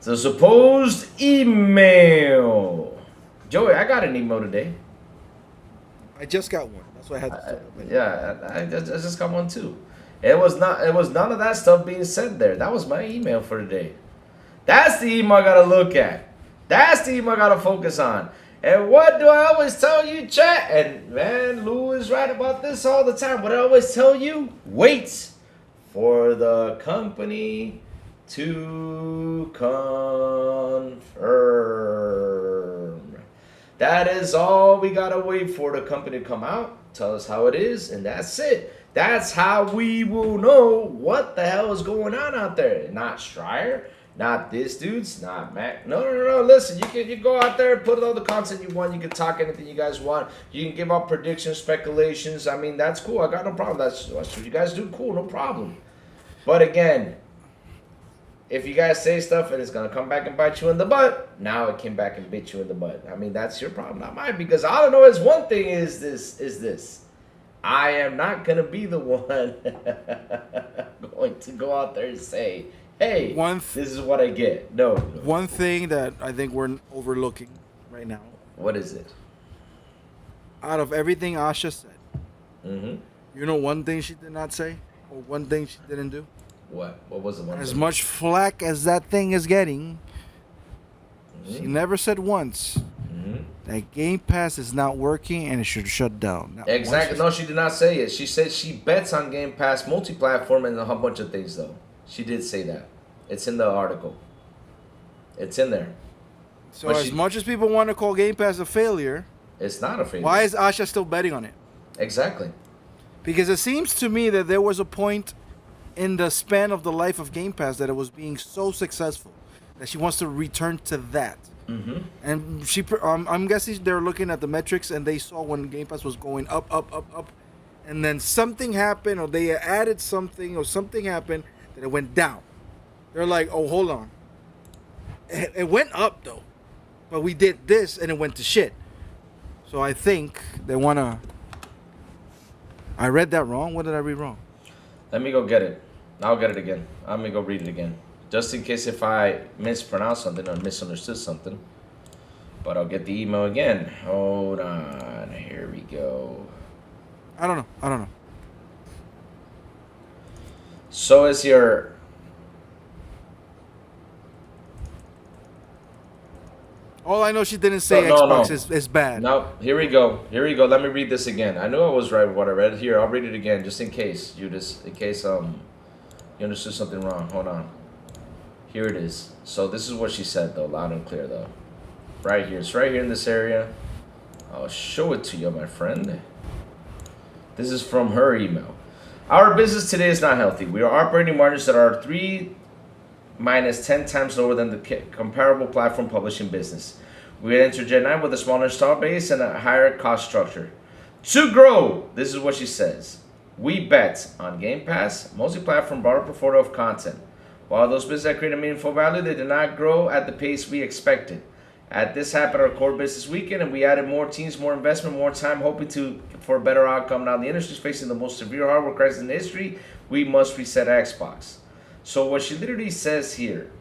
[SPEAKER 1] The supposed email. Joey, I got an email today.
[SPEAKER 5] I just got one. That's why I had to.
[SPEAKER 1] I just got one too. It was none of that stuff being said there. That was my email for today. That's the email I gotta look at. That's the email I gotta focus on. And what do I always tell you, chat? And man, Lou is right about this all the time. What I always tell you, wait for the company to confirm. That is all we gotta wait for the company to come out, tell us how it is, and that's it. That's how we will know what the hell is going on out there. Not Schreier. Not this dude's, not Mac. No. Listen, you go out there, put all the content you want. You can talk anything you guys want. You can give out predictions, speculations. I mean, that's cool. I got no problem. That's what you guys do. Cool, no problem. But again, if you guys say stuff and it's gonna come back and bite you in the butt, now it came back and bit you in the butt. I mean, that's your problem, not mine. Because all I know is one thing is this. I am not gonna be the one going to go out there and say, hey, this is what I get. No.
[SPEAKER 5] One thing that I think we're overlooking right now.
[SPEAKER 1] What is it?
[SPEAKER 5] Out of everything Asha said,
[SPEAKER 1] you
[SPEAKER 5] know one thing she did not say? Or one thing she didn't do?
[SPEAKER 1] What? What was the one
[SPEAKER 5] As
[SPEAKER 1] thing?
[SPEAKER 5] much flack as that thing is getting, she never said once that Game Pass is not working and it should shut down. Not
[SPEAKER 1] exactly. No, she did not say it. She said she bets on Game Pass multi-platform and a whole bunch of things, though. She did say that. It's in the article. It's in there.
[SPEAKER 5] So but as much as people want to call Game Pass a failure,
[SPEAKER 1] it's not a failure.
[SPEAKER 5] Why is Asha still betting on it?
[SPEAKER 1] Exactly.
[SPEAKER 5] Because it seems to me that there was a point in the span of the life of Game Pass that it was being so successful that she wants to return to that. And I'm guessing they're looking at the metrics and they saw when Game Pass was going up, and then something happened or they added something or something happened that it went down. They're like, oh, hold on. It went up though, but we did this and it went to shit. So I think they want to. I read that wrong. What did I read wrong?
[SPEAKER 1] Let me go get it. I'll get it again. I'm going to go read it again. Just in case if I mispronounced something or misunderstood something. But I'll get the email again. Hold on. Here we go.
[SPEAKER 5] I don't know.
[SPEAKER 1] So is your...
[SPEAKER 5] All I know, she didn't say Xbox is bad.
[SPEAKER 1] No, here we go. Let me read this again. I knew I was right with what I read. Here, I'll read it again, just in case you understood something wrong. Hold on. Here it is. So this is what she said, though, loud and clear, though. Right here. It's right here in this area. I'll show it to you, my friend. This is from her email. Our business today is not healthy. We are operating margins that are 3 minus 10 times lower than the comparable platform publishing business. We entered Gen 9 with a smaller install base and a higher cost structure. To grow, this is what she says. We bet on Game Pass, multi-platform, broader portfolio of content. While those businesses that create a meaningful value, they did not grow at the pace we expected. At this happened our core business weekend, and we added more teams, more investment, more time, hoping for a better outcome. Now the industry is facing the most severe hardware crisis in history. We must reset Xbox. So what she literally says here,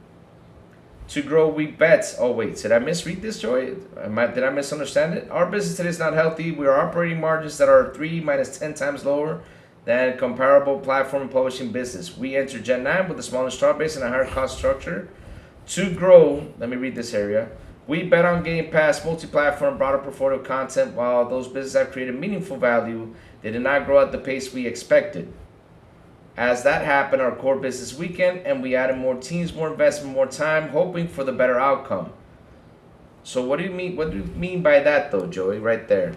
[SPEAKER 1] to grow, we bet. Oh wait, did I misread this, Joy? Did I misunderstand it? Our business today is not healthy. We are operating margins that are 3 minus 10 times lower than comparable platform and publishing business. We entered Gen 9 with a smaller start base and a higher cost structure. To grow, let me read this area. We bet on Game Pass, multi-platform, broader portfolio of content. While those businesses have created meaningful value, they did not grow at the pace we expected. As that happened, our core business weekend, and we added more teams, more investment, more time, hoping for the better outcome. So what do you mean? What do you mean by that, though, Joey? Right there.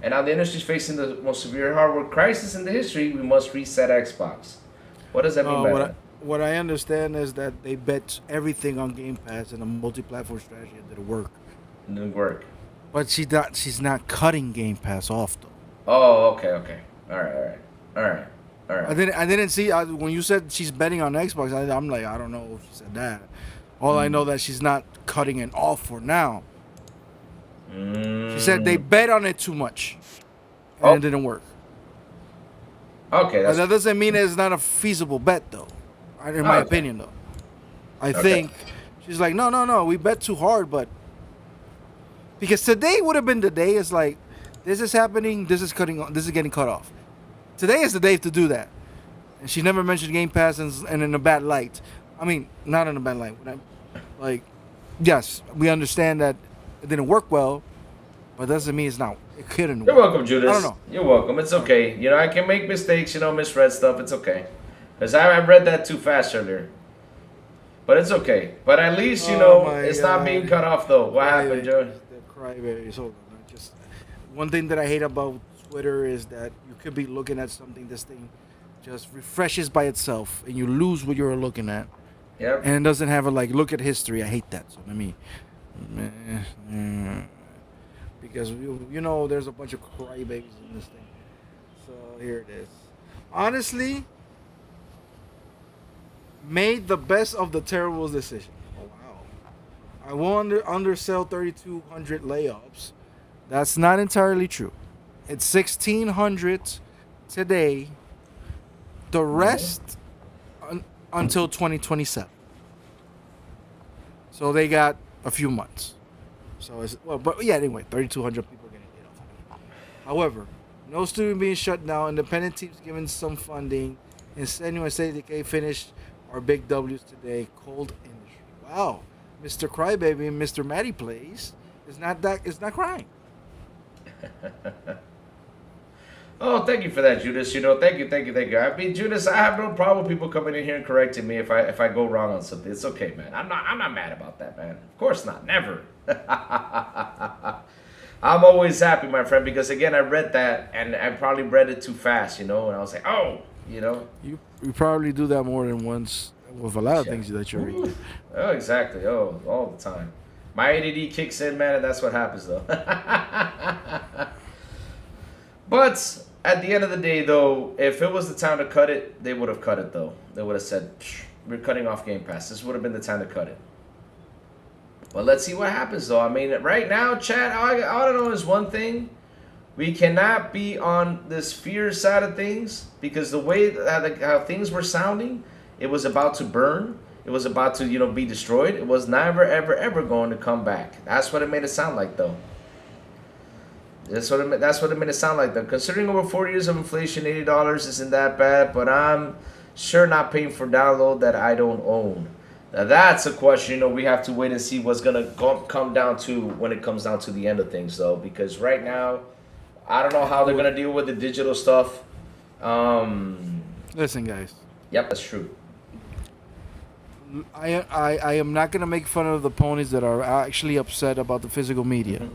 [SPEAKER 1] And now the industry's facing the most severe hardware crisis in the history. We must reset Xbox. What does that mean by that?
[SPEAKER 5] What I understand is that they bet everything on Game Pass and a multi-platform strategy that didn't work.
[SPEAKER 1] It didn't work.
[SPEAKER 5] But she's not cutting Game Pass off though.
[SPEAKER 1] Oh, okay. All right.
[SPEAKER 5] I didn't see when you said she's betting on Xbox. I'm like, I don't know if she said that. All I know that she's not cutting it off for now. She said they bet on it too much, and it didn't work.
[SPEAKER 1] Okay,
[SPEAKER 5] but that doesn't mean it's not a feasible bet, though. In my opinion, though, I think she's like, no, we bet too hard, but because today would have been the day. It's like this is happening, this is getting cut off. Today is the day to do that, and she never mentioned Game Pass and in a bad light. I mean, not in a bad light. Like, yes, we understand that it didn't work well, but doesn't mean it couldn't work.
[SPEAKER 1] You're welcome, Judas.
[SPEAKER 5] I don't know.
[SPEAKER 1] You're welcome. It's okay. You know, I can make mistakes, misread stuff. It's okay. Because I read that too fast earlier. But it's okay. But at least, it's not being cut off, though. What happened, Joey?
[SPEAKER 5] The crybabies. Hold on. Just one thing that I hate about Twitter is that you could be looking at something, this thing just refreshes by itself, and you lose what you're looking at.
[SPEAKER 1] Yep.
[SPEAKER 5] And it doesn't have a, look at history. I hate that. So let me... because there's a bunch of crybabies in this thing. So here it is. Honestly, made the best of the terrible decision. Oh wow! I will undersell 3,200 layups. That's not entirely true. It's 1,600 today. The rest until 2027. So they got a few months. So anyway, 3,200 people getting laid off. However, no student being shut down, independent teams given some funding, Insinuate say they can finish our big W's today. Cold industry. Wow, Mr. Crybaby and Mr. Matty Plays is not crying.
[SPEAKER 1] Oh, thank you for that, Judas. Thank you. I mean, Judas, I have no problem with people coming in here and correcting me if I go wrong on something. It's okay, man. I'm not mad about that, man. Of course not. Never. I'm always happy, my friend, because again, I read that and I probably read it too fast, and I was like, oh,
[SPEAKER 5] You probably do that more than once with a lot of things that you read.
[SPEAKER 1] Oh, exactly. Oh, all the time. My ADD kicks in, man, and that's what happens, though. But at the end of the day, though, if it was the time to cut it, they would have cut it, though. They would have said, we're cutting off Game Pass. This would have been the time to cut it. But let's see what happens, though. I mean, right now, chat, all I know is one thing. We cannot be on this fear side of things because the way how things were sounding, it was about to burn. It was about to, be destroyed. It was never, ever, ever going to come back. That's what it made it sound like, though. That's what it made it sound like, though. Considering over 4 years of inflation, $80 isn't that bad, but I'm sure not paying for download that I don't own. Now, that's a question, we have to wait and see what's going to come down to when it comes down to the end of things, though, because right now, I don't know how they're going to deal with the digital stuff.
[SPEAKER 5] Listen, guys.
[SPEAKER 1] Yep, that's true.
[SPEAKER 5] I am not going to make fun of the ponies that are actually upset about the physical media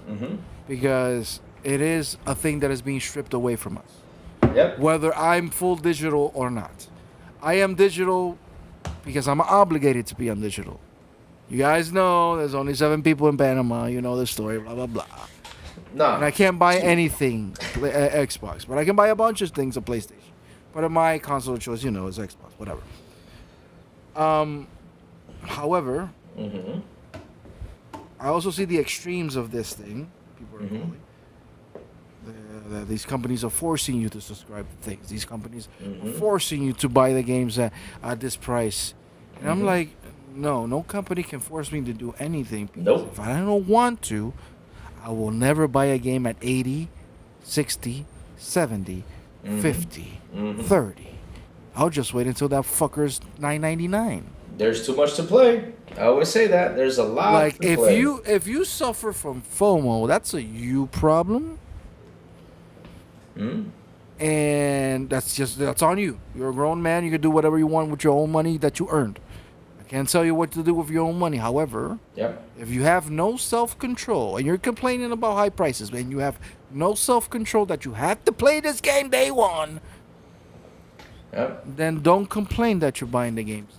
[SPEAKER 5] because it is a thing that is being stripped away from us.
[SPEAKER 1] Yep.
[SPEAKER 5] Whether I'm full digital or not. I am digital because I'm obligated to be on digital. You guys know there's only 7 people in Panama. You know the story, blah, blah, blah.
[SPEAKER 1] No.
[SPEAKER 5] And I can't buy anything Xbox, but I can buy a bunch of things on PlayStation. But in my console of choice, is Xbox, whatever. However, I also see the extremes of this thing. People are calling. These companies are forcing you to subscribe to things. These companies are forcing you to buy the games at this price. And I'm like, no company can force me to do anything. Because if I don't want to, I will never buy a game at 80, 60, 70, 50, 30. I'll just wait until that fucker's $9.99.
[SPEAKER 1] There's too much to play. I always say that. There's a lot to play.
[SPEAKER 5] If you suffer from FOMO, that's a you problem. And that's on you. You're a grown man. You can do whatever you want with your own money that you earned. can't tell you what to do with your own money. However,
[SPEAKER 1] Yep.
[SPEAKER 5] if you have no self-control and you're complaining about high prices, and you have no self-control that you have to play this game day one,
[SPEAKER 1] Yep.
[SPEAKER 5] then don't complain that you're buying the games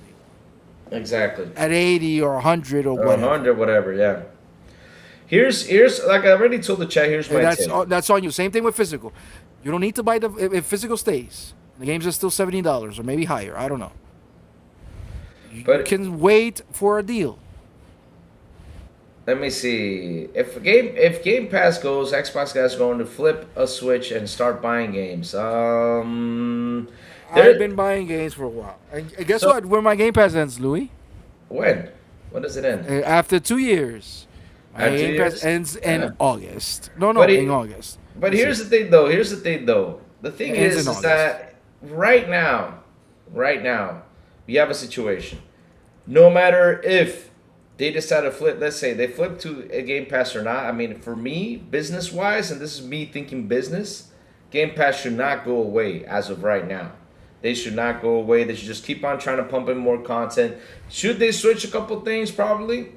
[SPEAKER 1] Exactly.
[SPEAKER 5] at 80 or 100 or
[SPEAKER 1] Or
[SPEAKER 5] whatever.
[SPEAKER 1] 100, whatever. Yeah. Here's like I already told the chat. Here's my
[SPEAKER 5] And
[SPEAKER 1] take.
[SPEAKER 5] that's on you. Same thing with physical. You don't need to buy if physical stays. The games are still $70 or maybe higher. I don't know. You
[SPEAKER 1] But-
[SPEAKER 5] can wait for a deal.
[SPEAKER 1] Let me see. If Game Pass goes, Xbox guys are going to flip a switch and start buying games.
[SPEAKER 5] I've been buying games for a while. And guess
[SPEAKER 1] So-
[SPEAKER 5] what? Where my Game Pass ends, Louis?
[SPEAKER 1] When does it end?
[SPEAKER 5] After 2 years. My
[SPEAKER 1] After
[SPEAKER 5] Game Pass
[SPEAKER 1] years?
[SPEAKER 5] ends in
[SPEAKER 1] Yeah.
[SPEAKER 5] August. No,
[SPEAKER 1] But
[SPEAKER 5] in August.
[SPEAKER 1] But
[SPEAKER 5] That's
[SPEAKER 1] here's
[SPEAKER 5] it.
[SPEAKER 1] the thing, though. The thing
[SPEAKER 5] It ends
[SPEAKER 1] is
[SPEAKER 5] in August.
[SPEAKER 1] that right now, we have a situation. No matter if they decide to flip, let's say they flip to a Game Pass or not. I mean, for me, business-wise, and this is me thinking business, Game Pass should not go away as of right now. They should not go away. They should just keep on trying to pump in more content. Should they switch a couple things? Probably.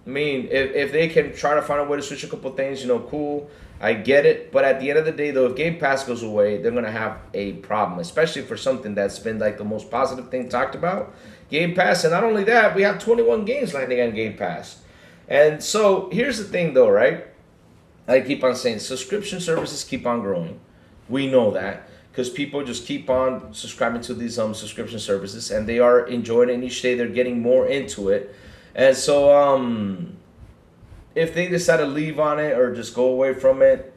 [SPEAKER 1] I mean, if they can try to find a way to switch a couple things, cool. I get it. But at the end of the day, though, if Game Pass goes away, they're going to have a problem, especially for something that's been like the most positive thing talked about. Game Pass. And not only that, we have 21 games landing on Game Pass. And so here's the thing, though, right? I keep on saying subscription services keep on growing. We know that because people just keep on subscribing to these subscription services, and they are enjoying it. And each day they're getting more into it. And so if they decide to leave on it or just go away from it,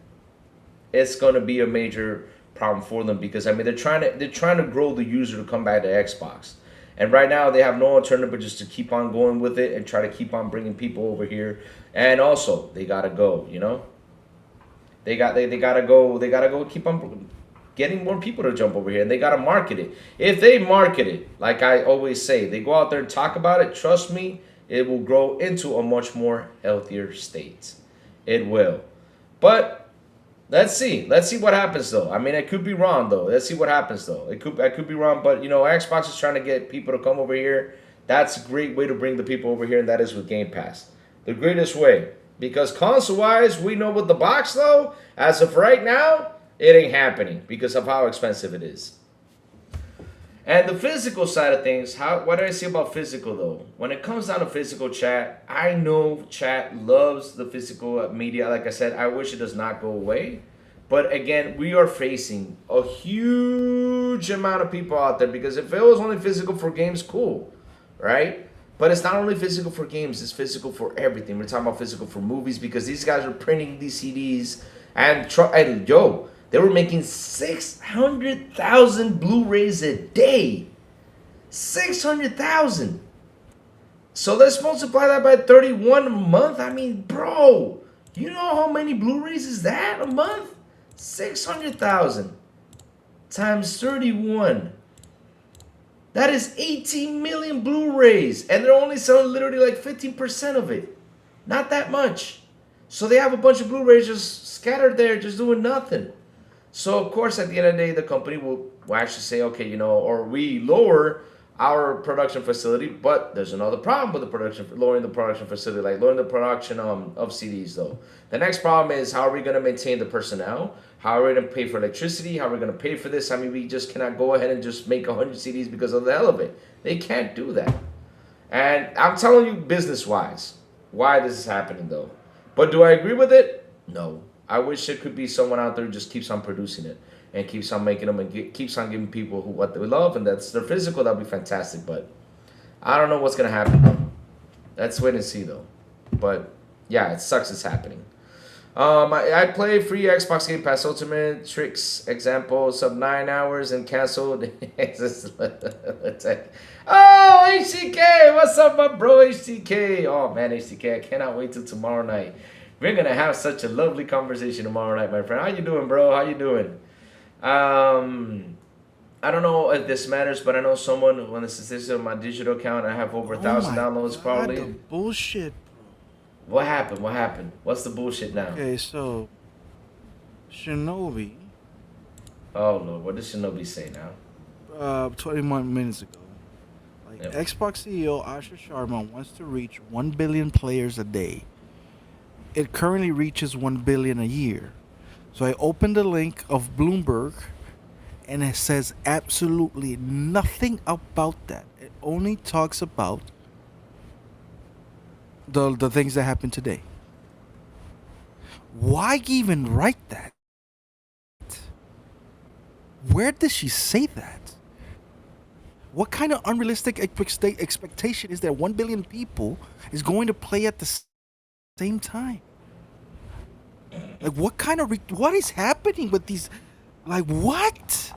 [SPEAKER 1] it's going to be a major problem for them because I mean they're trying to grow the user to come back to Xbox. And right now they have no alternative but just to keep on going with it and try to keep on bringing people over here. And also they got to go, They got to go keep on getting more people to jump over here, and they got to market it. If they market it, like I always say, they go out there and talk about it, trust me, it will grow into a much more healthier state. It will. But let's see. Let's see what happens, though. I mean, I could be wrong, though. Let's see what happens, though. I could be wrong, but, Xbox is trying to get people to come over here. That's a great way to bring the people over here, and that is with Game Pass. The greatest way. Because console-wise, we know with the box, though, as of right now, it ain't happening because of how expensive it is. And the physical side of things, what do I say about physical, though? When it comes down to physical, chat, I know chat loves the physical media. Like I said, I wish it does not go away. But again, we are facing a huge amount of people out there because if it was only physical for games, cool, right? But it's not only physical for games, it's physical for everything. We're talking about physical for movies because these guys are printing these CDs and they were making 600,000 Blu-rays a day. 600,000. So let's multiply that by 31 a month. I mean, bro, you know how many Blu-rays is that a month? 600,000 times 31. That is 18 million Blu-rays. And they're only selling literally like 15% of it. Not that much. So they have a bunch of Blu-rays just scattered there, just doing nothing. So, of course, at the end of the day, the company will actually say, okay, or we lower our production facility, but there's another problem with lowering the production facility, like lowering the production of CDs, though. The next problem is how are we going to maintain the personnel? How are we going to pay for electricity? How are we going to pay for this? I mean, we just cannot go ahead and just make 100 CDs because of the hell of it. They can't do that. And I'm telling you business-wise why this is happening, though. But do I agree with it? No. I wish it could be someone out there who just keeps on producing it and keeps on making them and keeps on giving people what they love, and that's their physical. That'd be fantastic. But I don't know what's gonna happen, though. Let's wait and see, though. But yeah, it sucks. It's happening. I play free Xbox Game Pass Ultimate Tricks example sub 9 hours and canceled. Oh, HTK, what's up, my bro, HTK? Oh man, HTK, I cannot wait till tomorrow night. We're gonna have such a lovely conversation tomorrow night, my friend. How you doing, bro? How you doing? I don't know if this matters, but I know someone when the statistics of my digital account, I have over 1,000 downloads probably.
[SPEAKER 5] The bullshit.
[SPEAKER 1] What happened? What happened? What's the bullshit now?
[SPEAKER 5] Okay, so Shinobi.
[SPEAKER 1] Oh Lord, what did Shinobi say now?
[SPEAKER 5] 21 minutes ago. Like
[SPEAKER 1] Yep.
[SPEAKER 5] Xbox CEO Asha Sharma wants to reach 1 billion players a day. It currently reaches 1 billion a year. So I opened the link of Bloomberg, and it says absolutely nothing about that. It only talks about the things that happen today. Why even write that? Where does she say that? What kind of unrealistic expectation is there? 1 billion people is going to play at the same time. Like, what is happening with these? Like, what?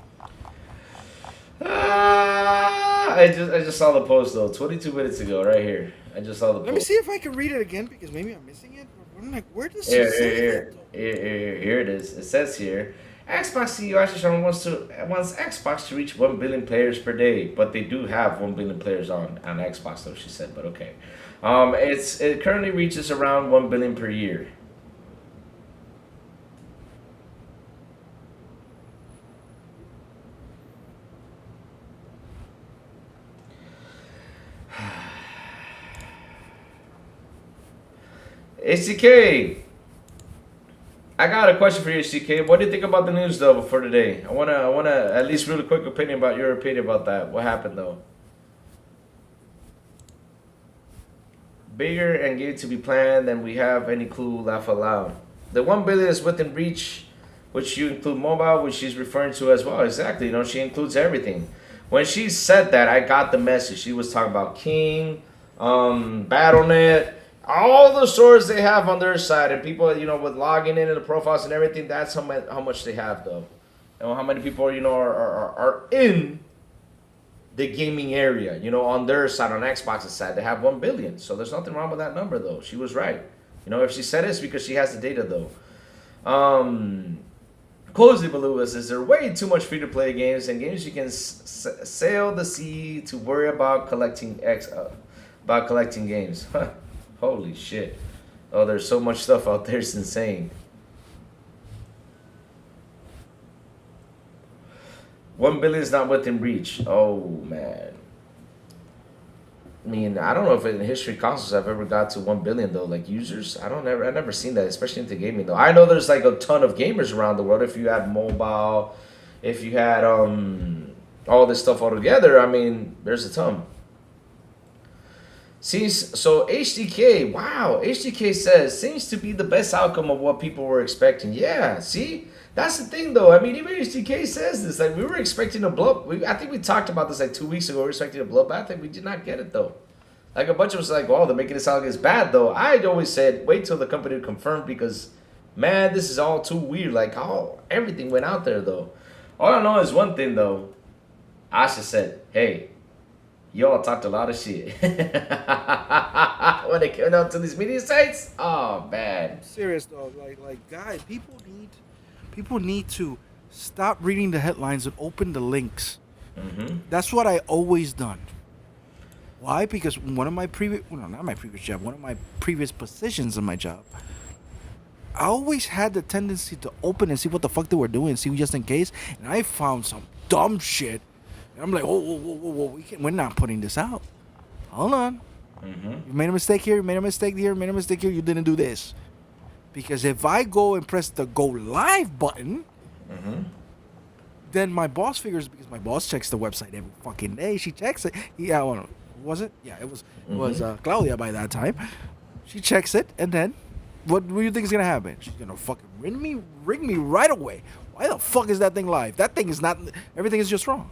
[SPEAKER 1] I just saw the post though, 22 minutes ago, right here. I just saw the post.
[SPEAKER 5] Let me see if I can read it again, because maybe I'm missing it. I'm like, where does
[SPEAKER 1] Here,
[SPEAKER 5] it say
[SPEAKER 1] here,
[SPEAKER 5] that?
[SPEAKER 1] here it is. It says here, Xbox CEO Ashley Sharma wants Xbox to reach 1 billion players per day, but they do have 1 billion players on Xbox though, she said. But okay, it currently reaches around 1 billion per year. HCK, I got a question for you, HCK. What do you think about the news though for today? I wanna at least really quick opinion about your opinion about that. What happened though? Bigger and getting to be planned than we have any clue. Laugh aloud. The 1 billion is within reach, which you include mobile, which she's referring to as well. Exactly. You know, she includes everything. When she said that, I got the message. She was talking about King, BattleNet. All the stores they have on their side, and people, you know, with logging in and the profiles and everything, that's how much they have, though. And how many people, you know, are in the gaming area, you know, on their side, on Xbox's side. They have 1 billion. So there's nothing wrong with that number, though. She was right. You know, if she said it's because she has the data, though. Cozy Baloo says there are way too much free-to-play games and games you can sail the sea to worry about collecting games. Holy shit. Oh, there's so much stuff out there, it's insane. 1 billion is not within reach. Oh, man. I mean, I don't know if in history consoles have ever got to 1 billion, though, like users. I never seen that, especially into gaming, though. I know there's like a ton of gamers around the world. If you had mobile, if you had all this stuff all together, I mean, there's a ton. So HDK, wow, HDK says, seems to be the best outcome of what people were expecting. Yeah, see? That's the thing, though. I mean, even HDK says this. Like, we were expecting a blow. I think we talked about this like 2 weeks ago. We were expecting a bloodbath. I think we did not get it, though. Like, a bunch of us like, oh, they're making it sound like it's bad, though. I always said, wait till the company confirmed because, man, this is all too weird. Like, everything went out there, though. All I know is one thing, though. Asha said, hey, y'all talked a lot of shit. When it came out to these media sites, oh, man.
[SPEAKER 5] I'm serious, though. Like, guys, people need to stop reading the headlines and open the links.
[SPEAKER 1] Mm-hmm.
[SPEAKER 5] That's what I always done. Why? Because one of my previous positions in my job, I always had the tendency to open and see what the fuck they were doing, see just in case. And I found some dumb shit. And I'm like, whoa, we're not putting this out. Hold on.
[SPEAKER 1] Mm-hmm.
[SPEAKER 5] You made a mistake here, you made a mistake here, you didn't do this. Because if I go and press the go live button,
[SPEAKER 1] Mm-hmm.
[SPEAKER 5] then my boss figures, because my boss checks the website every fucking day. She checks it. Yeah, well, was it? Yeah, it was. It was Claudia by that time. She checks it, and then what do you think is gonna happen? She's gonna fucking ring me right away. Why the fuck is that thing live? That thing is not. Everything is just wrong.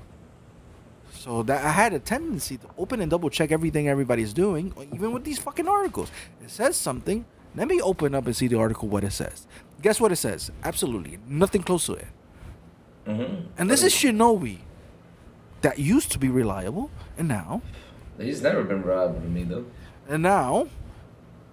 [SPEAKER 5] So that I had a tendency to open and double check everything everybody's doing, even with these fucking articles. It says something. Let me open up and see the article, what it says. Guess what it says? Absolutely nothing close to it.
[SPEAKER 1] Mm-hmm.
[SPEAKER 5] And this is Shinobi that used to be reliable, and now...
[SPEAKER 1] He's never been reliable to me, though.
[SPEAKER 5] And now,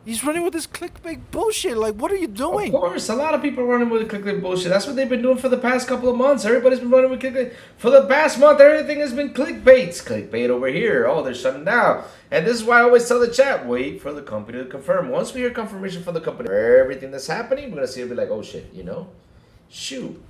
[SPEAKER 5] he's running with this clickbait bullshit. Like, what are you doing?
[SPEAKER 1] Of course, a lot of people are running with clickbait bullshit. That's what they've been doing for the past couple of months. Everybody's been running with clickbait. For the past month, everything has been clickbaits. Clickbait over here. Oh, they're shutting down. And this is why I always tell the chat, wait for the company to confirm. Once we hear confirmation from the company for everything that's happening, we're going to see it be like, oh shit, you know? Shoot.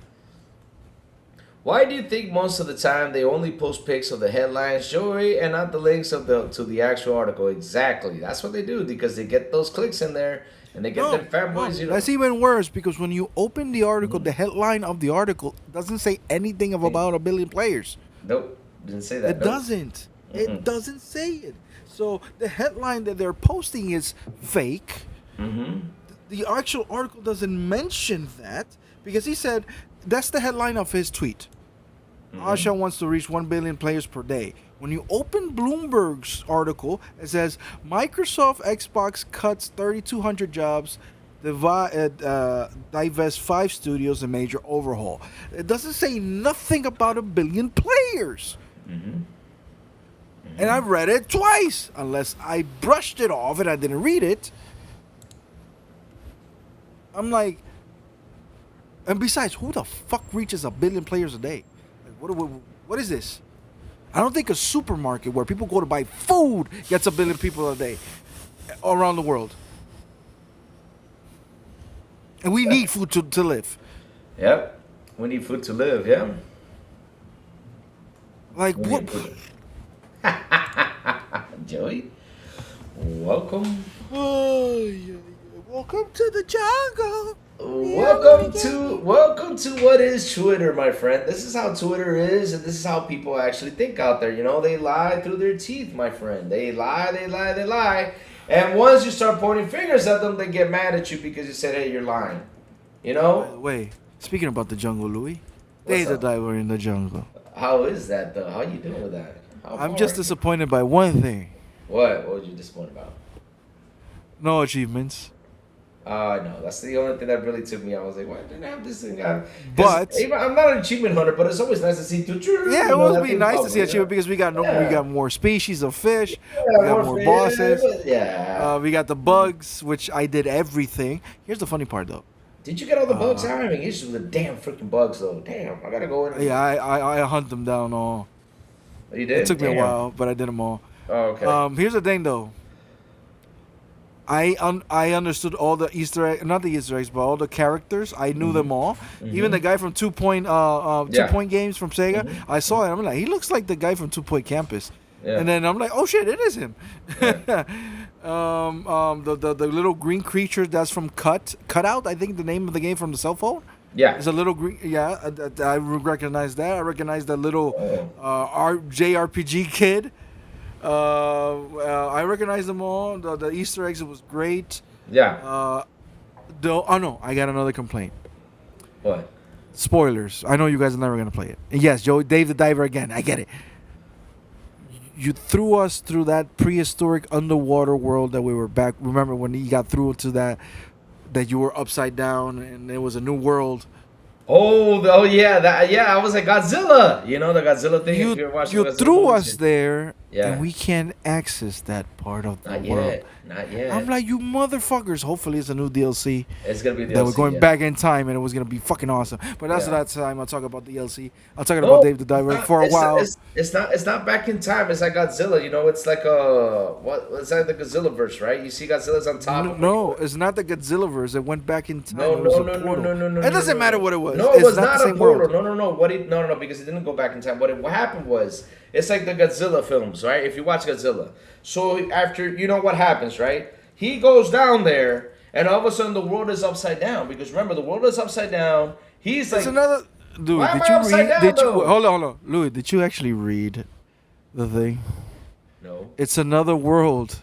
[SPEAKER 1] Why do you think most of the time they only post pics of the headlines, Joey, and not the links of the actual article? Exactly. That's what they do because they get those clicks in there and they get their fanboys. You know,
[SPEAKER 5] That's even worse because when you open the article, the headline of the article doesn't say anything about 1 billion players.
[SPEAKER 1] Nope, didn't say that.
[SPEAKER 5] It doesn't. It doesn't say it. So the headline that they're posting is fake. The actual article doesn't mention that because he said that's the headline of his tweet. Asha wants to reach 1 billion players per day. When you open Bloomberg's article, it says Microsoft Xbox cuts 3,200 jobs, divest 5 studios, a major overhaul. It doesn't say nothing about 1 billion players. And I've read it twice, unless I brushed it off and I didn't read it. I'm like, and besides, who the fuck reaches 1 billion players a day? Like, what is this? I don't think a supermarket where people go to buy food gets 1 billion people a day around the world. And we need food to live.
[SPEAKER 1] Yep, we need food to live. Yeah.
[SPEAKER 5] Like what?
[SPEAKER 1] Joey, welcome.
[SPEAKER 5] Welcome to the jungle.
[SPEAKER 1] Welcome to what is Twitter, my friend. This is how Twitter is, and this is how people actually think out there. You know, they lie through their teeth, my friend. They lie. And once you start pointing fingers at them, they get mad at you because you said, hey, you're lying. You know?
[SPEAKER 5] By the way, speaking about the jungle, Louis, there's a diver in the jungle.
[SPEAKER 1] How is that, though? How you doing with that?
[SPEAKER 5] I'm just disappointed by one thing.
[SPEAKER 1] What? What was you disappointed about?
[SPEAKER 5] No achievements.
[SPEAKER 1] No, that's the only thing that really took me out. I was like, why didn't I have this thing?
[SPEAKER 5] But
[SPEAKER 1] I'm not an achievement hunter, but it's always nice to see two.
[SPEAKER 5] Yeah, it would be nice to see achievement because we got more species of fish, we got more bosses.
[SPEAKER 1] Yeah.
[SPEAKER 5] We got the bugs, which I did everything. Here's the funny part, though.
[SPEAKER 1] Did you get all the bugs? I'm having issues with the damn freaking bugs, though. Damn, I gotta go in.
[SPEAKER 5] Yeah, I hunt them down all.
[SPEAKER 1] You did?
[SPEAKER 5] It took me a while, but I did them all.
[SPEAKER 1] Oh, okay.
[SPEAKER 5] Here's the thing, though. I understood all the Easter eggs, not the Easter eggs, but all the characters. I knew them all. Even the guy from 2 Point Games from Sega. I saw it. I'm like, he looks like the guy from 2 Point Campus. Yeah. And then I'm like, oh shit, it is him. Yeah. The little green creature that's from Cutout. I think the name of the game from the cell phone.
[SPEAKER 1] Yeah.
[SPEAKER 5] It's a little green. Yeah, I recognize that. I recognize that little JRPG kid. I recognize them all. The Easter eggs, it was great.
[SPEAKER 1] Yeah.
[SPEAKER 5] No, I got another complaint.
[SPEAKER 1] What?
[SPEAKER 5] Spoilers. I know you guys are never gonna play it. And yes, Dave the Diver again. I get it. You threw us through that prehistoric underwater world that we were back. Remember when you got through to that you were upside down and it was a new world.
[SPEAKER 1] Oh yeah, I was like Godzilla. You know the Godzilla thing.
[SPEAKER 5] You threw us there, and we can't access that part of the world.
[SPEAKER 1] Not yet.
[SPEAKER 5] I'm like, you motherfuckers. Hopefully, it's a new DLC.
[SPEAKER 1] It's gonna be DLC.
[SPEAKER 5] That we're going back in time, and it was gonna be fucking awesome. But that's that time. I'll talk about the DLC. I'll talk about Dave the Diver for a while.
[SPEAKER 1] It's not back in time. It's like Godzilla. You know, it's like It's like the Godzilla verse, right? You see Godzilla's on top.
[SPEAKER 5] No, it's not the Godzilla verse. It went back in time.
[SPEAKER 1] No.
[SPEAKER 5] It doesn't matter what it was.
[SPEAKER 1] No, it was not a portal. No, because it didn't go back in time. What happened was, it's like the Godzilla films, right? If you watch Godzilla. So after, you know what happens, right? He goes down there, and all of a sudden the world is upside down. Because remember, the world is upside down. He's like...
[SPEAKER 5] It's another... Dude, did you read... Hold on. Louis, did you actually read the thing?
[SPEAKER 1] No.
[SPEAKER 5] It's another world.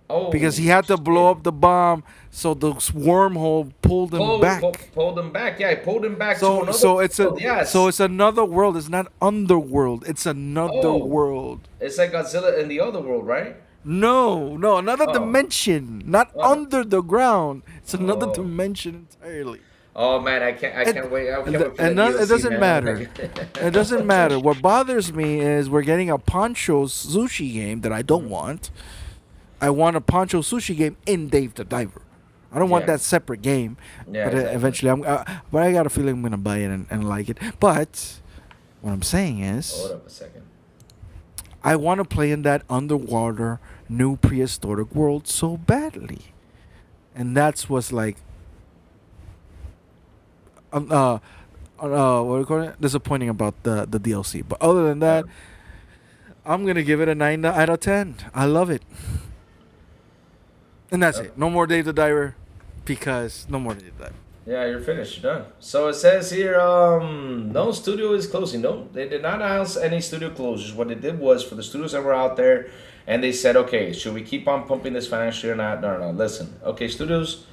[SPEAKER 1] Oh,
[SPEAKER 5] because he had to blow up the bomb, so the wormhole pulled him back.
[SPEAKER 1] Pulled him back, yeah. He pulled him back
[SPEAKER 5] to
[SPEAKER 1] another
[SPEAKER 5] world. Yes. So it's another world. It's not underworld. It's another world.
[SPEAKER 1] It's like Godzilla in the other world, right?
[SPEAKER 5] No, another dimension, not under the ground. It's another dimension entirely.
[SPEAKER 1] Oh man, I can't wait.
[SPEAKER 5] It doesn't matter. It doesn't matter. What bothers me is we're getting a Poncho sushi game that I don't want. I want a Poncho sushi game in Dave the Diver. I don't want that separate game. Yeah, but eventually, but I got a feeling I'm gonna buy it and like it. But what I'm saying is,
[SPEAKER 1] hold up a second.
[SPEAKER 5] I want to play in that underwater new prehistoric world so badly, and that's what's like. what do you call it? Disappointing about the DLC. But other than that, I'm gonna give it a 9 out of 10. I love it, and that's it. No more Dave the Diver, because no more Dave the Diver.
[SPEAKER 1] Yeah, you're finished. You're done. So it says here, no studio is closing. No, they did not announce any studio closures. What they did was for the studios that were out there, and they said, okay, should we keep on pumping this financially or not? No. Listen, okay, studios,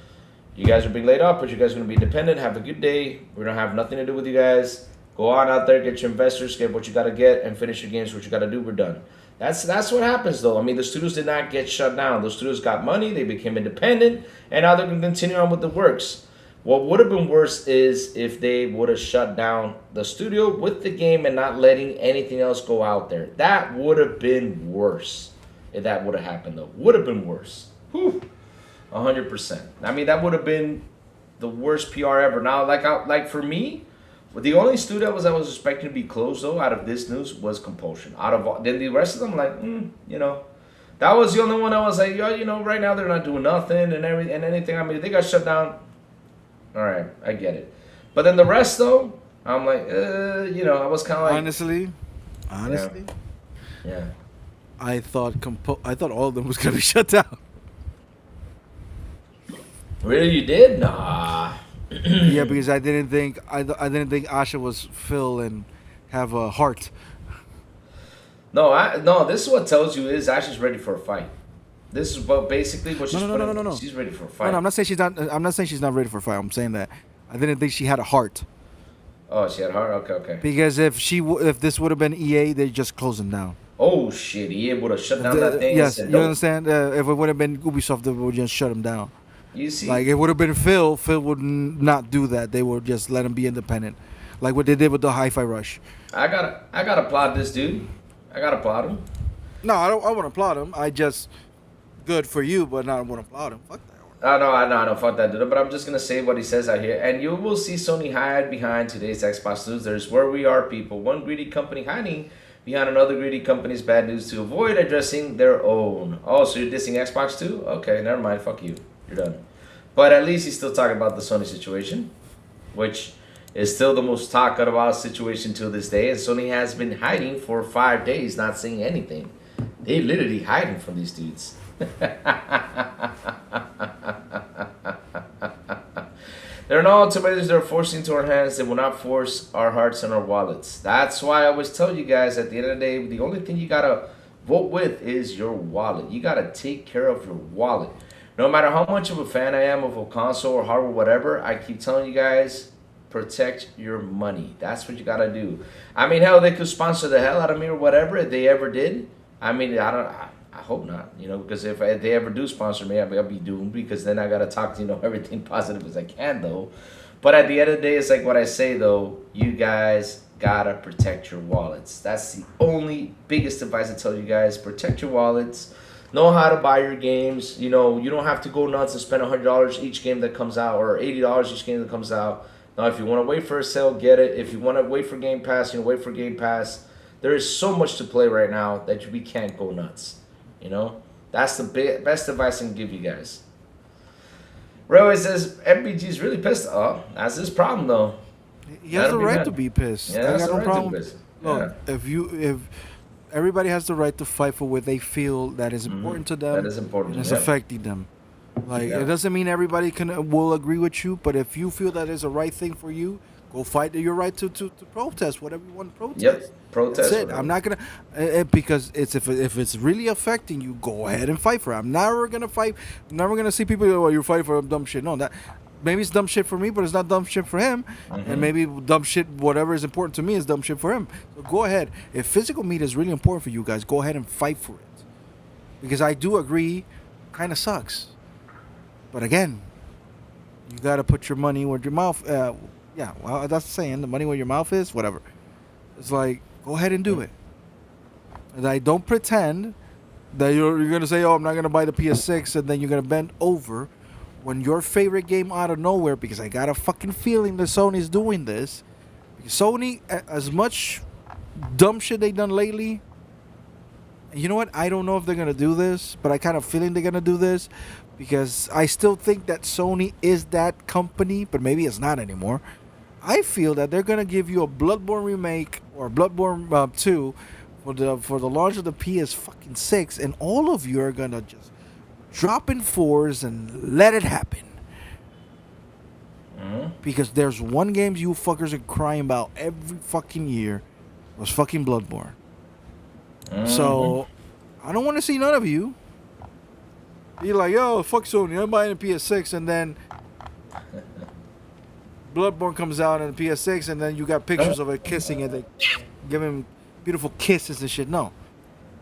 [SPEAKER 1] you guys are being laid off, but you guys are going to be independent. Have a good day. We don't have nothing to do with you guys. Go on out there, get your investors, get what you got to get, and finish your games, what you got to do. We're done. That's what happens, though. I mean, the studios did not get shut down. Those studios got money. They became independent, and now they're going to continue on with the works. What would have been worse is if they would have shut down the studio with the game and not letting anything else go out there. That would have been worse if that would have happened, though. Would have been worse. Whew. 100%. I mean, that would have been the worst PR ever. Now, like for me, the only studio I was expecting to be closed, though, out of this news was Compulsion. Then the rest of them, like, that was the only one I was like, right now they're not doing nothing and anything. I mean, they got shut down. All right, I get it. But then the rest, though, I'm like, I was kind of like...
[SPEAKER 5] Honestly,
[SPEAKER 1] yeah.
[SPEAKER 5] I thought all of them was gonna be shut down.
[SPEAKER 1] Really, you did? Nah.
[SPEAKER 5] Yeah, because I didn't think Asha was Phil and have a heart.
[SPEAKER 1] No. This is what tells you is Asha's ready for a fight. This is basically what she's
[SPEAKER 5] No.
[SPEAKER 1] She's ready for a fight.
[SPEAKER 5] No, I'm not saying she's not. I'm not saying she's not ready for a fight. I'm saying that I didn't think she had a heart.
[SPEAKER 1] Oh, she had a heart. Okay.
[SPEAKER 5] Because if this would have been EA, they just close them down.
[SPEAKER 1] Oh shit! EA would have shut down that thing.
[SPEAKER 5] Yes, you understand? If it would have been Ubisoft, they would just shut them down.
[SPEAKER 1] You see,
[SPEAKER 5] like it would have been Phil. Phil would not do that. They would just let him be independent, like what they did with the Hi-Fi Rush.
[SPEAKER 1] I gotta applaud this dude. I gotta applaud him.
[SPEAKER 5] No, I want to applaud him. I just good for you, but not want to applaud him. Fuck that.
[SPEAKER 1] I know, fuck that dude. But I'm just gonna say what he says out here, and you will see Sony hide behind today's Xbox news. There's where we are, people. One greedy company hiding behind another greedy company's bad news to avoid addressing their own. Oh, so you're dissing Xbox too? Okay, never mind. Fuck you. You're done. But at least he's still talking about the Sony situation, which is still the most talked about situation till this day. And Sony has been hiding for 5 days, not saying anything. They literally hiding from these dudes. There are no ultimatums they're forcing into our hands. They will not force our hearts and our wallets. That's why I always tell you guys, at the end of the day, the only thing you gotta vote with is your wallet. You gotta take care of your wallet. No matter how much of a fan I am of a console or hardware, whatever, I keep telling you guys, protect your money. That's what you gotta do. I mean, hell, they could sponsor the hell out of me or whatever if they ever did. I mean, I hope not, because if they ever do sponsor me, I'll be doomed, because then I gotta talk to everything positive as I can, though. But at the end of the day, it's like what I say, though. You guys gotta protect your wallets. That's the only biggest advice I tell you guys. Protect your wallets. Know how to buy your games. You don't have to go nuts and spend $100 each game that comes out, or $80 each game that comes out. Now, if you want to wait for a sale, get it. If you want to wait for Game Pass, wait for Game Pass. There is so much to play right now that we can't go nuts. That's the best advice I can give you guys. Railway says MPG is really pissed. Oh, that's his problem, though.
[SPEAKER 5] He has the right to be pissed.
[SPEAKER 1] Yeah,
[SPEAKER 5] I got no problem.
[SPEAKER 1] Look,
[SPEAKER 5] if everybody has the right to fight for what they feel that is important to them,
[SPEAKER 1] that is important.
[SPEAKER 5] And it's affecting them. It doesn't mean everybody will agree with you, but if you feel that is the right thing for you, go fight your right to protest whatever you want to protest.
[SPEAKER 1] Yep, protest.
[SPEAKER 5] That's it. I'm not gonna because if it's really affecting you, go ahead and fight for it. I'm never gonna fight. I'm never gonna see people you're fighting for dumb shit. No, that maybe it's dumb shit for me, but it's not dumb shit for him. And maybe dumb shit, whatever is important to me, is dumb shit for him. So go ahead. If physical media is really important for you guys, go ahead and fight for it. Because I do agree, kind of sucks. But again, you gotta put your money where your mouth. Yeah, well, that's the saying. The money where your mouth is, whatever. It's like, go ahead and do it. And I don't pretend that you're going to say, oh, I'm not going to buy the PS6, and then you're going to bend over when your favorite game out of nowhere, because I got a fucking feeling that Sony's doing this. Because Sony, as much dumb shit they done lately, you know what? I don't know if they're going to do this, but I kind of feeling they're going to do this, because I still think that Sony is that company, but maybe it's not anymore. I feel that they're gonna give you a Bloodborne remake or Bloodborne 2 for the launch of the PS6, and all of you are gonna just drop in fours and let it happen. Because there's one game you fuckers are crying about every fucking year was fucking Bloodborne. So I don't want to see none of you. You're like, yo, fuck Sony, I'm buying a PS6, and then Bloodborne comes out on the PS6, and then you got pictures of it kissing and they give him beautiful kisses and shit. No,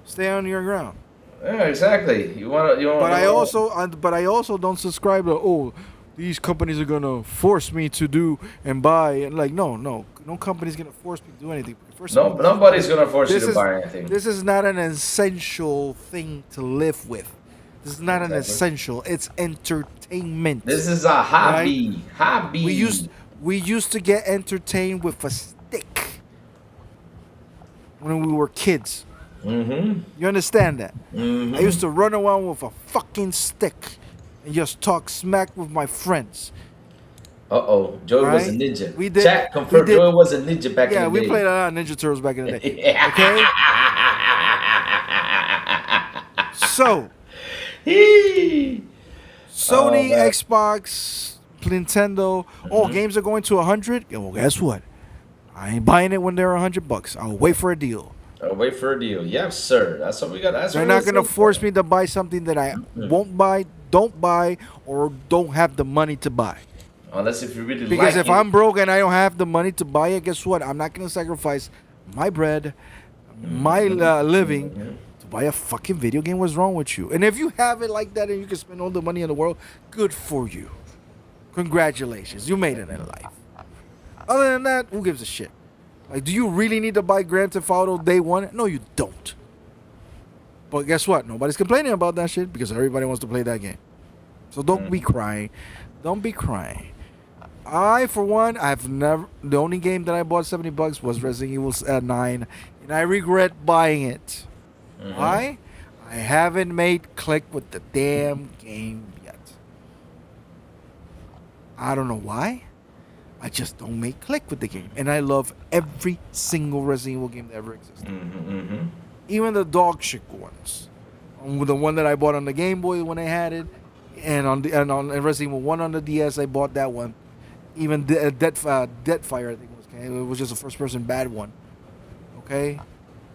[SPEAKER 5] stay on your ground.
[SPEAKER 1] Yeah, exactly. You want.
[SPEAKER 5] But I also don't subscribe to these companies are gonna force me to do and buy, and like no company's gonna force me to do anything. First of all,
[SPEAKER 1] nobody's gonna force you to buy anything.
[SPEAKER 5] This is not an essential thing to live with. This is not an essential. It's entertainment.
[SPEAKER 1] This is a hobby.
[SPEAKER 5] Right?
[SPEAKER 1] Hobby.
[SPEAKER 5] We used to get entertained with a stick when we were kids. You understand that? I used to run around with a fucking stick and just talk smack with my friends.
[SPEAKER 1] Joey was a ninja. We did. Chat confirmed Joey was a ninja back in the day.
[SPEAKER 5] Yeah, we played a lot of Ninja Turtles back in the day. Okay? So, Sony, Xbox, Nintendo, games are going to 100. Well, guess what? I ain't buying it when they're $100. I'll wait for a deal.
[SPEAKER 1] Yes, sir. That's what we got.
[SPEAKER 5] They're not going to force me to buy something that I won't buy, don't buy, or don't have the money to buy.
[SPEAKER 1] Unless if you really
[SPEAKER 5] because if I'm broke and I don't have the money to buy it, guess what? I'm not going to sacrifice my bread, my living to buy a fucking video game. What's wrong with you? And if you have it like that and you can spend all the money in the world, good for you. Congratulations. You made it in life. Other than that, who gives a shit? Like, do you really need to buy Grand Theft Auto day one? No, you don't. But guess what? Nobody's complaining about that shit because everybody wants to play that game. So don't be crying. Don't be crying. I, for one, the only game that I bought $70 was Resident Evil 9, and I regret buying it. Why? I haven't made click with the damn game yet. I don't know why. I just don't make click with the game. And I love every single Resident Evil game that ever existed. Even the dog shit ones. The one that I bought on the Game Boy when I had it. And on Resident Evil 1 on the DS, I bought that one. Even Deadfire, I think it was. Okay? It was just a first-person bad one. Okay?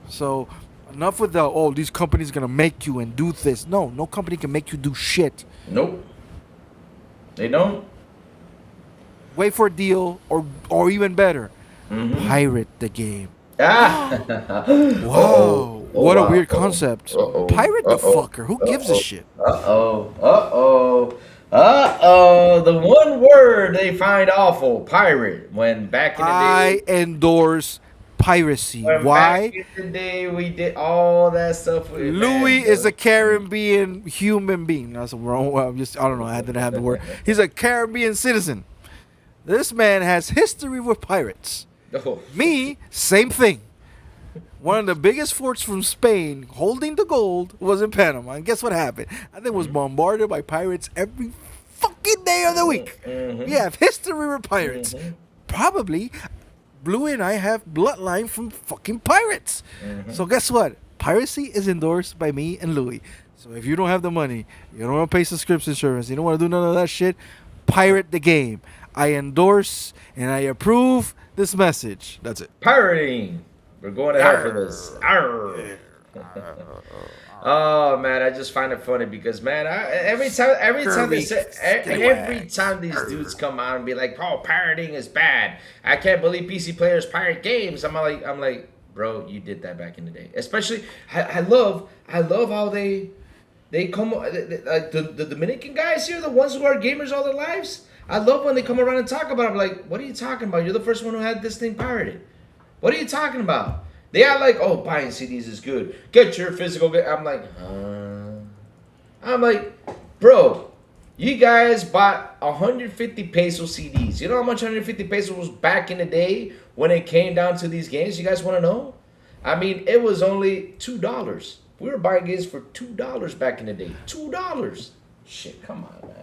[SPEAKER 5] So, enough with these companies going to make you and do this. No company can make you do shit.
[SPEAKER 1] Nope. They don't.
[SPEAKER 5] Wait for a deal, or even better, pirate the game. Whoa. What a weird concept. Pirate the fucker. Who gives a shit?
[SPEAKER 1] The one word they find awful, pirate. When back in the day.
[SPEAKER 5] I endorse piracy. Why?
[SPEAKER 1] Back in the day, we did all that stuff.
[SPEAKER 5] Louis is a Caribbean human being. That's wrong. I don't know. I didn't have the word. He's a Caribbean citizen. This man has history with pirates. Me, same thing. One of the biggest forts from Spain holding the gold was in Panama. And guess what happened? I think it was bombarded by pirates every fucking day of the week. We have history with pirates. Probably, Bluey and I have bloodline from fucking pirates. So guess what? Piracy is endorsed by me and Louis. So if you don't have the money, you don't want to pay subscription insurance, you don't want to do none of that shit, pirate the game. I endorse and I approve this message. That's it.
[SPEAKER 1] Pirating. We're going to hell for this. Oh man, I just find it funny because man, every time these dudes come out and be like, "Oh, pirating is bad. I can't believe PC players pirate games." I'm like, bro, you did that back in the day. Especially, I love how they come like the Dominican guys here, the ones who are gamers all their lives. I love when they come around and talk about it. I'm like, what are you talking about? You're the first one who had this thing pirated. What are you talking about? They are like, oh, buying CDs is good. Get your physical. I'm like, bro, you guys bought 150 peso CDs. You know how much 150 pesos was back in the day when it came down to these games? You guys want to know? I mean, it was only $2. We were buying games for $2 back in the day. $2. Shit, come on, man.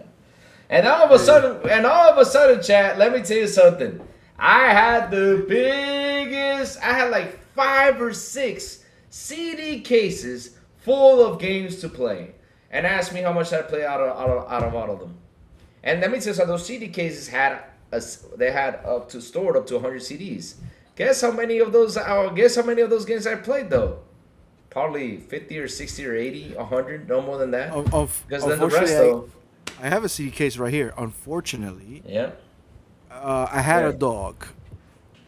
[SPEAKER 1] And all of a sudden, chat, let me tell you something. I had the biggest. I had like 5 or 6 CD cases full of games to play, and asked me how much I play out of all of them. And let me tell you something. Those CD cases had stored up to 100 CDs. Guess how many of those? Guess how many of those games I played though? Probably 50 or 60 or 80, 100, no more than that. Because then the rest though.
[SPEAKER 5] I have a CD case right here. Unfortunately,
[SPEAKER 1] Yeah.
[SPEAKER 5] I had a dog.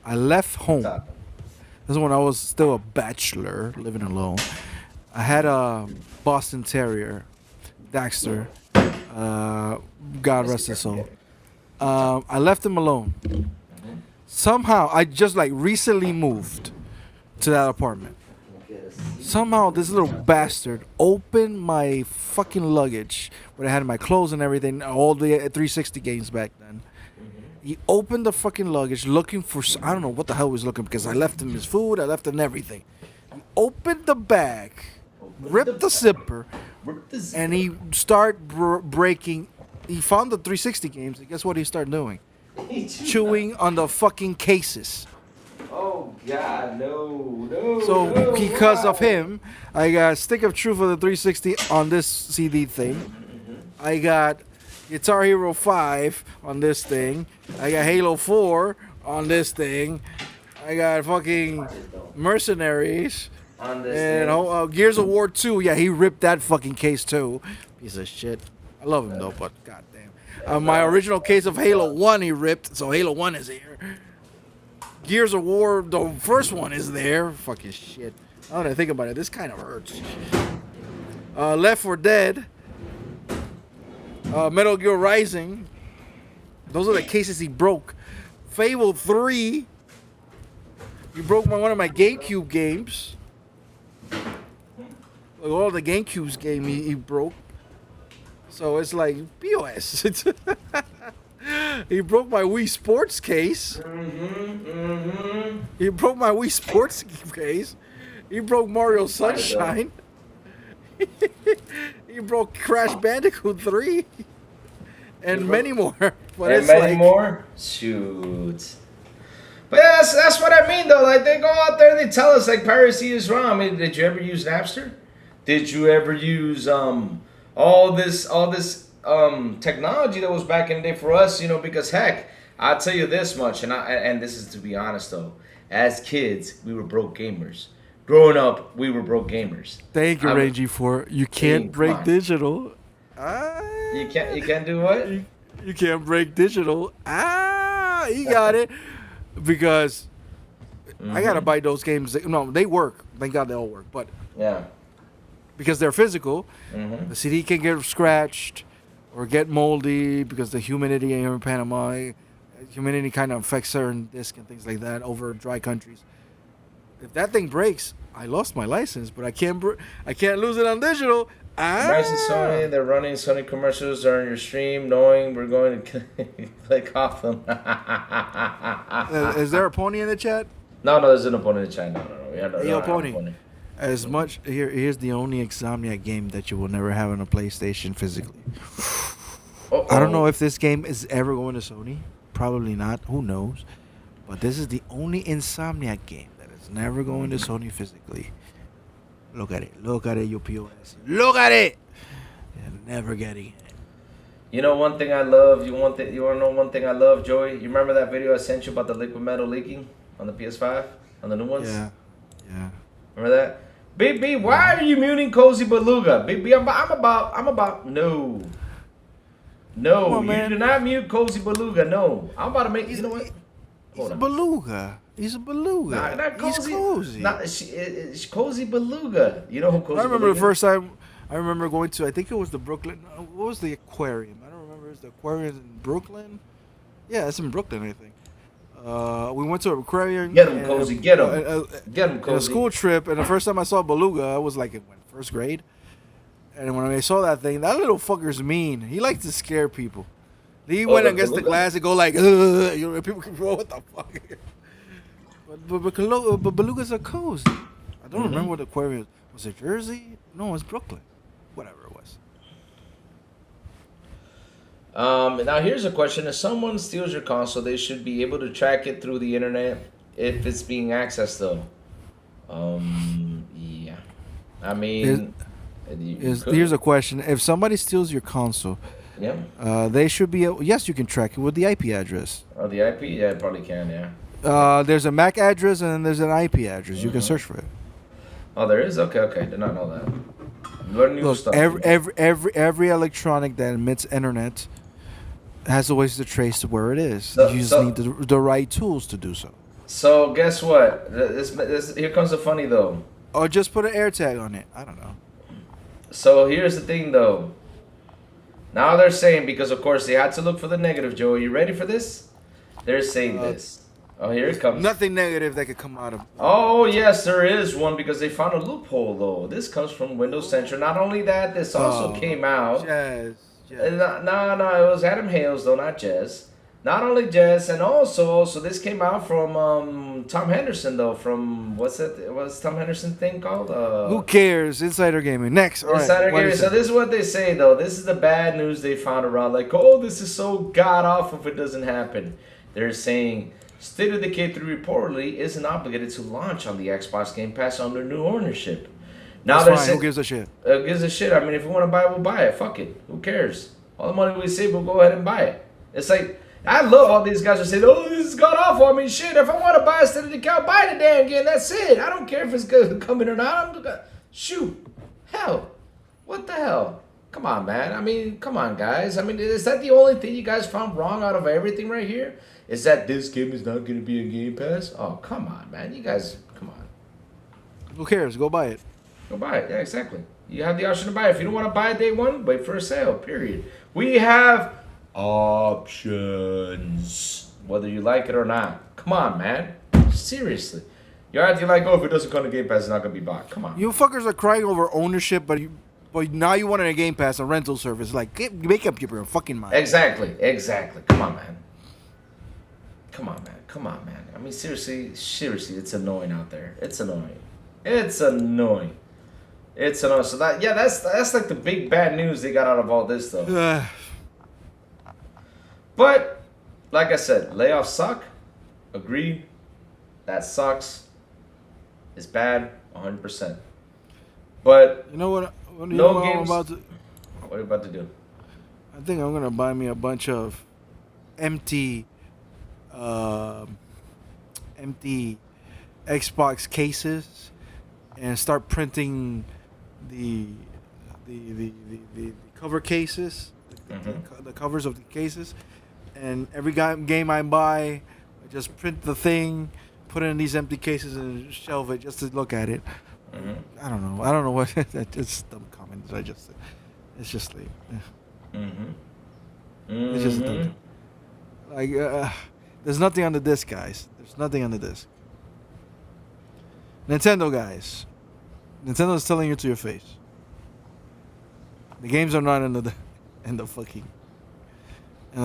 [SPEAKER 5] I left home. This is when I was still a bachelor, living alone. I had a Boston Terrier, Daxter. God rest his soul. I left him alone. Somehow, I just like recently moved to that apartment. Somehow, this little bastard opened my fucking luggage where I had my clothes and everything, all the 360 games back then. He opened the fucking luggage looking for, I don't know what the hell he was looking, because I left him his food, I left him everything. He opened the bag, ripped the zipper, and he started breaking. He found the 360 games, and guess what he started doing? Chewing on the fucking cases.
[SPEAKER 1] Oh God, no.
[SPEAKER 5] So because of him, I got Stick of Truth for the 360 on this CD thing. I got Guitar Hero 5 on this thing. I got Halo 4 on this thing. I got fucking Mercenaries.
[SPEAKER 1] On this
[SPEAKER 5] And Gears of War 2. Yeah, he ripped that fucking case too. Piece of shit. I love him though, but goddamn. My original case of Halo 1 he ripped, so Halo 1 is here. Gears of War, the first one is there. Fucking shit. Now that I think about it, this kind of hurts. Left 4 Dead. Metal Gear Rising. Those are the cases he broke. Fable 3. He broke one of my GameCube games. Like all the GameCube's game he broke. So it's like POS. He broke my Wii Sports case. He broke my Wii Sports case. He broke Mario Sunshine. He broke Crash Bandicoot 3. And many more. But
[SPEAKER 1] and many more? Shoot. But yeah, that's what I mean though. Like they go out there and they tell us like piracy is wrong. I mean, did you ever use Napster? Did you ever use all this technology that was back in the day for us, you know, because heck, I'll tell you this much, and this is to be honest though, as kids, we were broke gamers. Growing up, we were broke gamers.
[SPEAKER 5] Thank you, Rangy, for you can't break digital.
[SPEAKER 1] You can't do what?
[SPEAKER 5] You can't break digital. He got it. Because I gotta buy those games. No, they work. Thank God they all work. But
[SPEAKER 1] yeah,
[SPEAKER 5] because they're physical, the CD can get scratched or get moldy because the humidity here in Panama, humidity kind of affects certain discs and things like that over dry countries. If that thing breaks, I lost my license, but I can't lose it on digital.
[SPEAKER 1] Imagine Sony, they're running Sony commercials during your stream, knowing we're going to click off them.
[SPEAKER 5] Is there a pony in the chat?
[SPEAKER 1] No, there's an opponent in the chat. No.
[SPEAKER 5] Yo, pony. As much here's the only Insomniac game that you will never have on a PlayStation physically. I don't know if this game is ever going to Sony. Probably not. Who knows? But this is the only Insomniac game that is never going to Sony physically. Look at it. Look at it, you POS. Look at it! You're never getting it.
[SPEAKER 1] You know one thing I love? You want to know one thing I love, Joey? You remember that video I sent you about the liquid metal leaking on the PS5? On the new ones?
[SPEAKER 5] Yeah.
[SPEAKER 1] Remember that? BB, why are you muting Cozy Beluga? BB, I'm about no. No,
[SPEAKER 5] on,
[SPEAKER 1] you do not mute Cozy Beluga. No. I'm about to make, you know what?
[SPEAKER 5] He's a beluga. He's a beluga.
[SPEAKER 1] Not Cozy.
[SPEAKER 5] He's cozy.
[SPEAKER 1] It's Cozy Beluga. You know who Cozy Beluga is?
[SPEAKER 5] I remember the first time I remember going to, I think it was the Brooklyn, what was the aquarium? I don't remember. Is the aquarium in Brooklyn? Yeah, it's in Brooklyn, I think. We went to an aquarium.
[SPEAKER 1] Get him, Cozy. Get him. Get him, Cozy.
[SPEAKER 5] A school trip, and the first time I saw beluga, I was like in first grade. And when I saw that thing, that little fucker's mean. He likes to scare people. He went against the glass and go like, you know, people can go, what the fuck? But belugas are cozy. I don't remember what the aquarium was. Was it Jersey? No, it was Brooklyn. Whatever it was.
[SPEAKER 1] Now here's a question: if someone steals your console, they should be able to track it through the internet if it's being accessed, though. Yeah. I mean,
[SPEAKER 5] Here's a question: if somebody steals your console,
[SPEAKER 1] yeah.
[SPEAKER 5] they should be. Yes, you can track it with the IP address.
[SPEAKER 1] Oh, the IP? Yeah, probably can. Yeah.
[SPEAKER 5] There's a MAC address and then there's an IP address. You can search for it.
[SPEAKER 1] Oh, there is. Okay. Did not know that. Learn new
[SPEAKER 5] Look,
[SPEAKER 1] stuff.
[SPEAKER 5] every electronic that emits internet has ways to trace where it is.
[SPEAKER 1] So-
[SPEAKER 5] You just
[SPEAKER 1] so-
[SPEAKER 5] need the right tools to do so.
[SPEAKER 1] So guess what? This here comes the funny though.
[SPEAKER 5] Or just put an AirTag on it. I don't know.
[SPEAKER 1] So here's the thing though. Now they're saying, because of course they had to look for the negative, Joe. Are you ready for this? They're saying this. Oh, here it comes.
[SPEAKER 5] Nothing negative that could come out of.
[SPEAKER 1] Oh yes, there is one, because they found a loophole though. This comes from Windows Central. Not only that, this also came out.
[SPEAKER 5] Jazz.
[SPEAKER 1] No, it was Adam Hales though, not Jez. Not only Jez, and also this came out from Tom Henderson though. From what's Tom Henderson thing called?
[SPEAKER 5] Who cares? Insider gaming. Next. All right.
[SPEAKER 1] Insider
[SPEAKER 5] What
[SPEAKER 1] gaming.
[SPEAKER 5] is
[SPEAKER 1] So
[SPEAKER 5] it?
[SPEAKER 1] this is what they say though. This is the bad news they found around. Like, oh, this is so god awful if it doesn't happen. They're saying State of Decay 3 reportedly isn't obligated to launch on the Xbox Game Pass under new ownership. Now
[SPEAKER 5] That's fine. Who gives a shit?
[SPEAKER 1] gives a shit. I mean, if we want to buy it, we'll buy it. Fuck it. Who cares? All the money we save, we'll go ahead and buy it. It's like, I love all these guys who say, oh, this is god awful. I mean, shit, if I want to buy a State of Decay, I'll buy the damn game. That's it. I don't care if it's good coming or not. Shoot. Hell. What the hell? Come on, man. I mean, come on, guys. I mean, is that the only thing you guys found wrong out of everything right here? Is that this game is not going to be a Game Pass? Oh, come on, man. You guys, come on.
[SPEAKER 5] Who cares? Go buy it.
[SPEAKER 1] Go buy it. Yeah, exactly. You have the option to buy it. If you don't want to buy it day one, wait for a sale, period. We have options, whether you like it or not. Come on, man. Seriously. You're acting like, oh, if it doesn't come to Game Pass, it's not going to be bought. Come on.
[SPEAKER 5] You fuckers are crying over ownership, but now you want a Game Pass, a rental service. Like, make up your fucking mind.
[SPEAKER 1] Exactly. Come on, man. Come on, man. I mean, seriously, it's annoying out there. It's annoying. So that's like the big bad news they got out of all this, though. But, like I said, layoffs suck. Agreed. That sucks. It's bad, 100%. But
[SPEAKER 5] You know what?
[SPEAKER 1] no games.
[SPEAKER 5] What
[SPEAKER 1] What are you about to do?
[SPEAKER 5] I think I'm gonna buy me a bunch of empty Xbox cases and start printing the cover cases, the covers of the cases, and every game I buy, I just print the thing, put it in these empty cases, and shelve it just to look at it. I don't know what. It's dumb comments. It's just like. It's just a dumb. Like, there's nothing on the disc, guys. There's nothing on the disc. Nintendo, guys. Nintendo is telling you to your face. The games are not in the fucking in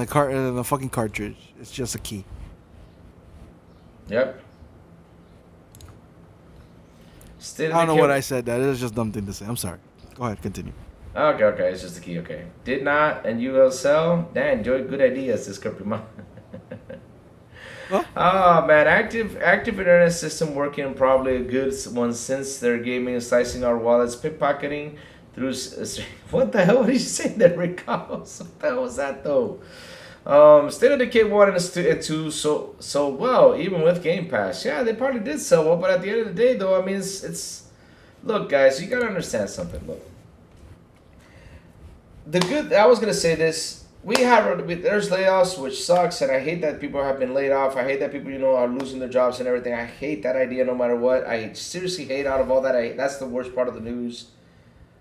[SPEAKER 5] the fucking cartridge. It's just a key.
[SPEAKER 1] Yep.
[SPEAKER 5] I don't know what I said. That is just a dumb thing to say. I'm sorry. Go ahead, continue.
[SPEAKER 1] Okay. It's just a key. Okay. Did not and you will sell. Dan, enjoy good ideas. Description.
[SPEAKER 5] What?
[SPEAKER 1] Oh man, active internet system working, probably a good one since their gaming is slicing our wallets, pickpocketing through. What the hell? What did you say there, Rick? What the hell was that though? State of Decay 1 and 2 so well, even with Game Pass. Yeah, they probably did sell well, but at the end of the day, though, I mean, it's look, guys, you gotta understand something. Look, I was gonna say this. There's layoffs, which sucks, and I hate that people have been laid off. I hate that people, are losing their jobs and everything. I hate that idea no matter what. I seriously hate out of all that. That's the worst part of the news.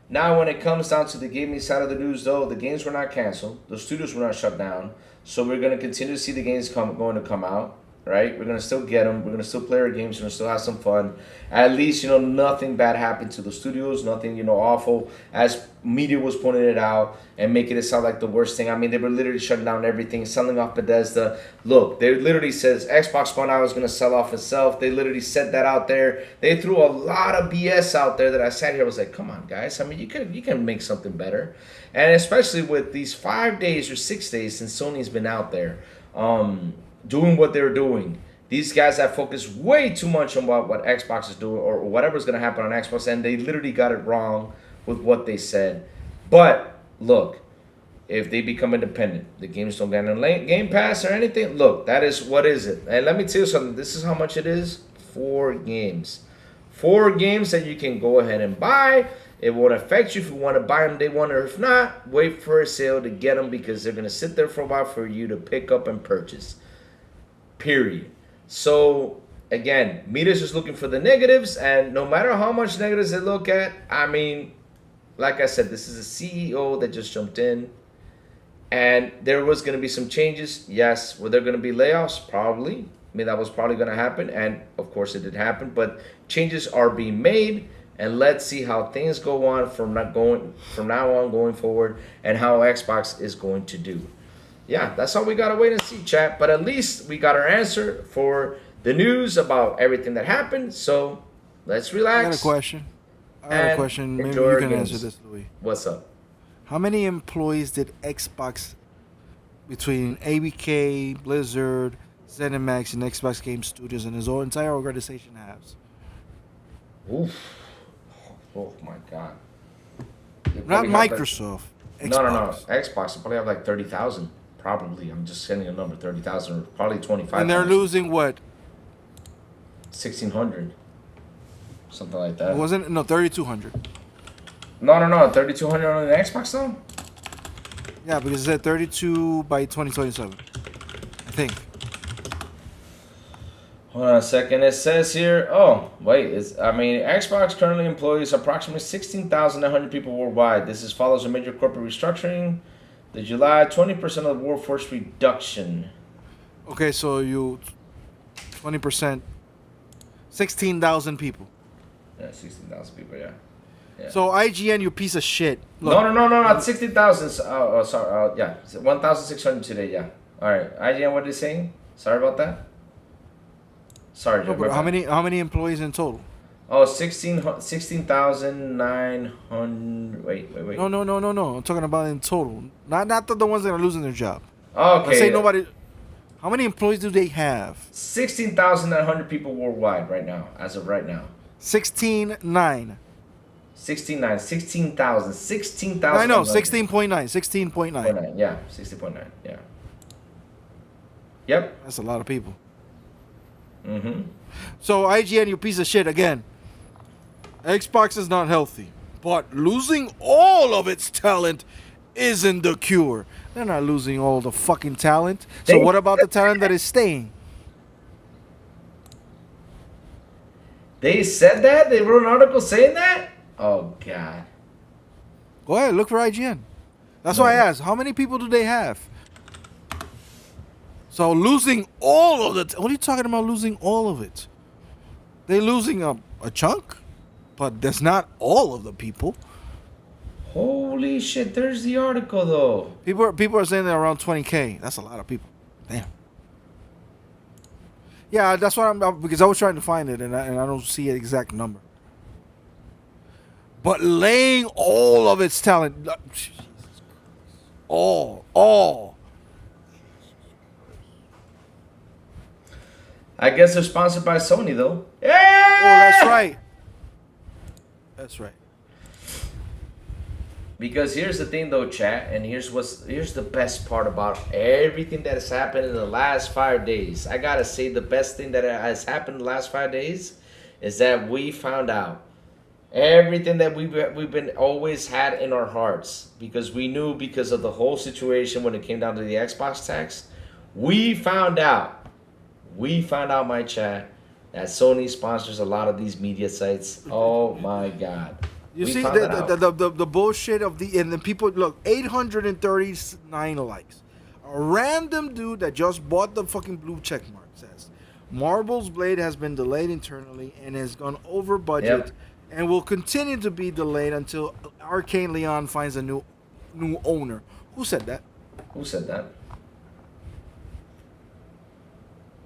[SPEAKER 1] Now, when it comes down to the gaming side of the news, though, the games were not canceled. The studios were not shut down. So we're going to continue to see the games going to come out. right? We're gonna still get them. We're gonna still play our games. We're gonna still have some fun. At least, nothing bad happened to the studios. Nothing, awful. As media was pointing it out and making it sound like the worst thing. I mean, they were literally shutting down everything, selling off Bethesda. Look, they literally says Xbox One I was gonna sell off itself. They literally said that out there. They threw a lot of BS out there that I sat here. I was like, come on, guys. I mean, you can make something better. And especially with these 5 days or 6 days since Sony's been out there, doing what they're doing. These guys have focused way too much on what Xbox is doing or whatever's going to happen on Xbox, and they literally got it wrong with what they said. But look, if they become independent, the games don't get on Game Pass or anything, look, that is what is it. And let me tell you something. This is how much it is. 4 games. 4 games that you can go ahead and buy. It won't affect you if you want to buy them day one, or if not, wait for a sale to get them because they're going to sit there for a while for you to pick up and purchase. Period. So, again, media's just looking for the negatives, and no matter how much negatives they look at, I mean, like I said, this is a CEO that just jumped in, and there was going to be some changes. Yes. Were there going to be layoffs? Probably. I mean, that was probably going to happen, and of course it did happen, but changes are being made. And let's see how things go on from now on going forward, and how Xbox is going to do. Yeah, that's all we gotta wait and see, chat. But at least we got our answer for the news about everything that happened. So let's relax.
[SPEAKER 5] I got a question. Maybe you can answer this, Louis.
[SPEAKER 1] What's up?
[SPEAKER 5] How many employees did Xbox, between ABK, Blizzard, ZeniMax, and Xbox Game Studios, and his whole entire organization has?
[SPEAKER 1] Oof. Oh my God.
[SPEAKER 5] Not Microsoft.
[SPEAKER 1] No. Xbox, they probably have like 30,000. Probably. I'm just sending a number, 30,000, or probably 25,000.
[SPEAKER 5] And they're losing what?
[SPEAKER 1] 1,600. Something like that.
[SPEAKER 5] It wasn't? No, 3,200.
[SPEAKER 1] No. 3,200 on the Xbox though?
[SPEAKER 5] Yeah, because it said 32 by 2027. I think.
[SPEAKER 1] Hold on a second. It says here, Xbox currently employs approximately 16,900 people worldwide. This follows a major corporate restructuring. The July 20% of the workforce reduction.
[SPEAKER 5] Okay, so 20%, 16,000 people.
[SPEAKER 1] Yeah, 16,000 people, yeah.
[SPEAKER 5] So IGN, you piece of shit.
[SPEAKER 1] Look. No, not 16,000. Sorry, 1,600 today, yeah. All right, IGN, what are they saying? Sorry about that. Sorry,
[SPEAKER 5] no, but how many employees in total?
[SPEAKER 1] Oh, 16,900. Wait.
[SPEAKER 5] No. I'm talking about in total. Not the ones that are losing their job.
[SPEAKER 1] Okay.
[SPEAKER 5] Let's say nobody. How many employees do they have?
[SPEAKER 1] 16,900 people worldwide right now, as of right now.
[SPEAKER 5] 16,900.
[SPEAKER 1] 16,000.
[SPEAKER 5] I know, 16.9.
[SPEAKER 1] Yeah, 16.9. Yeah. Yep.
[SPEAKER 5] That's a lot of people.
[SPEAKER 1] Mm-hmm.
[SPEAKER 5] So IGN, you piece of shit again. Xbox is not healthy, but losing all of its talent isn't the cure. They're not losing all the fucking talent. So what about the talent that is staying?
[SPEAKER 1] They said that? They wrote an article saying that? Oh, God.
[SPEAKER 5] Go ahead, look for IGN. That's why I asked, how many people do they have? So losing all of it. What are you talking about losing all of it? They're losing a chunk, but that's not all of the people.
[SPEAKER 1] Holy shit, there's the article, though.
[SPEAKER 5] People are saying they're around 20K. That's a lot of people. Damn. Yeah, that's what because I was trying to find it, and I don't see an exact number. But laying all of its talent, all.
[SPEAKER 1] I guess they're sponsored by Sony, though. Yeah!
[SPEAKER 5] Oh, that's right. That's right.
[SPEAKER 1] Because here's the thing, though, chat, and here's the best part about everything that has happened in the last 5 days. I gotta say, the best thing that has happened in the last 5 days is that we found out everything that we've been always had in our hearts, because we knew, because of the whole situation when it came down to the Xbox tax. We found out, my chat, that Sony sponsors a lot of these media sites. Oh my God.
[SPEAKER 5] You see the bullshit of and the people, look, 839 likes. A random dude that just bought the fucking blue check mark says, Marble's Blade has been delayed internally and has gone over budget and will continue to be delayed until Arcane Leon finds a new owner. Who said that?
[SPEAKER 1] Who said that?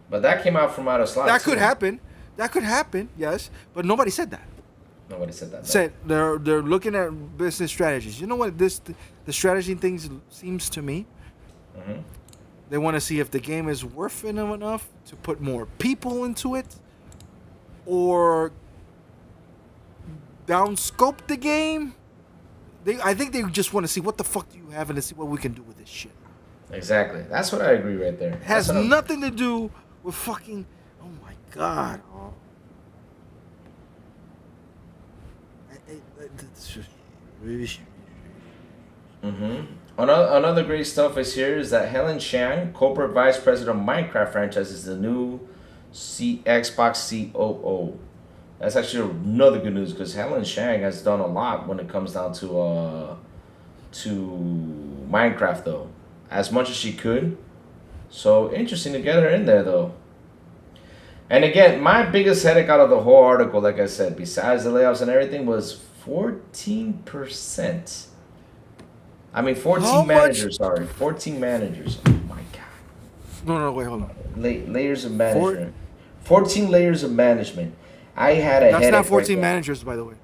[SPEAKER 1] But that came out from out of slot.
[SPEAKER 5] That could happen. That could happen, yes. But nobody said that.
[SPEAKER 1] Nobody said that. No.
[SPEAKER 5] Said they're looking at business strategies. You know what the strategy things seems to me?
[SPEAKER 1] Mm-hmm.
[SPEAKER 5] They want to see if the game is worth it enough to put more people into it, or downscope the game. I think they just want to see what the fuck do you have and to see what we can do with this shit.
[SPEAKER 1] Exactly. That's what I agree right there.
[SPEAKER 5] It has nothing to do with fucking. Oh my god.
[SPEAKER 1] Mm-hmm. Another great stuff is here is that Helen Chang, corporate vice president of Minecraft franchise, is the new Xbox COO. That's actually another good news because Helen Chang has done a lot when it comes down to Minecraft, though, as much as she could. So interesting to get her in there, though. And again, my biggest headache out of the whole article, like I said, besides the layoffs and everything, was 14%. I mean, 14 managers, sorry. 14 managers. Oh, my God.
[SPEAKER 5] No, wait, hold on.
[SPEAKER 1] Layers of management. 14 layers of management. I had a headache.
[SPEAKER 5] That's not 14 managers, by the way.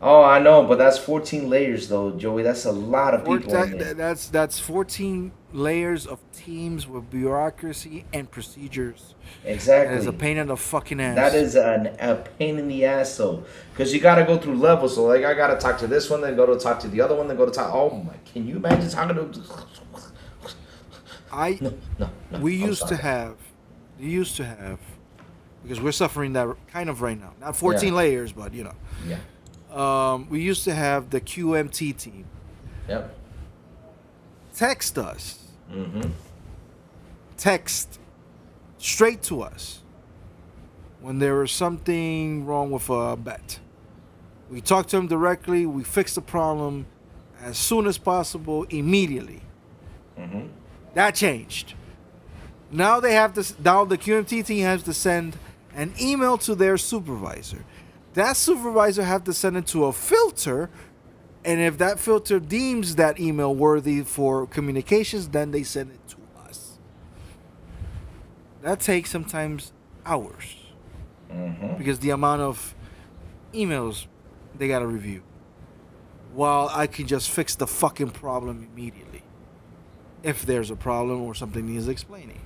[SPEAKER 1] Oh, I know, but that's 14 layers, though, Joey. That's a lot of people.
[SPEAKER 5] That's 14 layers of teams with bureaucracy and procedures.
[SPEAKER 1] Exactly.
[SPEAKER 5] That is a pain in the fucking ass.
[SPEAKER 1] That is a pain in the ass, though, because you got to go through levels. So, like, I got to talk to this one, then go to talk to the other one, then go to talk. Oh my! Can you imagine talking to? No.
[SPEAKER 5] We used to have, because we're suffering that kind of right now. Not 14 layers, but you know.
[SPEAKER 1] Yeah.
[SPEAKER 5] We used to have the QMT team.
[SPEAKER 1] Yep.
[SPEAKER 5] Text us.
[SPEAKER 1] Mm-hmm.
[SPEAKER 5] Text straight to us when there was something wrong with a bet. We talked to them directly. We fixed the problem as soon as possible, immediately.
[SPEAKER 1] Mm-hmm.
[SPEAKER 5] That changed. Now they have to. Now the QMT team has to send an email to their supervisor. That supervisor have to send it to a filter, and if that filter deems that email worthy for communications, then they send it to us. That takes sometimes hours, because the amount of emails they gotta review, while I can just fix the fucking problem immediately if there's a problem or something needs explaining.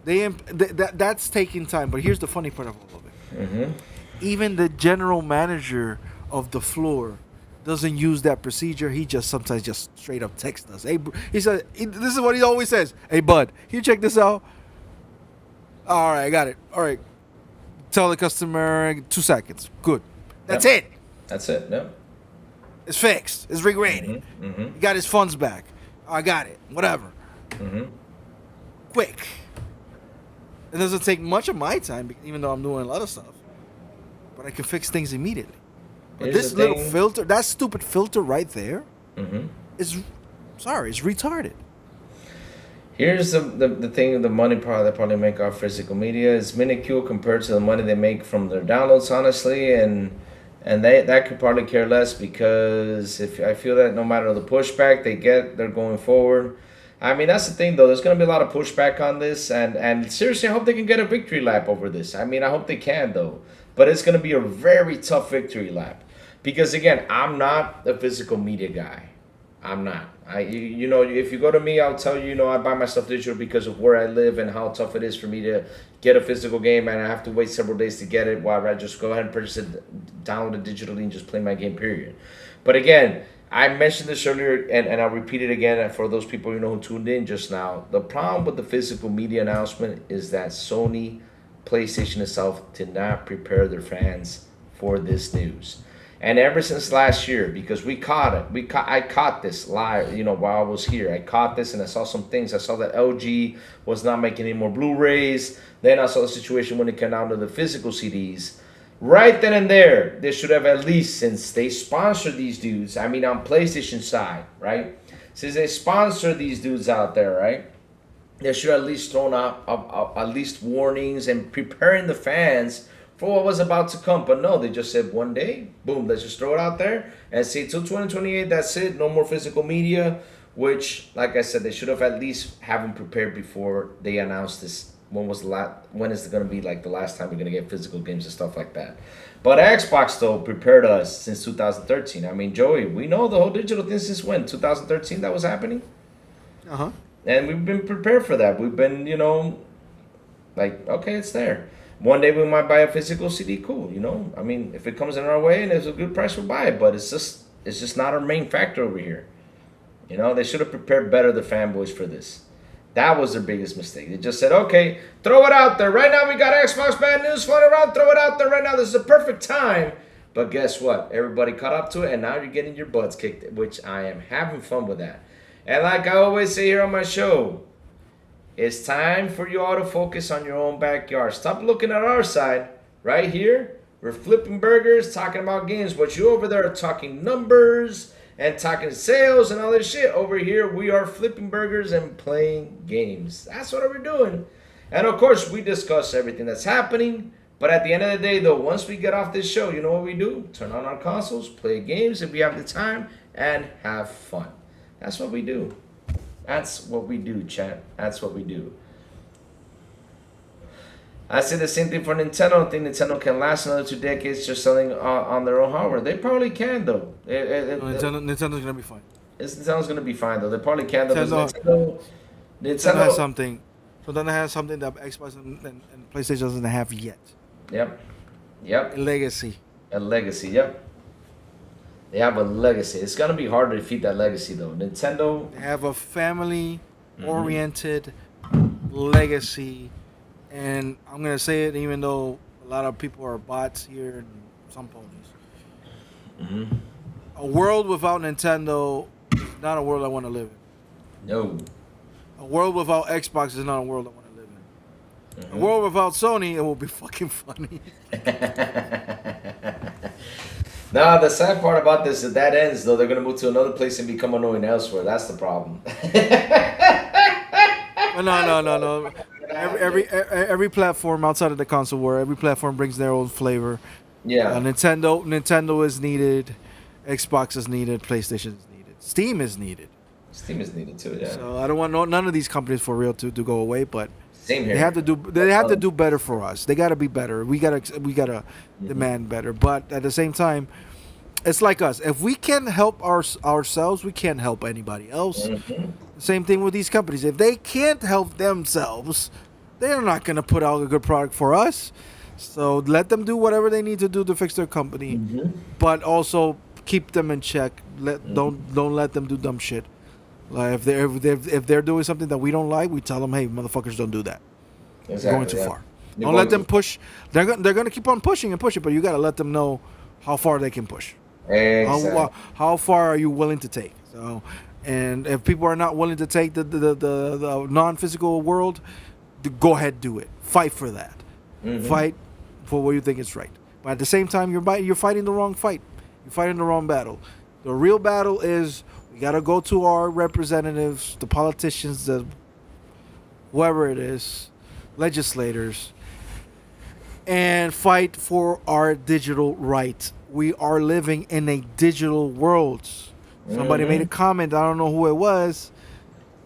[SPEAKER 5] That's taking time, but here's the funny part of all of it.
[SPEAKER 1] Mm-hmm.
[SPEAKER 5] Even the general manager of the floor doesn't use that procedure. He just sometimes just straight up texts us. Hey, he said, this is what he always says. Hey, bud, can you check this out? All right, I got it. All right. Tell the customer 2 seconds. Good. That's it.
[SPEAKER 1] That's it. No.
[SPEAKER 5] It's fixed. It's regraded.
[SPEAKER 1] Mm-hmm.
[SPEAKER 5] He got his funds back. I got it. Whatever.
[SPEAKER 1] Mm-hmm.
[SPEAKER 5] Quick. It doesn't take much of my time, even though I'm doing a lot of stuff. But I can fix things immediately. But this little filter, that stupid filter right there, is retarded.
[SPEAKER 1] Here's the thing, the money part they probably make off physical media is minuscule compared to the money they make from their downloads, honestly, and that could probably care less, because if I feel that no matter the pushback they get, they're going forward. I mean, that's the thing, though. There's going to be a lot of pushback on this, and seriously, I hope they can get a victory lap over this. I mean, I hope they can, though. But it's going to be a very tough victory lap. Because, again, I'm not a physical media guy. I'm not. You know, if you go to me, I'll tell you, I buy my stuff digital because of where I live and how tough it is for me to get a physical game, and I have to wait several days to get it, while I just go ahead and purchase it, download it digitally, and just play my game, period. But, again, I mentioned this earlier, and I'll repeat it again for those people who tuned in just now. The problem with the physical media announcement is that Sony, PlayStation itself, did not prepare their fans for this news. And ever since last year, because we caught it, I caught this live, while I was here. I caught this, and I saw some things. I saw that LG was not making any more Blu-rays. Then I saw the situation when it came down to the physical CDs. Right then and there, they should have at least, since they sponsor these dudes, I mean, on PlayStation side, right? since they sponsor these dudes out there, right? They should at least thrown out at least warnings and preparing the fans for what was about to come. But no, they just said one day, boom, let's just throw it out there and say till 2028, that's it. No more physical media, which, like I said, they should have at least have them prepared before they announced this. When is it going to be like the last time we're going to get physical games and stuff like that? But Xbox, though, prepared us since 2013. I mean, Joey, we know the whole digital thing since when? 2013 that was happening?
[SPEAKER 5] Uh-huh.
[SPEAKER 1] And we've been prepared for that. We've been, like, okay, it's there. One day we might buy a physical CD, cool, I mean, if it comes in our way and it's a good price, we'll buy it. But it's just not our main factor over here. They should have prepared better, the fanboys, for this. That was their biggest mistake. They just said, okay, throw it out there. Right now we got Xbox bad news floating around. Throw it out there right now. This is the perfect time. But guess what? Everybody caught up to it, and now you're getting your butts kicked, which I am having fun with that. And like I always say here on my show, it's time for you all to focus on your own backyard. Stop looking at our side. Right here, we're flipping burgers, talking about games. But you over there are talking numbers and talking sales and all this shit. Over here, we are flipping burgers and playing games. That's what we're doing. And of course, we discuss everything that's happening. But at the end of the day, though, once we get off this show, you know what we do? Turn on our consoles, play games if we have the time, and have fun. That's what we do. That's what we do, chat. That's what we do. I say the same thing for Nintendo. I think Nintendo can last another 2 decades just selling on their own hardware. They probably can, though.
[SPEAKER 5] Nintendo's gonna be fine.
[SPEAKER 1] Nintendo gonna be fine, though. They probably can, though.
[SPEAKER 5] Nintendo has something. So then it has something that Xbox and PlayStation doesn't have yet.
[SPEAKER 1] Yep.
[SPEAKER 5] A legacy.
[SPEAKER 1] Yep. They have a legacy. It's gonna be hard to defeat that legacy, though. Nintendo.
[SPEAKER 5] They have a family-oriented legacy, and I'm gonna say it, even though a lot of people are bots here and some ponies. A world without Nintendo is not a world I want to live in.
[SPEAKER 1] No.
[SPEAKER 5] A world without Xbox is not a world I want to live in. A world without Sony, it will be fucking funny.
[SPEAKER 1] Nah, the sad part about this is that ends, though. They're going to move to another place and become annoying elsewhere. That's the problem.
[SPEAKER 5] No. Every platform outside of the console war, every platform brings their own flavor.
[SPEAKER 1] Yeah.
[SPEAKER 5] Nintendo is needed. Xbox is needed. PlayStation is needed. Steam is needed.
[SPEAKER 1] Steam is needed too, yeah.
[SPEAKER 5] So I don't want none of these companies for real to go away, but
[SPEAKER 1] same here.
[SPEAKER 5] They have to do better for us. They got to be better. We gotta demand better. But at the same time, it's like us. If we can't help ourselves, we can't help anybody else. Same thing with these companies. If they can't help themselves, they're not gonna put out a good product for us. So let them do whatever they need to do to fix their company, but also keep them in check. Don't let them do dumb shit. Like if they're doing something that we don't like, we tell them, hey, motherfuckers, don't do that. Exactly, you're going too far. Don't let them push. They're gonna keep on pushing and pushing, but you gotta let them know how far they can push.
[SPEAKER 1] Exactly.
[SPEAKER 5] How far are you willing to take? So, and if people are not willing to take the non-physical world, go ahead, do it. Fight for that. Fight for what you think is right. But at the same time, you're fighting the wrong fight. You're fighting the wrong battle. The real battle is we got to go to our representatives, the politicians, whoever it is, legislators, and fight for our digital rights. We are living in a digital world. Somebody made a comment, I don't know who it was,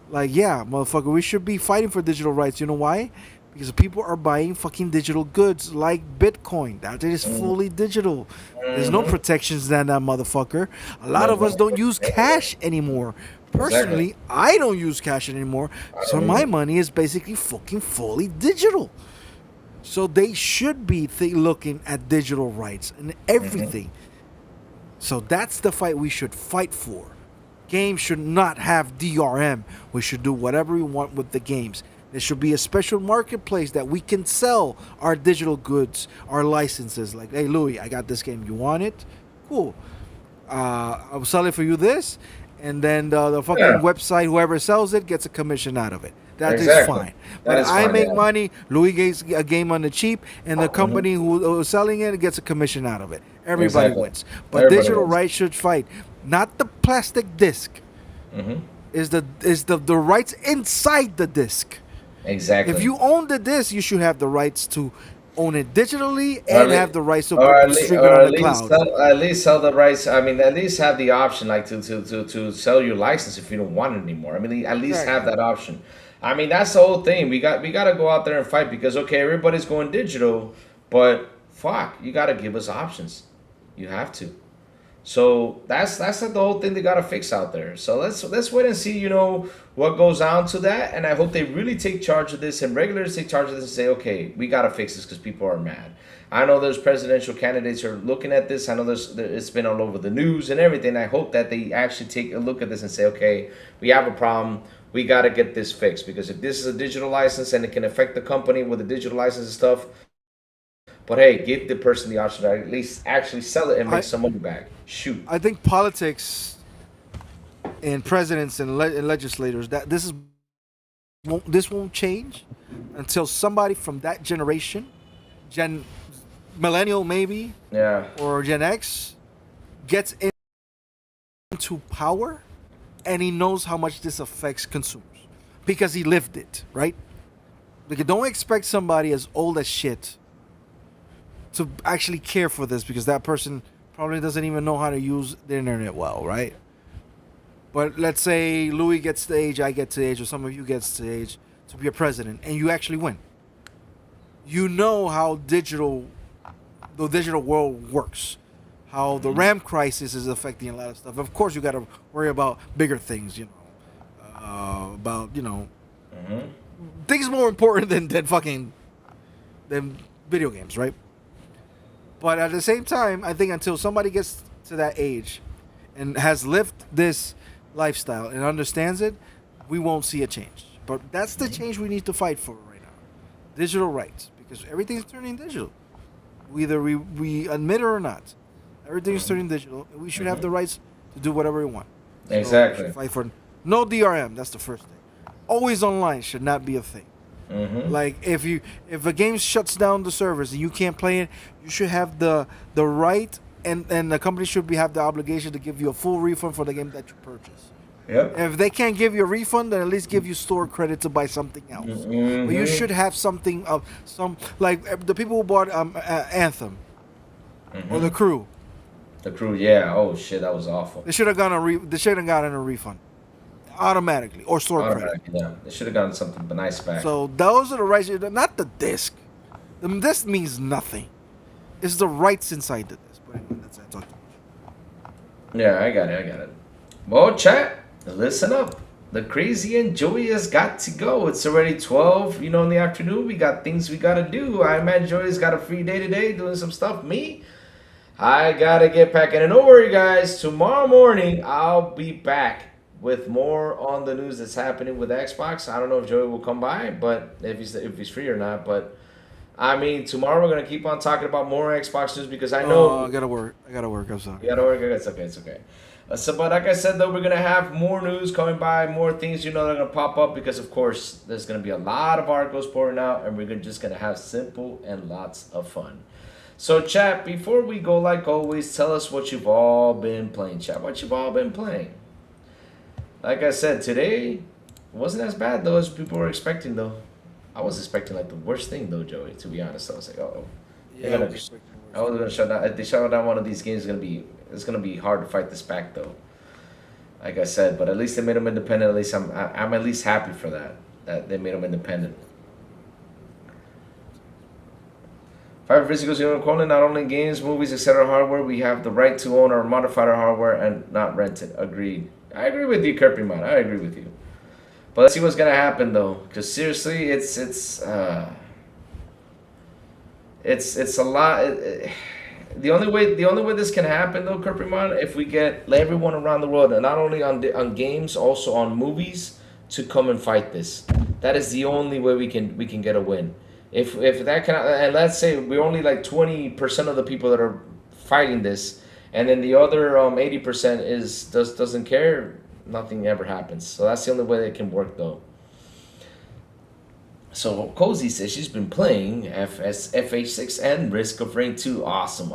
[SPEAKER 5] like, yeah, motherfucker, we should be fighting for digital rights. You know why? Because people are buying fucking digital goods like Bitcoin. That is fully digital. There's no protections than that motherfucker. A lot of us don't use cash anymore. Personally, I don't use cash anymore. So my money is basically fucking fully digital. So they should be looking at digital rights and everything. So that's the fight we should fight for. Games should not have DRM. We should do whatever we want with the games. There should be a special marketplace that we can sell our digital goods, our licenses. Like, hey, Louis, I got this game. You want it? Cool. I'll sell it for you this. And then the fucking website, whoever sells it, gets a commission out of it. That is fine. But I make money. Louis gets a game on the cheap. And the company who is selling it gets a commission out of it. Everybody wins. But digital rights should fight. Not the plastic disc. is the rights inside the disc.
[SPEAKER 1] Exactly.
[SPEAKER 5] If you own the disc, you should have the rights to own it digitally and have the rights to stream it on the cloud.
[SPEAKER 1] At least sell the rights. I mean, at least have the option, like to sell your license if you don't want it anymore. I mean, at least have that option. I mean, that's the whole thing. We got to go out there and fight because okay, everybody's going digital, but fuck, you got to give us options. You have to. So that's the whole thing they gotta fix out there. So let's wait and see, you know, what goes on to that. And I hope they really take charge of this and regulators take charge of this and say, okay, we gotta fix this because people are mad. I know there's presidential candidates who are looking at this. I know it's been all over the news and everything. I hope that they actually take a look at this and say, okay, we have a problem. We gotta get this fixed because if this is a digital license and it can affect the company with the digital license and stuff. But hey, give the person the option to at least actually sell it and make some money back. Shoot.
[SPEAKER 5] I think politics and presidents and legislators that this won't change until somebody from that generation, millennial maybe, or Gen X, gets into power, and he knows how much this affects consumers because he lived it, right? Like, don't expect somebody as old as shit to actually care for this because that person probably doesn't even know how to use the internet well, right? But let's say Louis gets the age, I get to the age, or some of you gets to the age to be a president, and you actually win. You know how the digital world works, how the RAM crisis is affecting a lot of stuff. Of course, you got to worry about bigger things, you know, things more important than video games, right? But at the same time, I think until somebody gets to that age and has lived this lifestyle and understands it, we won't see a change. But that's the change we need to fight for right now. Digital rights. Because everything's turning digital. Whether we admit it or not. Everything's turning digital. And we should have the rights to do whatever we want.
[SPEAKER 1] Exactly.
[SPEAKER 5] So we should fight for no DRM. That's the first thing. Always online should not be a thing. Like if a game shuts down the servers and you can't play it, you should have the right and the company should have the obligation to give you a full refund for the game that you purchased.
[SPEAKER 1] Yep.
[SPEAKER 5] And if they can't give you a refund, then at least give you store credit to buy something else. But you should have something of like the people who bought Anthem or the Crew.
[SPEAKER 1] The Crew, yeah. Oh shit, that was awful.
[SPEAKER 5] They should have gotten a refund. Automatically or store credit.
[SPEAKER 1] Yeah, they should have gotten something nice back.
[SPEAKER 5] So those are the rights, not the disc. The disc means nothing. It's the rights inside the disc. But anyway, that's it.
[SPEAKER 1] Yeah, I got it. Well, chat, listen up. The crazy and Joey has got to go. It's already 12, in the afternoon. We got things we got to do. I imagine Joey's got a free day today doing some stuff. Me, I got to get packing. And don't worry, guys. Tomorrow morning, I'll be back with more on the news that's happening with Xbox. I don't know if Joey will come by, but if he's free or not. But I mean, tomorrow we're gonna keep on talking about more Xbox news because I know
[SPEAKER 5] I gotta work. I'm sorry.
[SPEAKER 1] You gotta work. It's okay. So, but like I said, though, we're gonna have more news coming by, more things that are gonna pop up because, of course, there's gonna be a lot of articles pouring out, and we're just gonna have simple and lots of fun. So, chat, before we go, like always, tell us what you've all been playing, chat. What you've all been playing. Like I said, today wasn't as bad, though, as people were expecting, though. I was expecting, like, the worst thing, though, Joey, to be honest. I was like, uh-oh.
[SPEAKER 5] Yeah,
[SPEAKER 1] I was going to shut down. If they shut down one of these games, it's going to be hard to fight this back, though. Like I said, but at least they made them independent. At least I'm at least happy for that they made them independent. Five Physicals, calling not only games, movies, etc. hardware, we have the right to own or modify our hardware and not rent it. Agreed. I agree with you, Kirpimon. I agree with you. But let's see what's gonna happen though, because seriously, it's a lot. The only way this can happen though, Kirpimon, if we get everyone around the world, and not only on games, also on movies, to come and fight this. That is the only way we can get a win. If that can, and let's say we're only like 20% of the people that are fighting this. And then the other 80% doesn't care. Nothing ever happens. So that's the only way it can work, though. So Cozy says she's been playing FH6 and Risk of Rain 2. Awesome.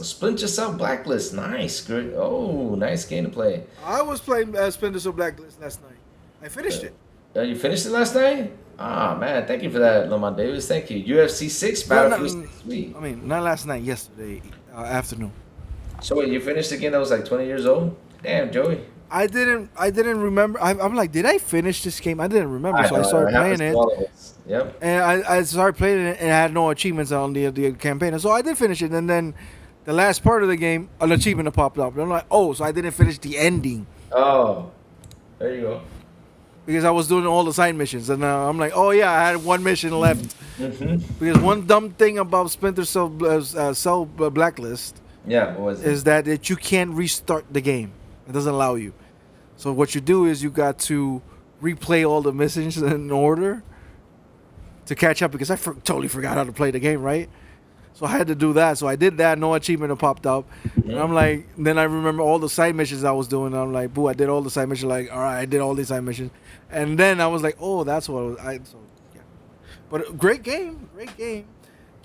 [SPEAKER 1] Splinter Cell Blacklist. Nice. Great. Oh, nice game to play.
[SPEAKER 5] I was playing Splinter Cell Blacklist last night. I finished it.
[SPEAKER 1] You finished it last night? Ah, man. Thank you for that, Lamont Davis. Thank you. UFC 6, Battlefield 6.
[SPEAKER 5] I mean, not last night, yesterday afternoon.
[SPEAKER 1] So wait, you finished a game that was like 20 years old? Damn, Joey.
[SPEAKER 5] I didn't remember. I'm like, did I finish this game? I didn't remember, so I started playing it.
[SPEAKER 1] Yep.
[SPEAKER 5] And I started playing it, and I had no achievements on the campaign. And so I did finish it, and then the last part of the game, an achievement popped up. And I'm like, oh, so I didn't finish the ending.
[SPEAKER 1] Oh, there you go.
[SPEAKER 5] Because I was doing all the side missions, and I'm like, oh yeah, I had one mission left. Because one dumb thing about Splinter Cell Blacklist,
[SPEAKER 1] what was it?
[SPEAKER 5] is that you can't restart the game. It doesn't allow you. So what you do is you got to replay all the missions in order to catch up, because I totally forgot how to play the game, right? So I had to do that. So I did that. No achievement popped up. And I'm like, then I remember all the side missions I was doing. And I'm like, boo, I did all the side missions. Like, all right, I did all these side missions. And then I was like, oh, that's what so yeah. But great game. You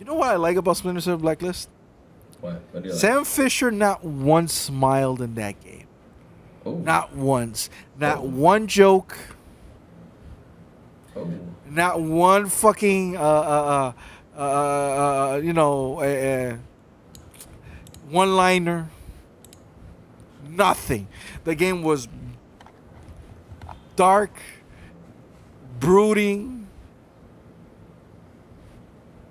[SPEAKER 5] know what I like about Splinter Cell Blacklist?
[SPEAKER 1] What do you like?
[SPEAKER 5] Sam Fisher not once smiled in that game.
[SPEAKER 1] Ooh.
[SPEAKER 5] Not once. Not one joke.
[SPEAKER 1] Oh.
[SPEAKER 5] Not one fucking one-liner. Nothing. The game was dark, brooding,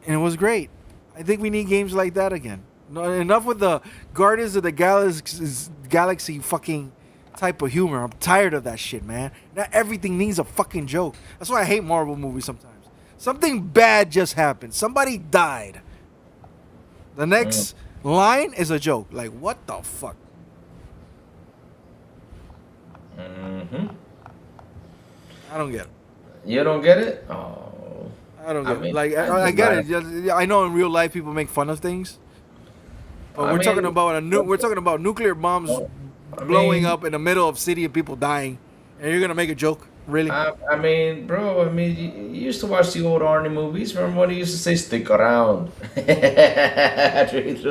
[SPEAKER 5] and it was great. I think we need games like that again. No, enough with the Guardians of the Galaxy fucking type of humor. I'm tired of that shit, man. Not everything needs a fucking joke. That's why I hate Marvel movies sometimes. Something bad just happened. Somebody died. The next line is a joke. Like, what the fuck? I don't get it.
[SPEAKER 1] You don't get it? Oh.
[SPEAKER 5] I don't get it. Like, I get it. I know in real life people make fun of things. But we're talking about nuclear bombs blowing up in the middle of city and people dying, and you're gonna make a joke? Really?
[SPEAKER 1] I mean, bro. You used to watch the old Arnie movies. Remember when he used to say, "Stick around," through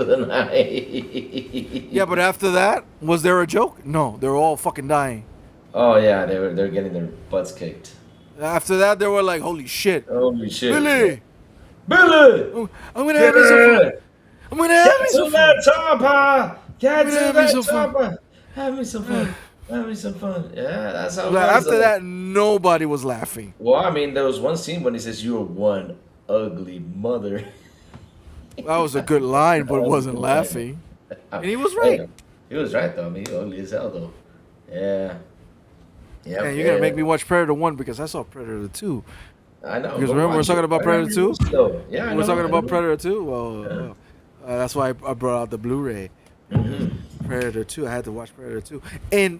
[SPEAKER 1] the night?
[SPEAKER 5] Yeah, but after that, was there a joke? No, they were all fucking dying.
[SPEAKER 1] Oh yeah, they're getting their butts kicked.
[SPEAKER 5] After that, they were like, "Holy shit, Billy,
[SPEAKER 1] Billy,
[SPEAKER 5] I'm gonna have me some fun. I'm gonna have me some fun.
[SPEAKER 1] Get to that chopper. Have me some fun. Have me some fun. Yeah, that's how it was.
[SPEAKER 5] After that, nobody was laughing.
[SPEAKER 1] Well, I mean, there was one scene when he says, "You're one ugly mother."
[SPEAKER 5] That was a good line, but it wasn't laughing. And he was right.
[SPEAKER 1] He was right, though. I mean, he was ugly as hell, though. Yeah. Yeah.
[SPEAKER 5] And you're going to make me watch Predator 1 because I saw Predator 2.
[SPEAKER 1] I know.
[SPEAKER 5] Because remember, we're talking about Predator 2?
[SPEAKER 1] Yeah,
[SPEAKER 5] we're talking about Predator 2? Well, that's why I brought out the Blu-ray. Predator 2. I had to watch Predator 2 in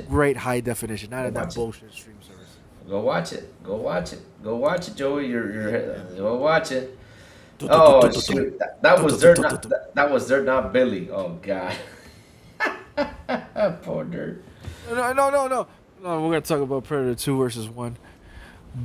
[SPEAKER 5] great high definition, not in that bullshit stream service.
[SPEAKER 1] Go watch it. Go watch it, Joey. Go watch it. Oh shoot! That was Dirt, not Billy. Oh God. Poor Dirt.
[SPEAKER 5] No. We're gonna talk about Predator 2 versus 1.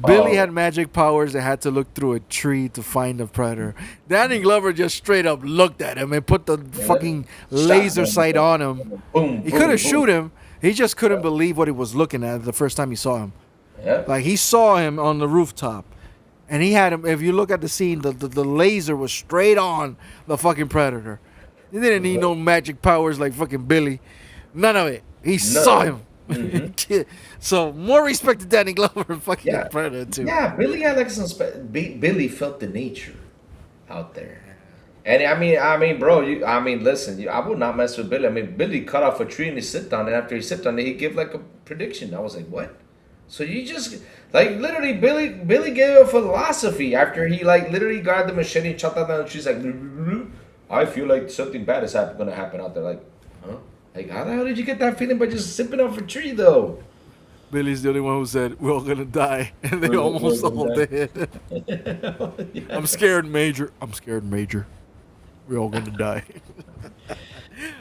[SPEAKER 5] Billy had magic powers and had to look through a tree to find the predator. Danny Glover just straight up looked at him and put the fucking laser sight on him.
[SPEAKER 1] Boom,
[SPEAKER 5] he couldn't shoot him. He just couldn't believe what he was looking at the first time he saw him. Yeah. Like, he saw him on the rooftop. And he had him, if you look at the scene, the laser was straight on the fucking predator. He didn't need no magic powers like fucking Billy. None of it. He saw him. So more respect to Danny Glover and fucking Predator too.
[SPEAKER 1] Yeah, Billy had like some Billy felt the nature out there. And I mean, bro, listen, I would not mess with Billy. I mean, Billy cut off a tree and he sipped on it. After he sipped on it, he gave like a prediction. I was like, what? So you just like literally Billy gave a philosophy after he like literally got the machete and chopped out the trees. Like, I feel like something bad is gonna happen out there. Like, huh? Like, how the hell did you get that feeling by just sipping off a tree, though?
[SPEAKER 5] Billy's the only one who said, we're all going to die. And they almost all did. Yeah. I'm scared, Major. We're all going to die.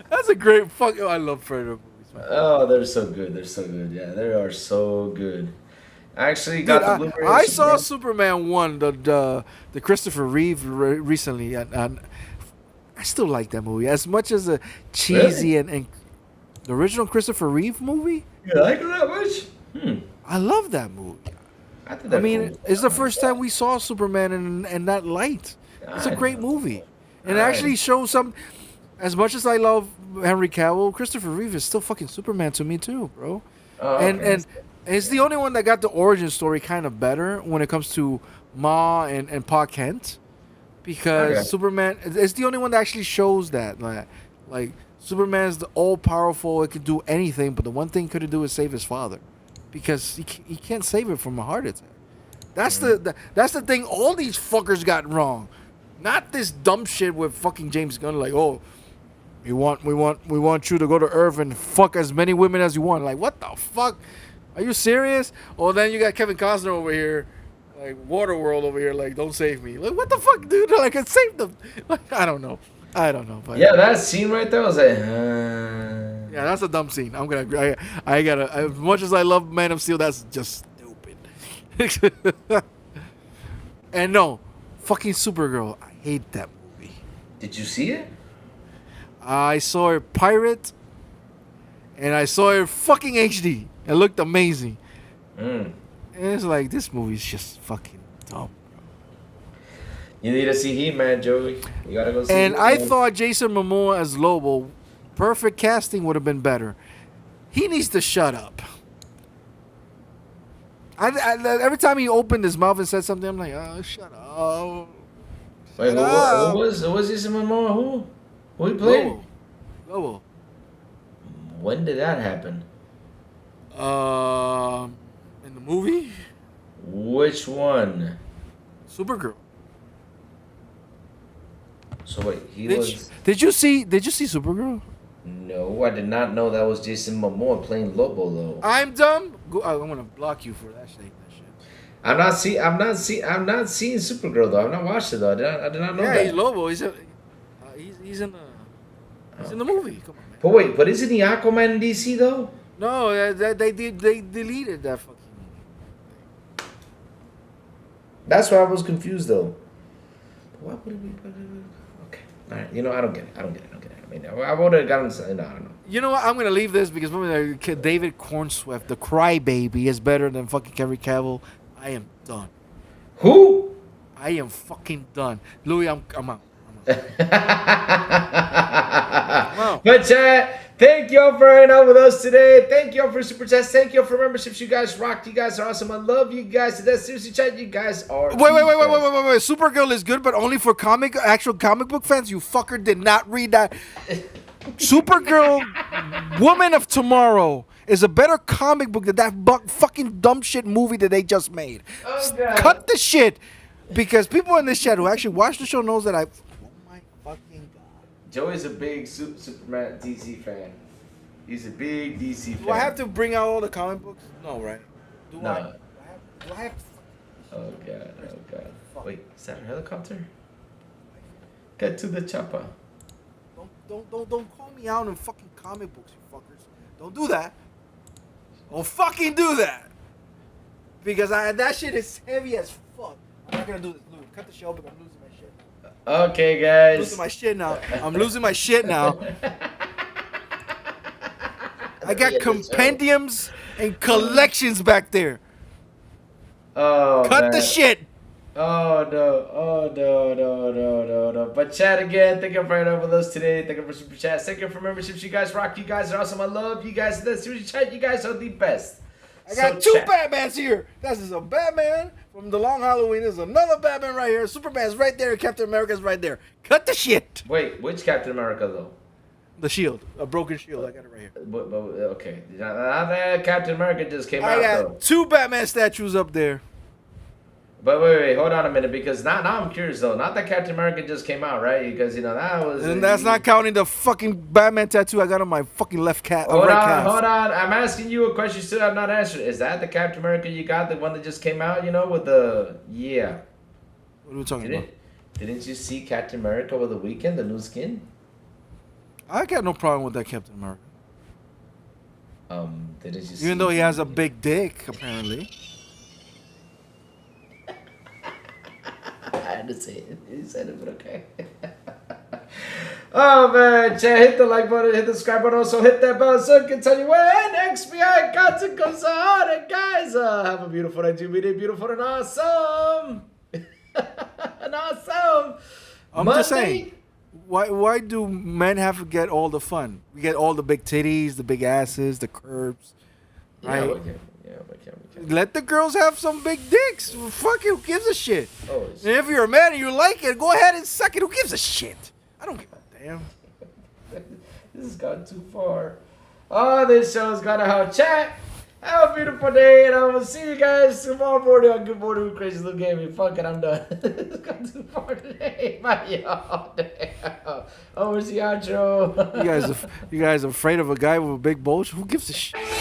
[SPEAKER 5] That's a great I love Predator movies. Man.
[SPEAKER 1] Oh, they're so good. Yeah, they are so good. I actually
[SPEAKER 5] Dude,
[SPEAKER 1] got the Blu-ray.
[SPEAKER 5] I
[SPEAKER 1] of
[SPEAKER 5] saw
[SPEAKER 1] Superman.
[SPEAKER 5] Superman 1, the Christopher Reeve recently, and I still like that movie as much as a cheesy and the original Christopher Reeve movie.
[SPEAKER 1] You like it that much?
[SPEAKER 5] I love that movie. I mean, it's the first time we saw Superman in that light. It's a great movie, and it actually shows some. As much as I love Henry Cavill, Christopher Reeve is still fucking Superman to me too, bro. And it's the only one that got the origin story kind of better when it comes to Ma and Pa Kent, because Superman it's the only one that actually shows that like Superman's the all powerful, it could do anything, but the one thing he couldn't do is save his father, because he can't save it from a heart attack. That's that's the thing all these fuckers got wrong, not this dumb shit with fucking James Gunn like, oh, we want you to go to Earth and fuck as many women as you want. Like, what the fuck? Are you serious? Well, then you got Kevin Costner over here, like Waterworld over here, like, don't save me. Like, what the fuck, dude? Like, I saved them. Like, I don't know. But
[SPEAKER 1] yeah, that scene right there was like,
[SPEAKER 5] yeah, that's a dumb scene. I gotta. As much as I love Man of Steel, that's just stupid. And no, fucking Supergirl. I hate that movie.
[SPEAKER 1] Did you see it?
[SPEAKER 5] I saw it pirate, and I saw it fucking HD. It looked amazing. And it's like, this movie's just fucking dumb.
[SPEAKER 1] You need to see He-Man, Joey. You gotta go see
[SPEAKER 5] And
[SPEAKER 1] He-Man.
[SPEAKER 5] I thought Jason Momoa as Lobo, perfect casting would have been better. He needs to shut up. Every time he opened his mouth and said something, I'm like, oh, shut up.
[SPEAKER 1] Wait, what was Jason Momoa? Who he played?
[SPEAKER 5] Lobo.
[SPEAKER 1] When did that happen?
[SPEAKER 5] In the movie?
[SPEAKER 1] Which one?
[SPEAKER 5] Supergirl.
[SPEAKER 1] So wait,
[SPEAKER 5] Did you see Supergirl?
[SPEAKER 1] No, I did not know that was Jason Momoa playing Lobo though.
[SPEAKER 5] I'm dumb. I'm gonna block you for that shit.
[SPEAKER 1] I'm not seeing Supergirl though. I've not watched it though. I did not know that.
[SPEAKER 5] Yeah, he's Lobo. He's in the movie. Come on, man.
[SPEAKER 1] But wait, but isn't he Aquaman in DC though?
[SPEAKER 5] No, they deleted that fucking movie.
[SPEAKER 1] That's why I was confused though. Why would it be? Okay, all right. You know, I don't get it. I mean, I would have gotten. No, I don't know.
[SPEAKER 5] You know what? I'm gonna leave this because David Cornswept, the crybaby, is better than fucking Henry Cavill. I am done.
[SPEAKER 1] Who?
[SPEAKER 5] I am fucking done. Louis, I'm out.
[SPEAKER 1] But chat, thank y'all for hanging out with us today. Thank y'all for super chats. Thank y'all for memberships. You guys rocked. You guys are awesome. I love you guys. That's seriously, chat. You guys are.
[SPEAKER 5] Wait. Supergirl is good, but only for actual comic book fans. You fucker did not read that. Supergirl, Woman of Tomorrow, is a better comic book than that fucking dumb shit movie that they just made.
[SPEAKER 1] Oh, God.
[SPEAKER 5] Cut the shit, because people in this chat who actually watch the show knows that I. Oh my fucking god.
[SPEAKER 1] Joey's a big Superman DC fan. He's a big DC fan.
[SPEAKER 5] Do I have to bring out all the comic books? No, right?
[SPEAKER 1] No.
[SPEAKER 5] Do I have to?
[SPEAKER 1] Oh god. Wait, is that a helicopter? Get to the chopper.
[SPEAKER 5] Don't call me out in fucking comic books, you fuckers. Don't do that. Don't fucking do that. Because that shit is heavy as fuck. I'm not gonna do this. Luke, cut the show, but I'm losing my shit.
[SPEAKER 1] Okay, guys.
[SPEAKER 5] I'm losing my shit now. I got compendiums and collections back there.
[SPEAKER 1] Oh,
[SPEAKER 5] cut the shit.
[SPEAKER 1] Oh no. But chat again, thank you for hanging out with us today. Thank you for super chats. Thank you for memberships. You guys rock. You guys are awesome. I love you guys. That's seriously chat. You guys are the best.
[SPEAKER 5] I got two Batmans here. This is a Batman from The Long Halloween. There's another Batman right here. Superman's right there. Captain America's right there. Cut the shit.
[SPEAKER 1] Wait, which Captain America though?
[SPEAKER 5] The shield. A broken shield. I got it right here.
[SPEAKER 1] But okay. Now that Captain America just came out
[SPEAKER 5] I got
[SPEAKER 1] though.
[SPEAKER 5] two Batman statues up there.
[SPEAKER 1] But wait, hold on a minute, because now I'm curious though. Not that Captain America just came out, right? Because that was.
[SPEAKER 5] And that's not counting the fucking Batman tattoo I got on my fucking left calf.
[SPEAKER 1] Hold on. I'm asking you a question you still have not answered. Is that the Captain America you got, the one that just came out? You know, with the
[SPEAKER 5] What are we talking about?
[SPEAKER 1] Didn't you see Captain America over the weekend, the new skin?
[SPEAKER 5] I got no problem with that Captain America.
[SPEAKER 1] Didn't you see?
[SPEAKER 5] Even though he has a big dick, apparently.
[SPEAKER 1] had to say it. He said it, but okay. Oh man, chat, hit the like button, hit the subscribe button, also hit that bell so I can tell you when XBI content comes out. And guys, have a beautiful night, be beautiful and awesome. And awesome.
[SPEAKER 5] I'm
[SPEAKER 1] Monday.
[SPEAKER 5] just saying, why do men have to get all the fun? We get all the big titties, the big asses, the curves, right?
[SPEAKER 1] Yeah, we can.
[SPEAKER 5] Let the girls have some big dicks. Fuck it, who gives a shit?
[SPEAKER 1] Always.
[SPEAKER 5] And if you're a man and you like it, go ahead and suck it. Who gives a shit? I don't give a damn.
[SPEAKER 1] This has gone too far. Oh, this show's gonna have chat. Have a beautiful day, and I will see you guys tomorrow morning on Good Morning with Crazy Little Gaming. Fuck it, I'm done. It's gone too far today. Bye, y'all. Over the outro.
[SPEAKER 5] You guys afraid of a guy with a big bulge? Who gives a shit?